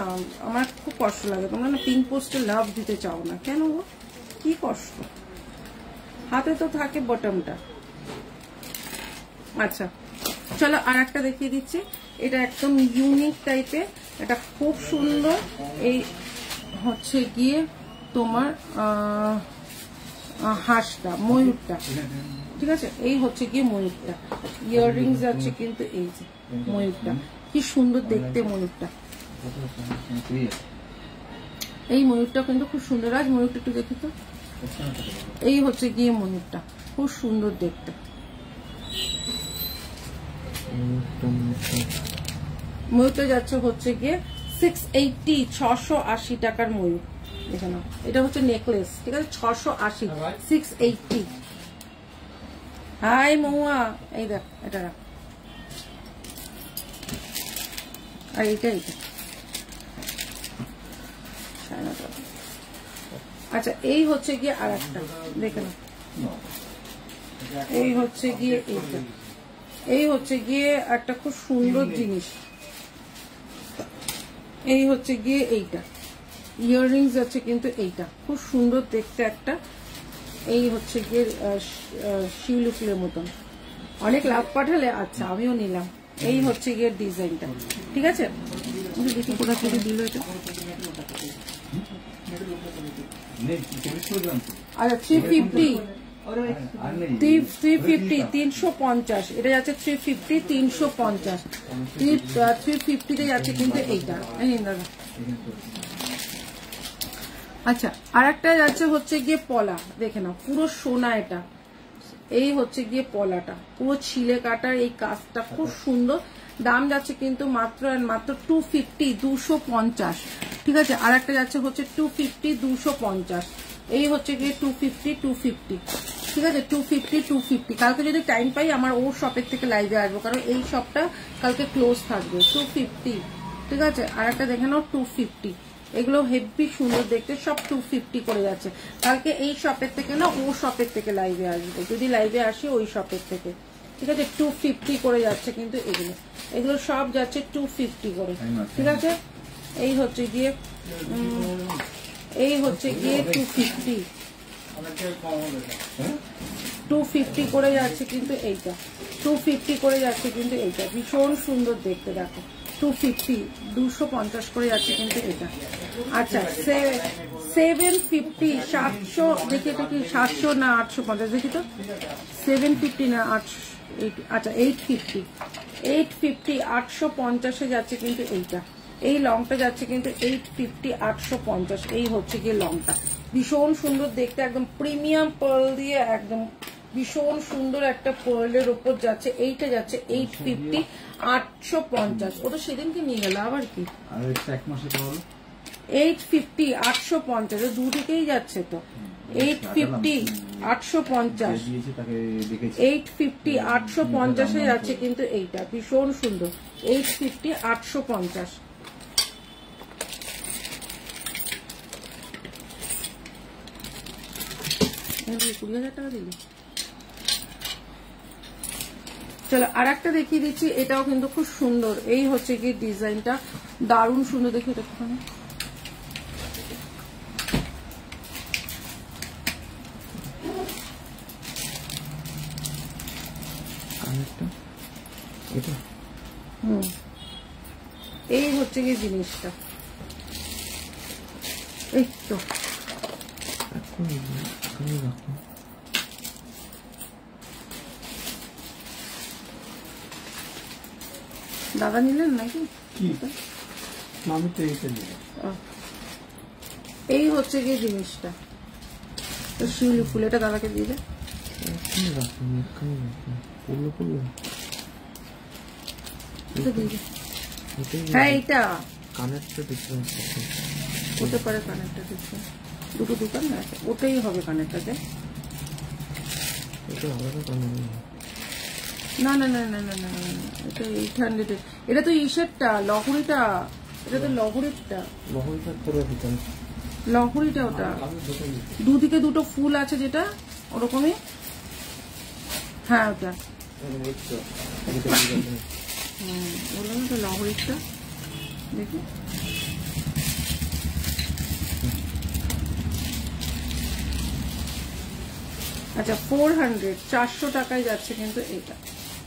আমার খুব কষ্ট লাগে, তোমরা না পিঙ্ক পোস্টে লাভ দিতে চাও না কেন, কি কষ্ট, হাতে তো থাকে বটমটা। আচ্ছা চলো আর একটা দেখিয়ে দিচ্ছি, এটা একদম ইউনিক টাইপের, এটা খুব সুন্দর। এই হচ্ছে গিয়ে তোমার হাঁসটা, ময়ূরটা। ঠিক আছে, এই হচ্ছে গিয়ে ময়ূরটা, ইয়াররিংস আছে কিন্তু এই যে ময়ূরটা, কি সুন্দর দেখতে ময়ূরটা। এই ময়ূরটা কিন্তু খুব সুন্দর, আজ ময়ূরটা একটু দেখি তো, এই হচ্ছে গিয়ে ময়ূরটা, খুব সুন্দর দেখতে। ময়ূরটা যাচ্ছে হচ্ছে গিয়ে 680, 680 টাকার ময়ূর। দেখে নাও, এটা হচ্ছে নেকলেস। ঠিক আছে, 680, 680। হাই মহুয়া, এই দেখ এটা রাখ, আর এইটা এইটা। আচ্ছা এই হচ্ছে গিয়ে আর একটা দেখে নাও, এই হচ্ছে গিয়ে এইটা, এই হচ্ছে গিয়ে একটা খুব সুন্দর জিনিস, এই হচ্ছে গিয়ে এইটা ইয়াররিংস আছে কিন্তু এইটা খুব সুন্দর দেখতে একটা, এই হচ্ছে গিয়ে শিউলিফুলের মতন, অনেক লাভ পাঠালে। আচ্ছা আমিও নিলাম, এই হচ্ছে গিয়ে ডিজাইনটা। ঠিক আছে, দেখি কোথা থেকে দিল এটা। আচ্ছা 350, 350, এটা যাচ্ছে 350, 350, 350 যাচ্ছে কিন্তু এইটা। আচ্ছা আর একটা যাচ্ছে হচ্ছে গিয়ে পলা, দেখে নাও পুরো সোনা, এটা এই হচ্ছে গিয়ে পলাটা, পুরো ছিলে কাটার এই কাজটা খুব সুন্দর, দাম যাচ্ছে কিন্তু মাত্র মাত্র 250, 250। ঠিক আছে, আর একটা যাচ্ছে হচ্ছে 250, 250, এই হচ্ছে গিয়ে 250, 250। ঠিক আছে, 250, 250। কালকে যদি টাইম পাই আমার ওর শপের থেকে লাইভে আসবো, কারণ এই শপটা কালকে ক্লোজ থাকবে। 250। ঠিক আছে, আর একটা দেখে নাও 250, এগুলো হেভি সুন্দর দেখতে, সব 250 করে যাচ্ছে। কালকে এই শপের থেকে না ও শপের থেকে লাইভে আসবে, যদি লাইভে আসি ওই শপের থেকে। ঠিক আছে, 250 করে যাচ্ছে কিন্তু এগুলো, এগুলো সব যাচ্ছে 250 করে। ঠিক আছে, এই হচ্ছে গিয়ে 250, 250 করে যাচ্ছে কিন্তু এইটা, 250 করে যাচ্ছে কিন্তু এইটা, ভীষণ সুন্দর দেখতে। দেখো 250, 250 করে যাচ্ছে কিন্তু এটা। আচ্ছা 750, 700 দেখি এটা কি 700 না 850 দেখি তো, 750 না 800, আচ্ছা 850, 850 যাচ্ছে কিন্তু এইটা, এই লংটা যাচ্ছে কিন্তু 850, 850, এই হচ্ছে গিয়ে লংটা, ভীষণ সুন্দর দেখতে, একদম প্রিমিয়াম পার্ল দিয়ে একদম ভীষণ সুন্দর একটা পার্লের উপর যাচ্ছে, এইটা যাচ্ছে 850, 850। ও তো সেদিনকে নিয়ে গেল আবার কি, 850, 850 দুদিকেই যাচ্ছে তো, 850, 850, 850, 850 যাচ্ছে কিন্তু এইটা ভীষণ সুন্দর, 850, 850। টাকা দিলি। চলো আর একটা দেখিয়ে দিচ্ছি, এটাও কিন্তু খুব সুন্দর, এই হচ্ছে কি ডিজাইনটা দারুণ সুন্দর, দেখি এটা একটুখানি। এই হচ্ছে কি জিনিসটা, এই তো দাদা নিলেন নাকি, এই হচ্ছে গিয়ে জিনিসটা, শিউলি ফুল, এটা দাদাকে দিয়ে দেয়। এখানে রাখুন, এখানে রাখুন, পড়লো পড়লো। হ্যাঁ এইটা কানেরটা ডিফারেন্স আছে, হতে পারে কানেরটা ডিফারেন্ট, দুটো দোকান না আছে, ওটাই হবে কানেরটাতে। এটা আলাদা কানের নেই। না না না না না না না, এটা 800 এর। এটা তো ইসেরটা, লহরিটা, এটা তো লহরিটা, লহরিটা করে দিতাম। লহরিটা ওটা আমি দুটো দুদিকে দুটো ফুল আছে যেটা ওরকমই। হ্যাঁ ওটা বললাম তো লহরিটা, দেখি আচ্ছা 400 400 টাকায় যাচ্ছে কিন্তু এটা,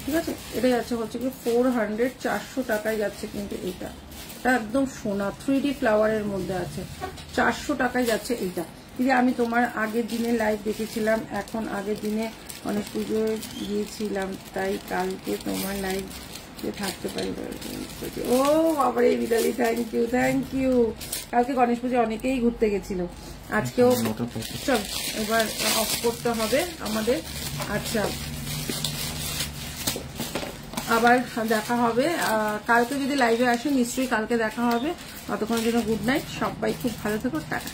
ঠিক আছে। এটা যাচ্ছে হচ্ছে কি 400 400 টাকায় যাচ্ছে কিন্তু এটা একদম সোনা 3D ফ্লাওয়ারের মধ্যে আছে, 400 টাকায় যাচ্ছে এইটা। দিদি আমি তোমার আগের দিনে লাইভ দেখেছিলাম, এখন আগের দিনে গণেশ পুজোয় গিয়েছিলাম, তাই কালকে তোমার লাইভ থাকতে পারি। ও বাবা রে বিদালি, থ্যাংক ইউ থ্যাংক ইউ। কালকে গণেশ পুজো অনেকেই ঘুরতে গেছিল, আজকেও চল এবার অফ করতে হবে আমাদের। আচ্ছা আবার দেখা হবে কালকে, যদি লাইভে আসে নিশ্চয়ই কালকে দেখা হবে। ততক্ষণের জন্য গুড নাইট, সবাই খুব ভালো থেকো, টাটা।